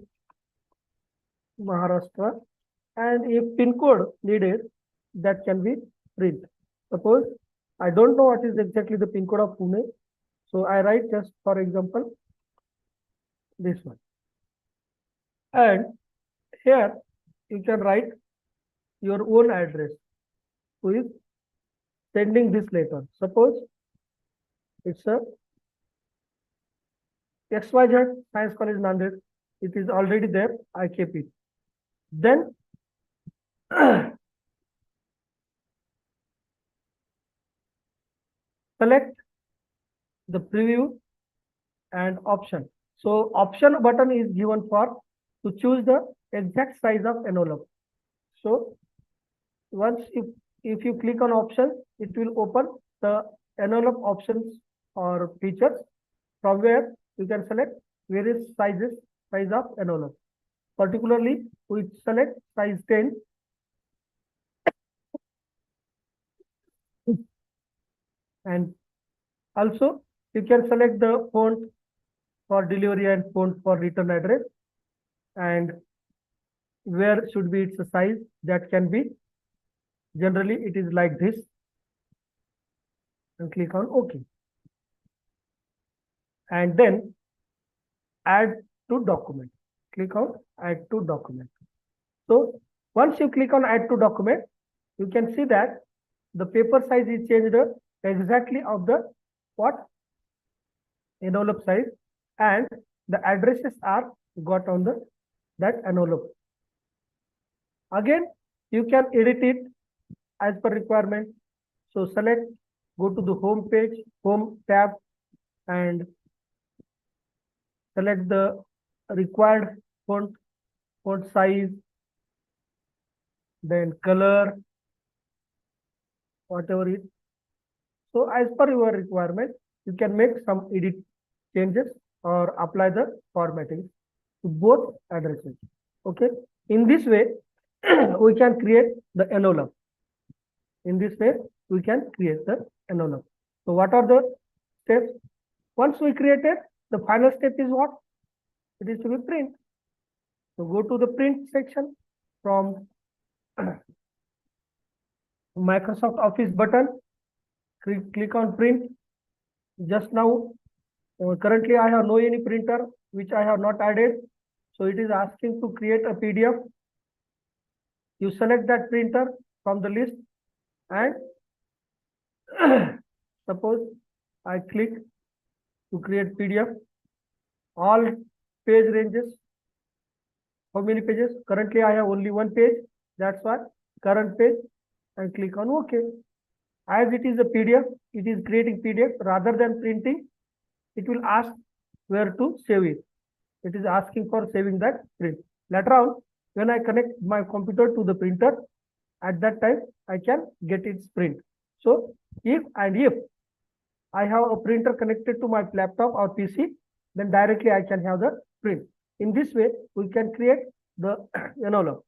Maharashtra, and if pin code needed, that can be print. Suppose I don't know what is exactly the pin code of Pune, so I write just for example this one, and here you can write your own address who is sending this letter. Suppose it's a XYZ Science College Nanded. It is already there. I keep it. Then select the preview and option. So option button is given for to choose the exact size of envelope. So once if you click on option, it will open the envelope options or features from where you can select various size of envelope. Particularly, we select size 10. And also you can select the font for delivery and font for return address, and where should be its size. That can be, generally it is like this, and click on OK. And then add to document. Click on add to document. So once you click on add to document, you can see that the paper size is changed exactly of the what envelope size, and the addresses are got on the that envelope. Again, you can edit it as per requirement. So select, go to the home page, home tab, and select the required font size, then color, whatever it. So as per your requirement, you can make some edit changes or apply the formatting to both addresses. Okay. In this way, we can create the envelope. In this way, we can create the envelope. So what are the steps? Once we created, the final step is what? It is to be print. So go to the print section from Microsoft Office button, click on print. Just now, currently I have no any printer which I have not added. So it is asking to create a PDF. You select that printer from the list, and suppose I click to create PDF. All page ranges. How many pages? Currently I have only one page. That's why current page, and click on OK. As it is a PDF, it is creating PDF rather than printing. It will ask where to save it. It is asking for saving that print. Later on, when I connect my computer to the printer, at that time I can get its print. So if I have a printer connected to my laptop or PC, then directly I can have the print. In this way, we can create the envelope.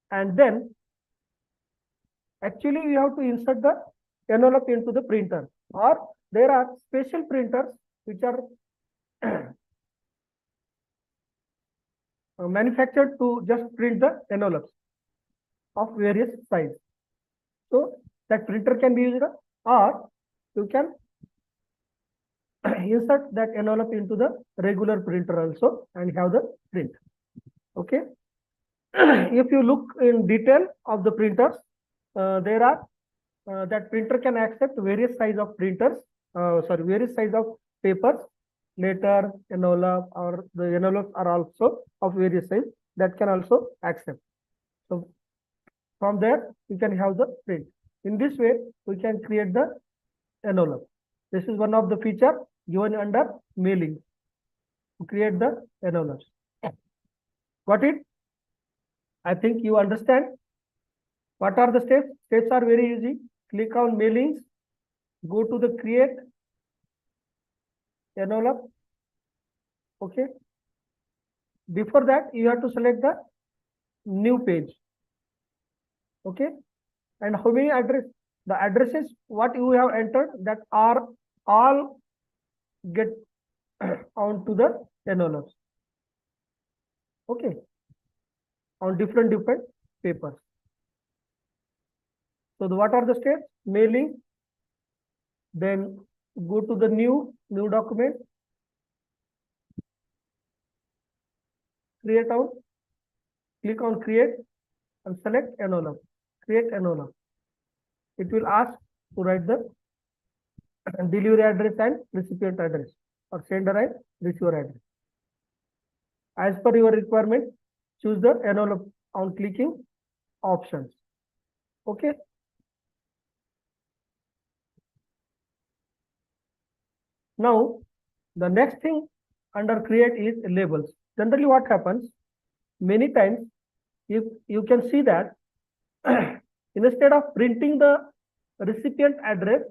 And then actually we have to insert the envelope into the printer, or there are special printers which are manufactured to just print the envelopes of various size. So that printer can be used, or you can insert that envelope into the regular printer also and have the print. Okay. If you look in detail of the printers, there are that printer can accept various size of printers, various size of papers, letter, envelope, or the envelopes are also of various size that can also accept. So from there, we can have the print. In this way, we can create the envelope. This is one of the feature given under mailing to create the envelopes. Got it? I think you understand. What are the steps? Steps are very easy. Click on mailings, go to the create envelope. Okay. Before that, you have to select the new page. Okay. And how many address? The addresses what you have entered that are all get onto the envelopes. Okay. On different papers. So what are the steps? Mailing. Then go to the new document. Create out. Click on create and select envelope. Create envelope. It will ask to write the delivery address and recipient address, or sender and receiver address. As per your requirement, choose the envelope on clicking options. Okay. Now, the next thing under create is labels. Generally, what happens? Many times, if you can see that instead of printing the recipient address,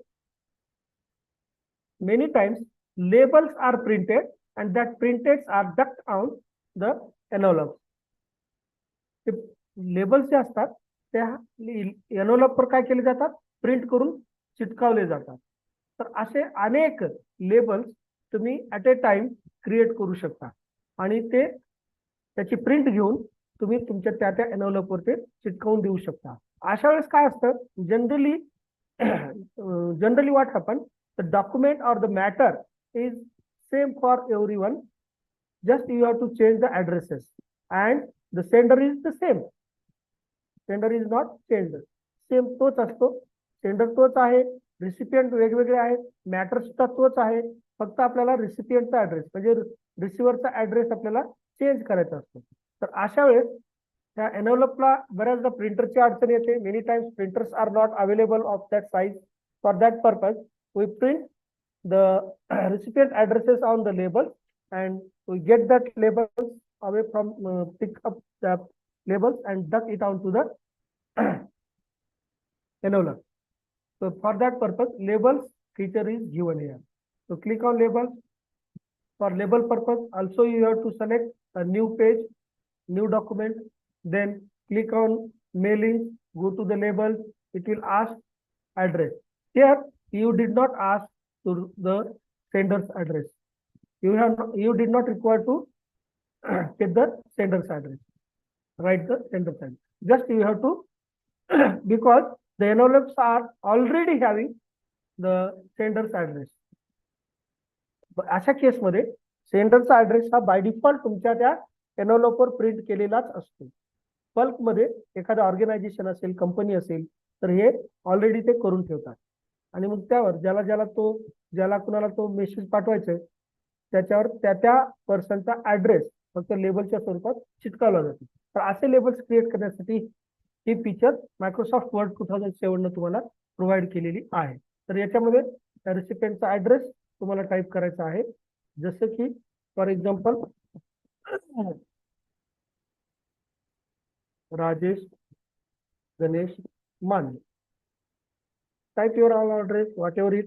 many times labels are printed and that printed are ducked on the envelope. Labels जे असतात त्या एनव्हलपवर काय केले जातात? Print करून चिटकावले जातात. तर असे अनेक लेबल्स तुम्ही ॲट ए टाइम क्रिएट करू शकता आणि ते त्याची प्रिंट घेऊन तुम्ही तुमच्या त्या एनव्हलपवर ते चिटकवून देऊ शकता. अशा वेळेस काय असतं? Generally what happen, the document और the matter is same for everyone, just you have to change the addresses and the sender is the same. Sender is not change, same तोच असतो. सेंडर तोच आहे, रिसिपियंट वेगवेगळे आहेत, matter सुद्धा तोच आहे. फक्त आपल्याला रिसिपियंटचा ॲड्रेस म्हणजे रिसिव्हरचा ॲड्रेस आपल्याला चेंज करायचा असतो. तर अशा वेळेस त्या एनव्हलपला बऱ्याचदा प्रिंटरची अडचण येते. Many times printers are not available of that size. For that purpose we print the recipient addresses on the label and we get that labels away from pick up the labels and duck it onto the envelope. So for that purpose, labels feature is given here. So click on labels. For label purpose, also you have to select a new page, new document, then click on mailing, go to the label. It will ask address. Here you did not ask to the sender's address. You did not require to get the sender's address. Write the sender's address. Just you have to because the envelopes are already having the sender's address. अशा केसमध्ये सेंडरचा address हा by default तुमच्या त्या एनव्हलपवर print केलेलाच असतो. बल्कमध्ये एखादं organisation असेल, company असेल तर हे ऑलरेडी ते करून ठेवतात आणि मग त्यावर ज्याला कुणाला तो मेसेज पाठवायचा आहे त्याच्यावर त्या पर्सनचा ऍड्रेस फक्त लेबलच्या स्वरूपात चिटकावला जातो. तर असे लेबल्स क्रिएट करण्यासाठी ही फीचर मायक्रोसॉफ्ट वर्ड 2007 ने तुम्हाला प्रोव्हाइड केलेली आहे. तर याच्यामध्ये रेसिपियंटचा ऍड्रेस तुम्हाला टाइप करायचा आहे. जसं की फॉर एक्झाम्पल राजेश गणेश माने. Type your address, whatever it.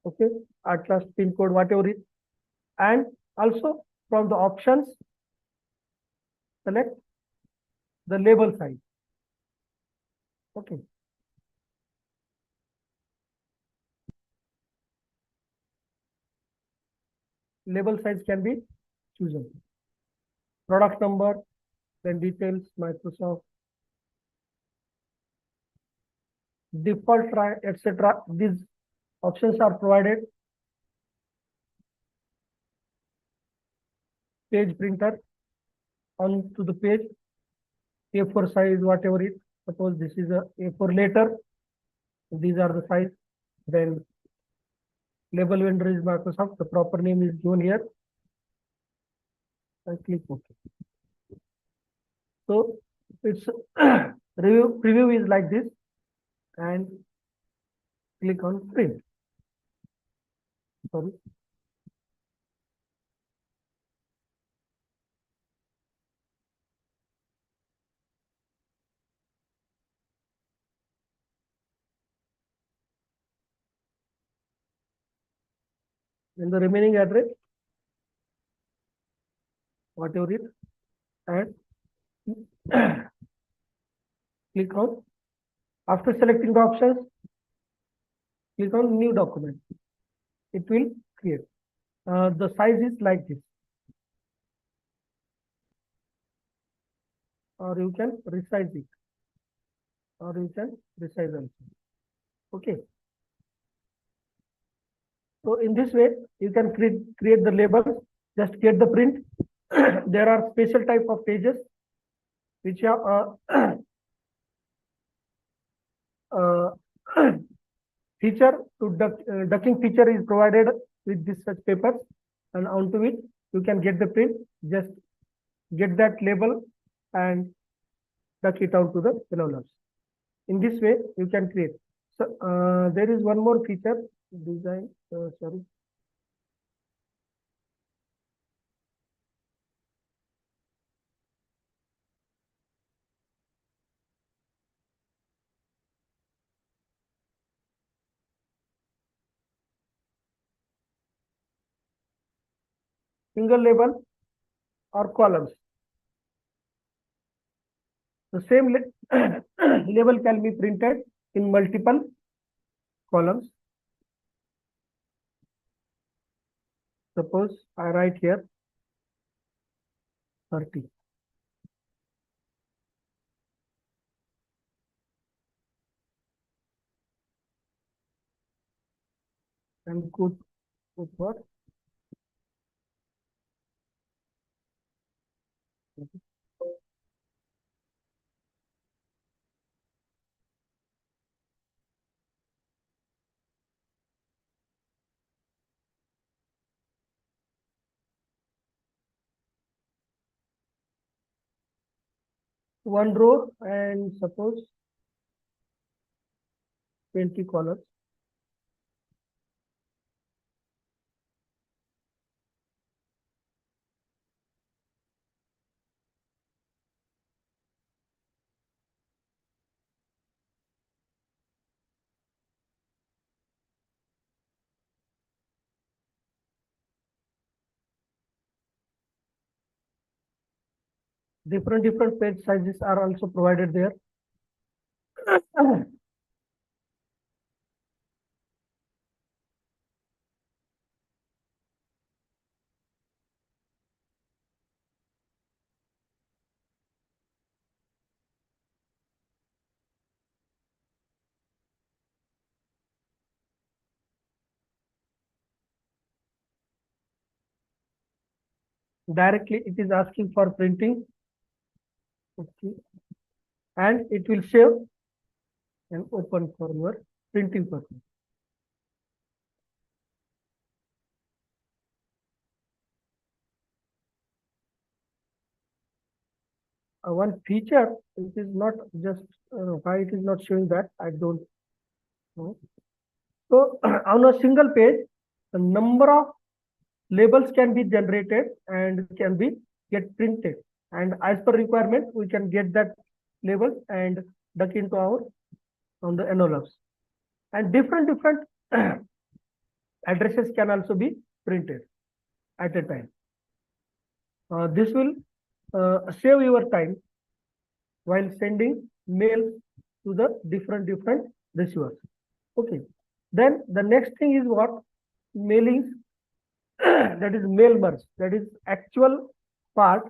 Okay, Atlas pin code, whatever it. And also from the options, select the label size. Okay. Label size can be chosen. Product number, then details, Microsoft, default try, etc. These Options are provided. Page printer onto the page, A4 size, whatever it. Suppose this is a A4 letter. These are the size. Then label vendor is Microsoft. The proper name is given here. I click OK. So its preview is like this, and click on print. Sorry. And the remaining address, whatever it, and click on. After selecting the options, click on new document. It will create. The size is like this, or you can resize it, or you can resize also. Okay. So in this way, you can create the labels. Just get the print. There are special type of pages which have feature to ducking feature is provided with this such papers, and onto it you can get the print. Just get that label and duck it out to the envelopes. In this way you can create. So there is one more feature, design. Sorry. Single label or columns. The same label can be printed in multiple columns. Suppose I write here 30. And put what? One row and suppose 20 columns. Different page sizes are also provided there. Directly it is asking for printing. Okay. And it will save and open for your printing purpose. One feature, it is not just why it is not showing that, I don't know. So on a single page, the number of labels can be generated and can be get printed. And as per requirement, we can get that label and duck into our on the envelopes. And different addresses can also be printed at a time. This will save your time while sending mails to the different receivers. Okay. Then the next thing is what? Mailings. That is mail merge. That is actual part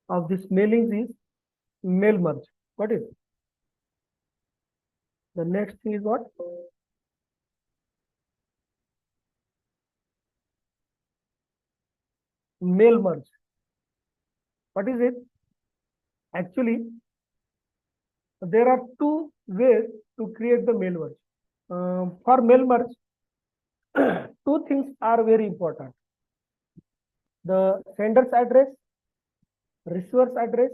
of this mailings is mail merge. Got it? The next thing is what? mail merge. What is it? Actually, there are two ways to create the mail merge. For mail merge, two things are very important: the sender's address, receiver's address,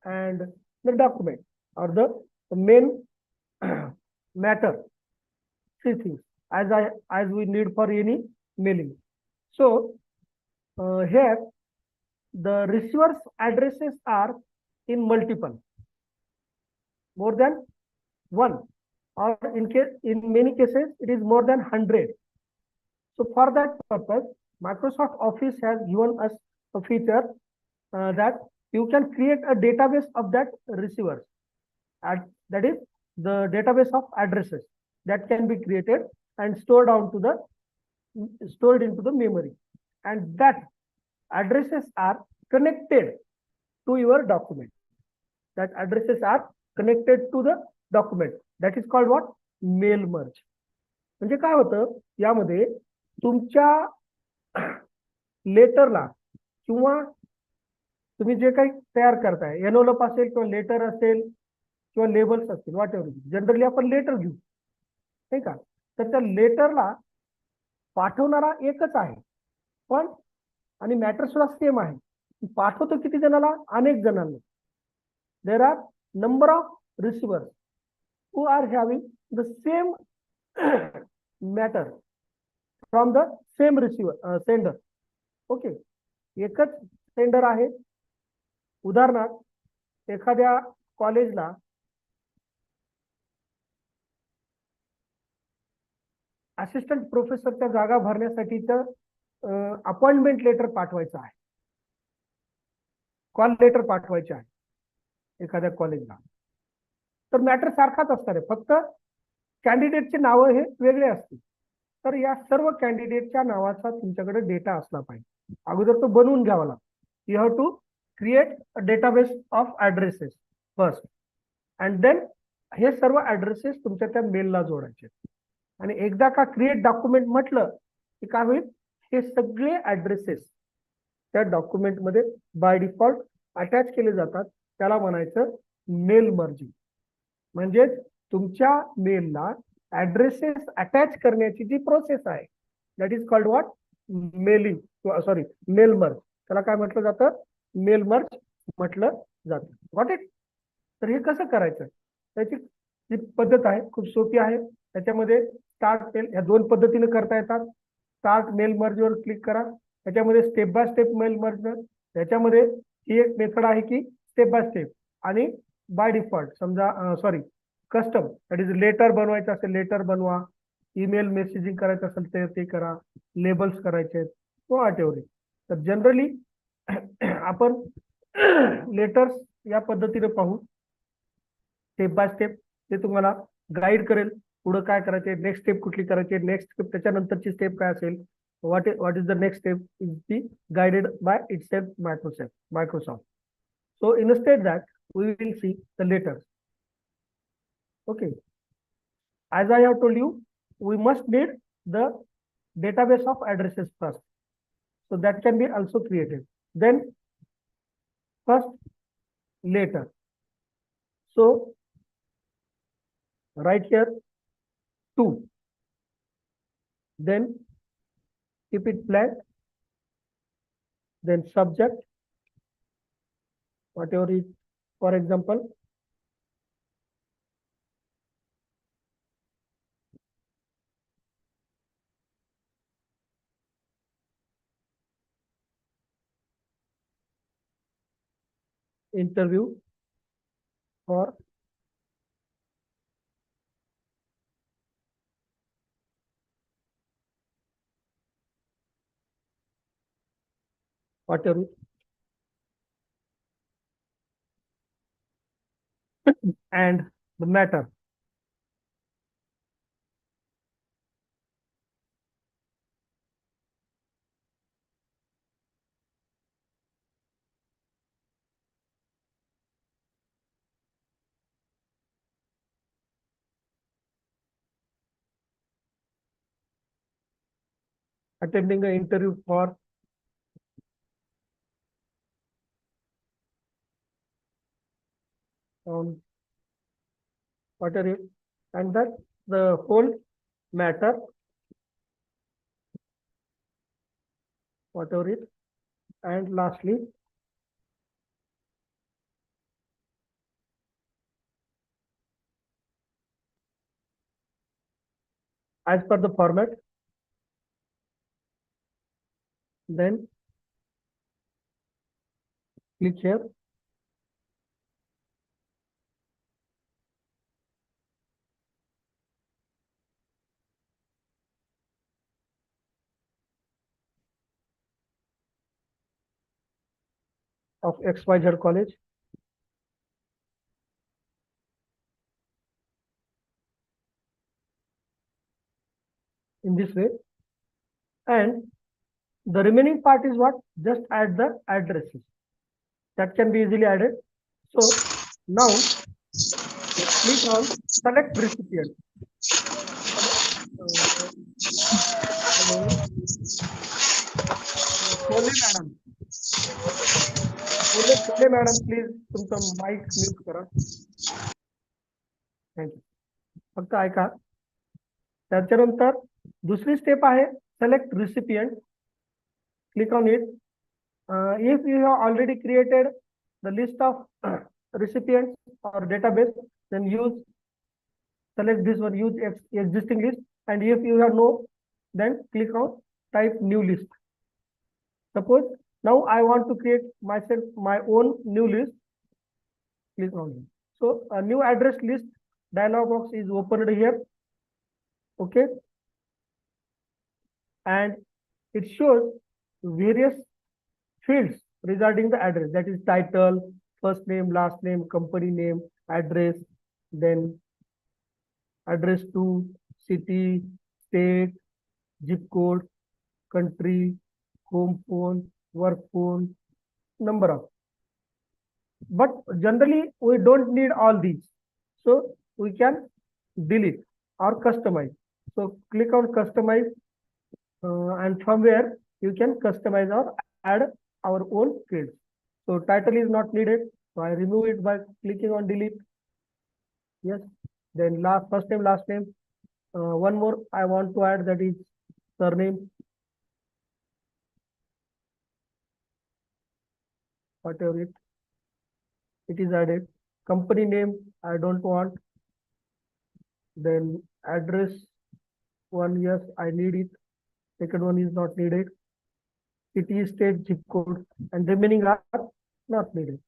and the document or the main matter. Three things as we need for any mailing. So here the receiver's addresses are in multiple, more than one, or in many cases it is more than 100. So for that purpose, Microsoft Office has given us a feature that you can create a database of that receivers. That is the database of addresses that can be created and stored into the memory, and that addresses are connected to your document. That addresses are connected to the document. That is called what? Mail merge. म्हणजे काय होतं यामध्ये तुमच्या लेटरला किंवा तुम्ही जे काही तयार करताय, एनओलप असेल किंवा लेटर असेल किंवा लेबल्स असतील, वॉट एव्हर, जनरली आपण लेटर घेऊ, नाही का? तर त्या लेटरला पाठवणारा एकच आहे, पण आणि मॅटर सुद्धा सेम आहे. पाठवतो किती जणाला? अनेक जणांना. There are number of receivers who are having the same matter from the same sender. Okay, एकच सेंडर आहे. उदाहरणार्थ एखाद्या कॉलेजला असिस्टंट प्रोफेसरच्या जागा भरण्यासाठीचं अपॉइंटमेंट लेटर पाठवायचं आहे, कॉल लेटर पाठवायचे आहे एखाद्या कॉलेजला. तर मॅटर सारखाच असणार आहे, फक्त कॅन्डिडेटचे नाव हे वेगळे असतील. तर या सर्व कॅन्डिडेटच्या नावाचा तुमच्याकडे डेटा असला पाहिजे. अगोदर तो बनवून घ्यावा लागतो. You have to create a database of addresses first, and then हे सर्व ऍड्रेसेस तुमच्या त्या मेलला जोडायचे. आणि एकदा का क्रिएट डॉक्युमेंट म्हटलं की काय होईल, हे सगळे ऍड्रेसेस त्या डॉक्युमेंटमध्ये बाय डिफॉल्ट अटॅच केले जातात. त्याला म्हणायचं मेल मर्जिंग. म्हणजेच तुमच्या मेलला ऍड्रेसेस अटॅच करण्याची जी प्रोसेस आहे, that is called what? Mailing, sorry, mail merge. त्याला काय म्हटलं जातं? मेल मर्ज म्हटलं जातं. Got it? तर हे कसं करायचं, त्याची जी पद्धत आहे खूप सोपी आहे. त्याच्यामध्ये स्टार्ट मेल ह्या दोन पद्धतीने करता येतात. स्टार्ट मेल मर्ज वर क्लिक करा. त्याच्यामध्ये step by step mail merge, त्याच्यामध्ये ही एक मेथड आहे की स्टेप बाय स्टेप, आणि बाय डिफॉल्ट समजा sorry custom, that is letter बनवायचं असेल लेटर बनवा, ईमेल मेसेजिंग करायचं असेल तर ते करा, लेबल्स करायचे आहेत वॉट एव्हर. तर जनरली आपण लेटर्स या पद्धतीने पाहू, स्टेप बाय स्टेप. ते तुम्हाला गाईड करेल पुढे काय करायचे, नेक्स्ट स्टेप कुठली करायची, नेक्स्ट स्टेप त्याच्यानंतरची स्टेप काय असेल, what is the next step is be guided by itself Microsoft. So instead that we will see the letters. Okay, as I have told you, we must need the database of addresses first, so that can be also created. Then first letter, so right here 2, then keep it blank, then subject, whatever is, for example, interview or whatever, and the matter. Attending an interview for whatever it, and that the whole matter, whatever it, and lastly as per the format, then click here. Of XYZ college. In this way, and the remaining part is what? Just add the addresses. That can be easily added. So now click on select recipient. Sole madam. Sole madam, please तुमचा mic mute करा. Thank you. फक्त ऐका. त्याच्यानंतर दुसरी step आहे select recipient. Click on it. If you have already created the list of recipients or database, then select this one, use existing list. And if you have no, then click on type new list. Suppose now I want to create myself my own new list. Click on it. So a new address list dialog box is opened here. Okay. And it shows various fields regarding the address, that is title, first name, last name, company name, address, then address to city, state, zip code, country, home phone, work phone, number of. But generally we don't need all these, so we can delete or customize. So click on customize, and from where you can customize or add our own fields. So title is not needed, so I remove it by clicking on delete. Yes. Then first name, last name. One more I want to add, that is surname. Whatever it is added. Company name I don't want. Then address one, yes, I need it. Second one is not needed. City, state, zip code, and remaining are not needed.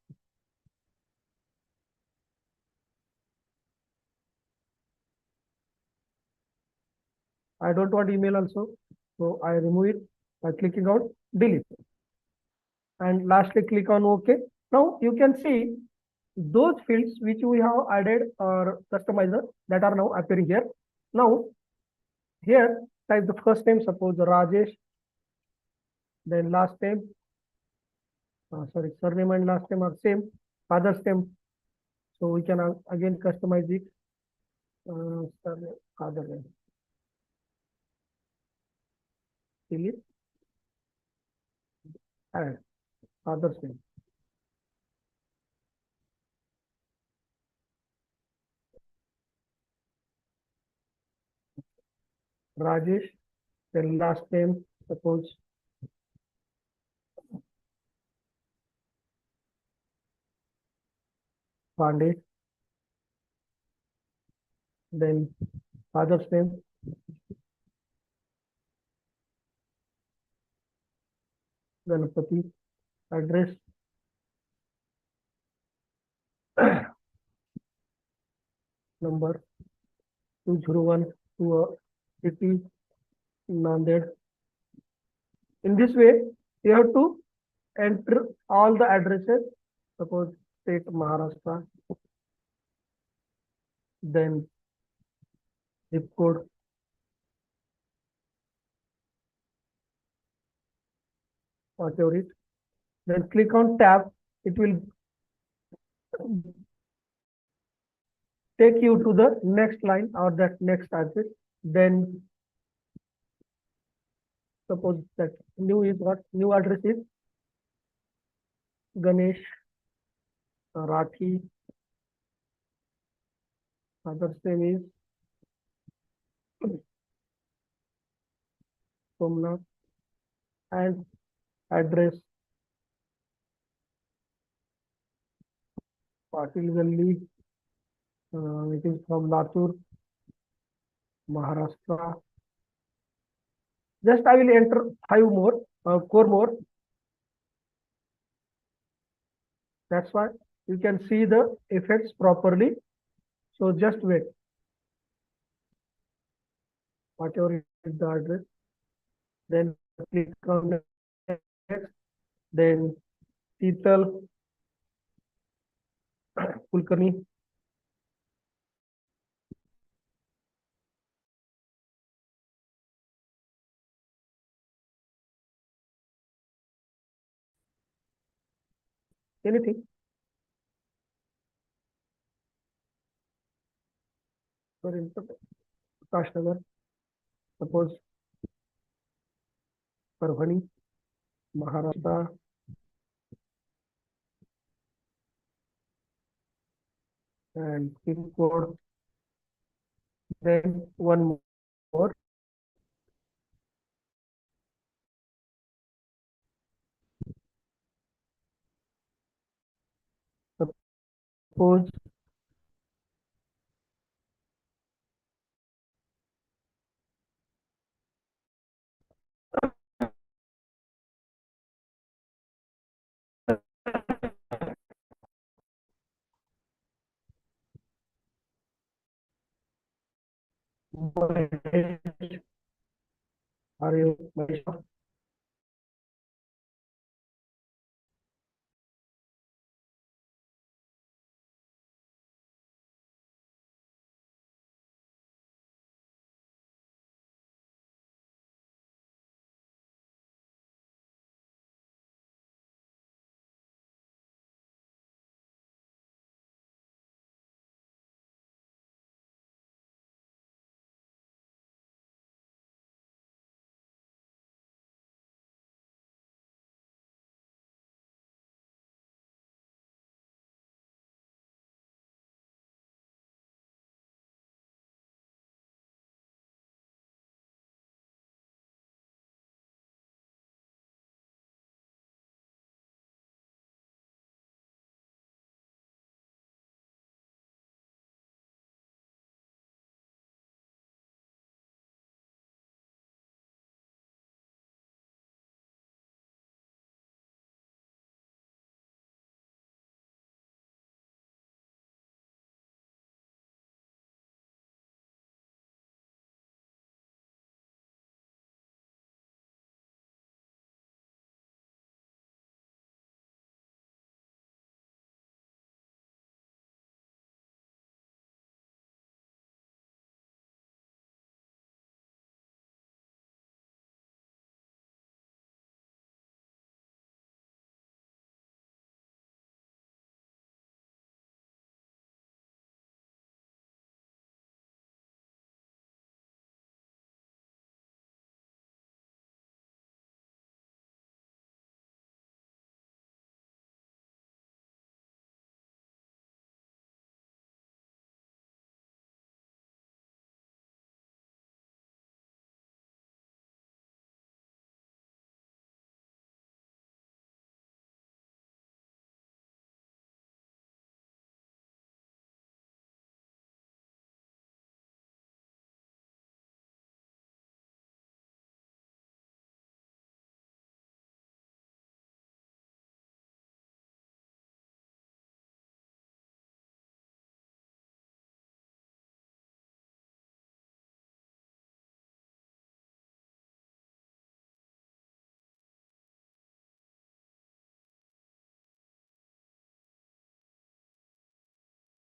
I don't want email also, so I remove it by clicking on delete. And lastly, click on OK. Now you can see those fields which we have added or customizer that are now appearing here. Now here type the first name, suppose Rajesh, then last name, surname and last name are same, father's name, so we can again customize it. Surname, father name, delete, add father's name. Rajesh, then last name, suppose Pandey, then father's name, Ganapati, address, number 201 to city, Nanded. In this way, you have to enter all the addresses. Suppose state Maharashtra, then zip code, whatever it. Then click on tab. It will take you to the next line or that next address. Then suppose that new is what? New address is Ganesh, Rathi, Father's name is Somnath, and address Patil Galli. It is from Latur, Maharashtra. Just I will enter 5 more, 4 more. That's why you can see the effects properly. So just wait. Whatever is the address, then click on next. Then Tital Kulkarni. Anything? For instance, Kashnagar, suppose Parvani, Maharashtra, and pin code. Then one more. Suppose are you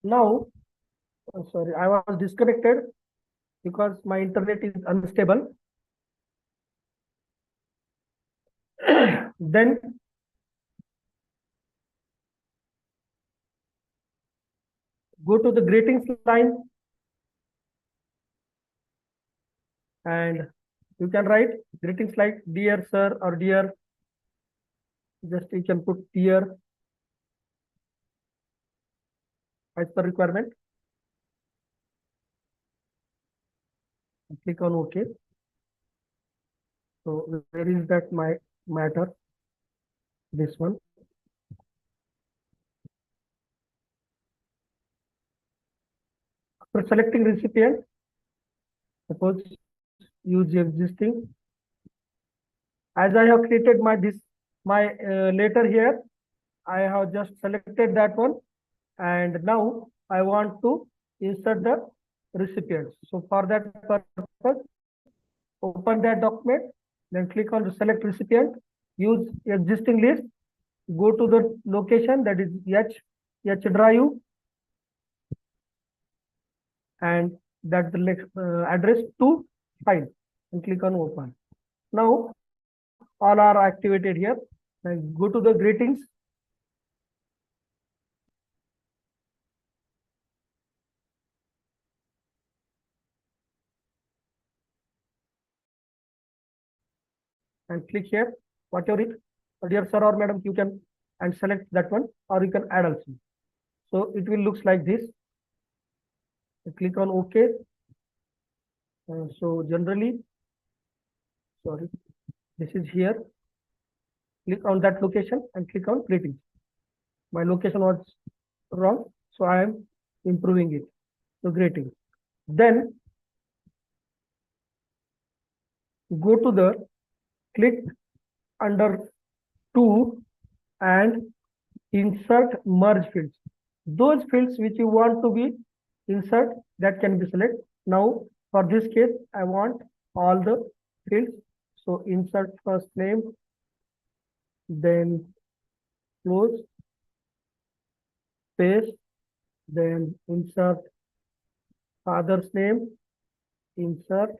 now? Sorry, I was disconnected because my internet is unstable. Then go to the greetings line and you can write greetings like dear sir or dear, just you can put dear as per requirement. Click on OK. So where is that my matter? This one. For selecting recipient, suppose use existing. As I have created my letter here, I have just selected that one, and now I want to insert the recipient. So for that purpose, open that document, then click on the select recipient, use existing list, go to the location, that is H drive, and that the address to file, and click on open. Now all are activated here. Then go to the greetings. And click here, whatever it, dear sir or madam, you can and select that one, or you can add also. So it will looks like this. Click on OK. So generally, sorry, this is here. Click on that location and click on greetings. My location was wrong, so I am improving it. So greetings. Then go to the click under to and insert merge fields. Those fields which you want to be insert, that can be selected. Now for this case, I want all the fields. So insert first name, then close, paste, then insert father's name, insert,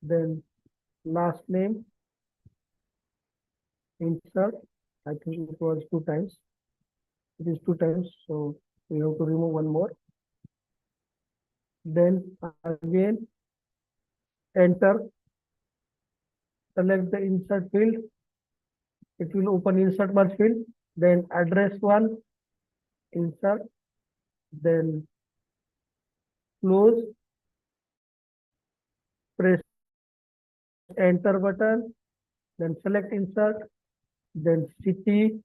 then last name, insert. I think it was 2 times. It is 2 times, so we have to remove one more. Then again enter, select the insert field. It will open insert merge field. Then address one, insert, then close, press enter button, then select insert, then city,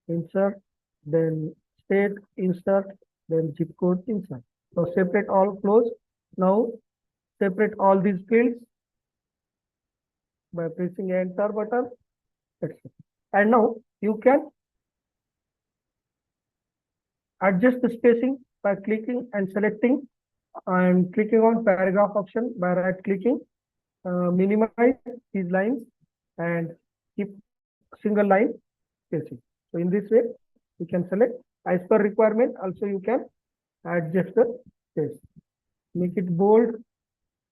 insert, then state, insert, then zip code, insert. So separate all, close. Now separate all these fields by pressing enter button. That's it. And now you can adjust the spacing by clicking and selecting and clicking on paragraph option by right clicking, minimize these lines and keep single line spacing. So in this way, you can select as per requirement. Also, you can adjust the space. Make it bold.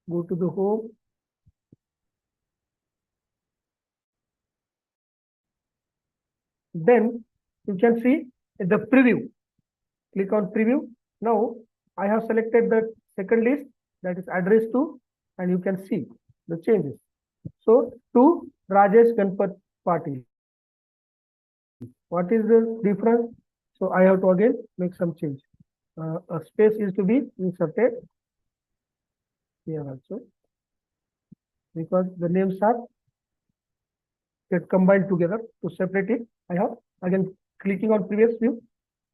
Go to the home. Then you can see the preview. Click on preview. Now I have selected the second list, that is address to, and you can see the changes. So to Rajesh Ganpat Patil. What is the difference? So I have to again make some change. A space is to be inserted here also, because the names are get combined together. To separate it, I have again clicking on previous view,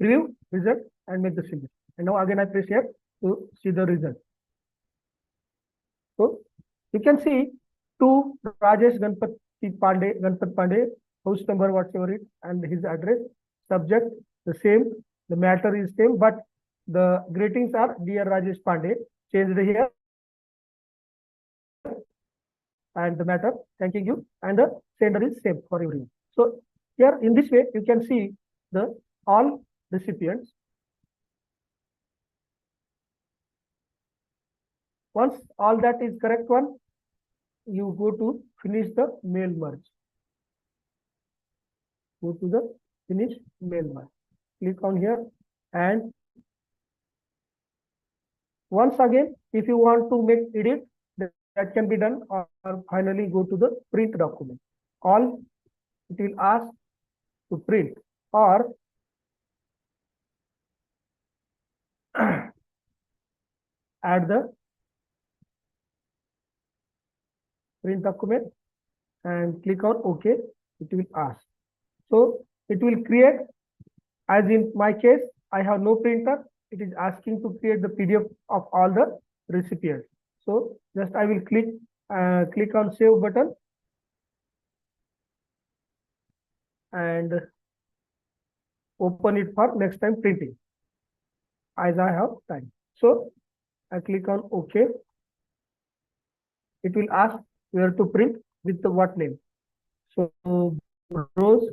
preview, result, and make the changes. And now again I press here to see the result. So you can see to Rajesh Ganpat Pandey, house number whatever it, and his address, subject the same, the matter is same, but the greetings are dear Rajesh Pandey, changed here, and the matter thanking you, and the sender is same for everyone. So here in this way you can see the all recipients. Once all that is correct one, you go to finish the mail merge. Go to the finish mail merge. Click on here, and once again, if you want to make edit, that can be done, or finally go to the print document. All it will ask to print, or add the print document and click on OK. It will ask. So it will create, as in my case, I have no printer. It is asking to create the PDF of all the recipients. So just I will click on save button and open it for next time printing as I have time. So I click on OK. It will ask where to print with the what name. So Rose,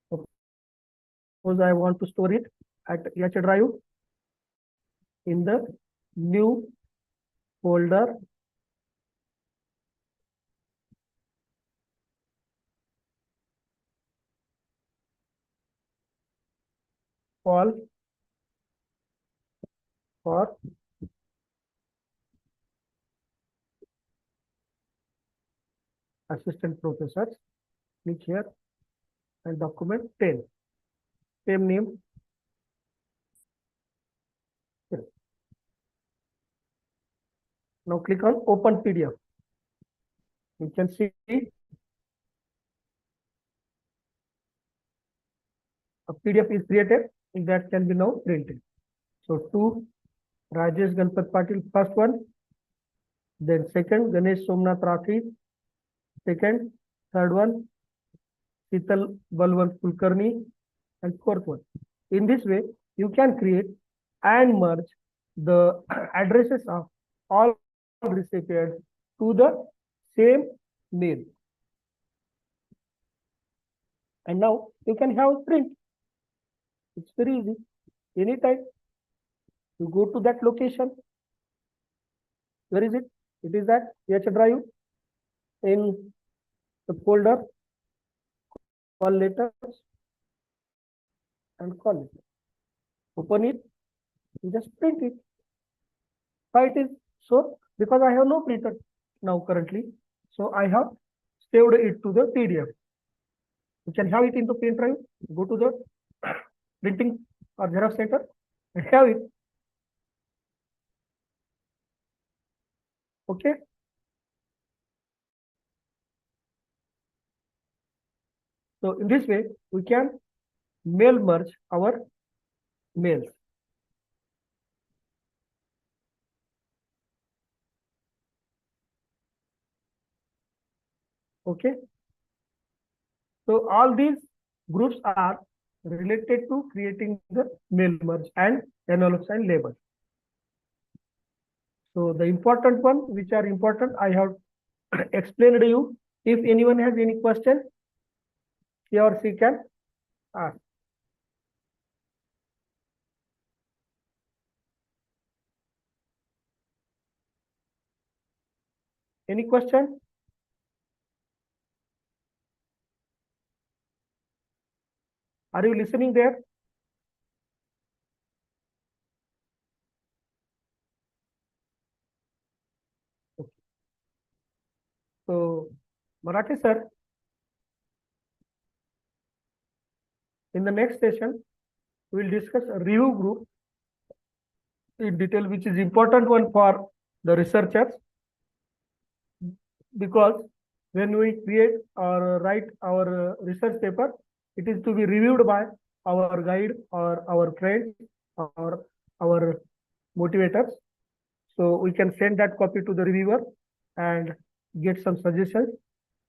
suppose I want to store it at H drive in the new folder call for assistant professors. Click here and document 10. Same name. Here. Now click on open PDF. You can see a PDF is created and that can be now printed. So to Rajesh Ganpat Patil, first one, then second Ganesh Somnath Rathi, second, third one Sital Balwant Kulkarni, and fourth one. In this way, you can create and merge the addresses of all recipients to the same mail. And now you can have print. It's very easy. Anytime you go to that location. Where is it? It is that H drive in the folder call letters and call it. Open it, you just print it. Why it is so? Because I have no printer now currently. So I have saved it to the PDF. You can have it in the pen drive, go to the printing or Xerox center and have it. Okay. So in this way, we can mail merge our mails. Okay. So all these groups are related to creating the mail merge and envelopes and labels. So the important one, which are important, I have explained to you. If anyone has any question, he or she can ask. Any question? Are you listening there? Okay. So, Marathi sir, in the next session, we will discuss a review group in detail, which is important one for the researchers, because when we create or write our research paper, it is to be reviewed by our guide or our friends or our motivators. So we can send that copy to the reviewer and get some suggestions.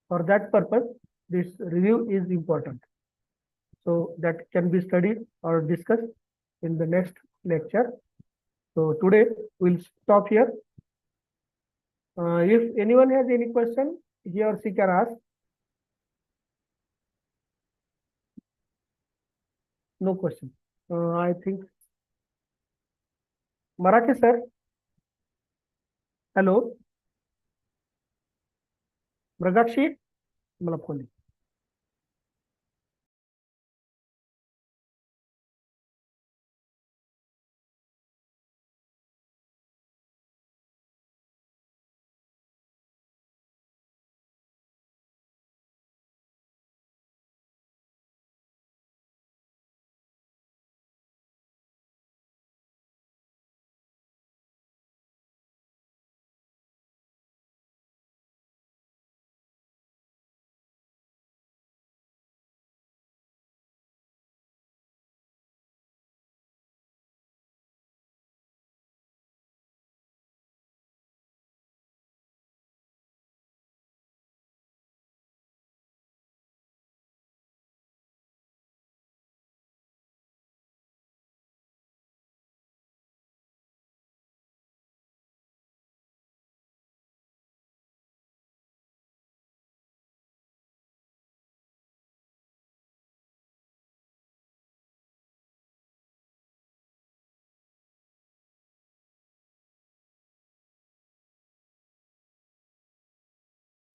For that purpose, this review is important. So that can be studied or discussed in the next lecture. So today we'll stop here. If anyone has any question, he or she can ask. No question. I think Marathi sir. Hello. Mragakshi, मला phone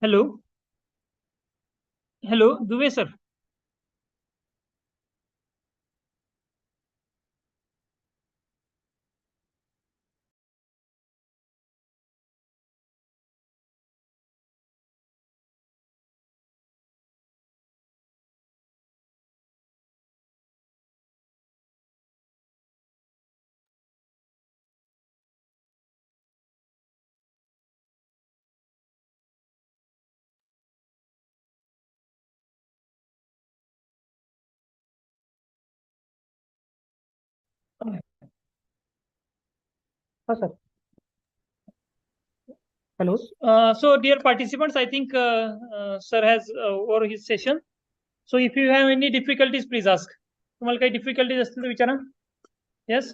Hello. Hello, Duve sir. sir. Hello. So, dear participants, I think sir has over his session. So, if you have any difficulties, please ask. तुम्हाला काही difficulties असतील तर विचारा. Yes.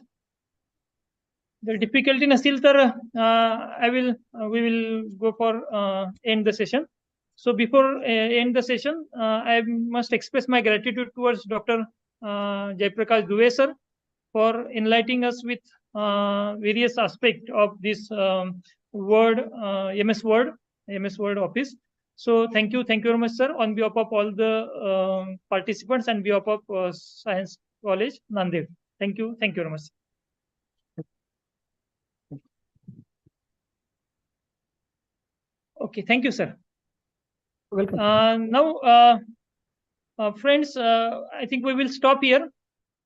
जर difficulty नसतील तर we will go for end the session. So before end the session, I must express my gratitude towards Dr. Jaiprakash Dubey sir for enlightening us with various aspects of this Word, MS Word Office. So thank you very much, sir, on behalf of all the participants and behalf of Science College, Nanded. Thank you very much. Okay, thank you, sir. Welcome. Now, friends, I think we will stop here.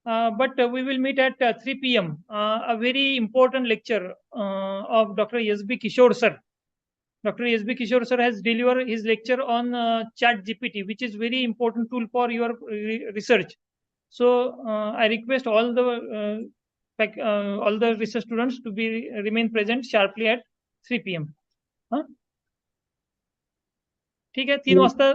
But we will meet at 3 p.m. A very important lecture of Dr. S.B. Kishore sir. Dr. S.B. Kishore sir has delivered his lecture on Chat GPT, which is very important tool for your research. So I request all the research students to remain present sharply at 3 p.m. ठीक है 3 वाजता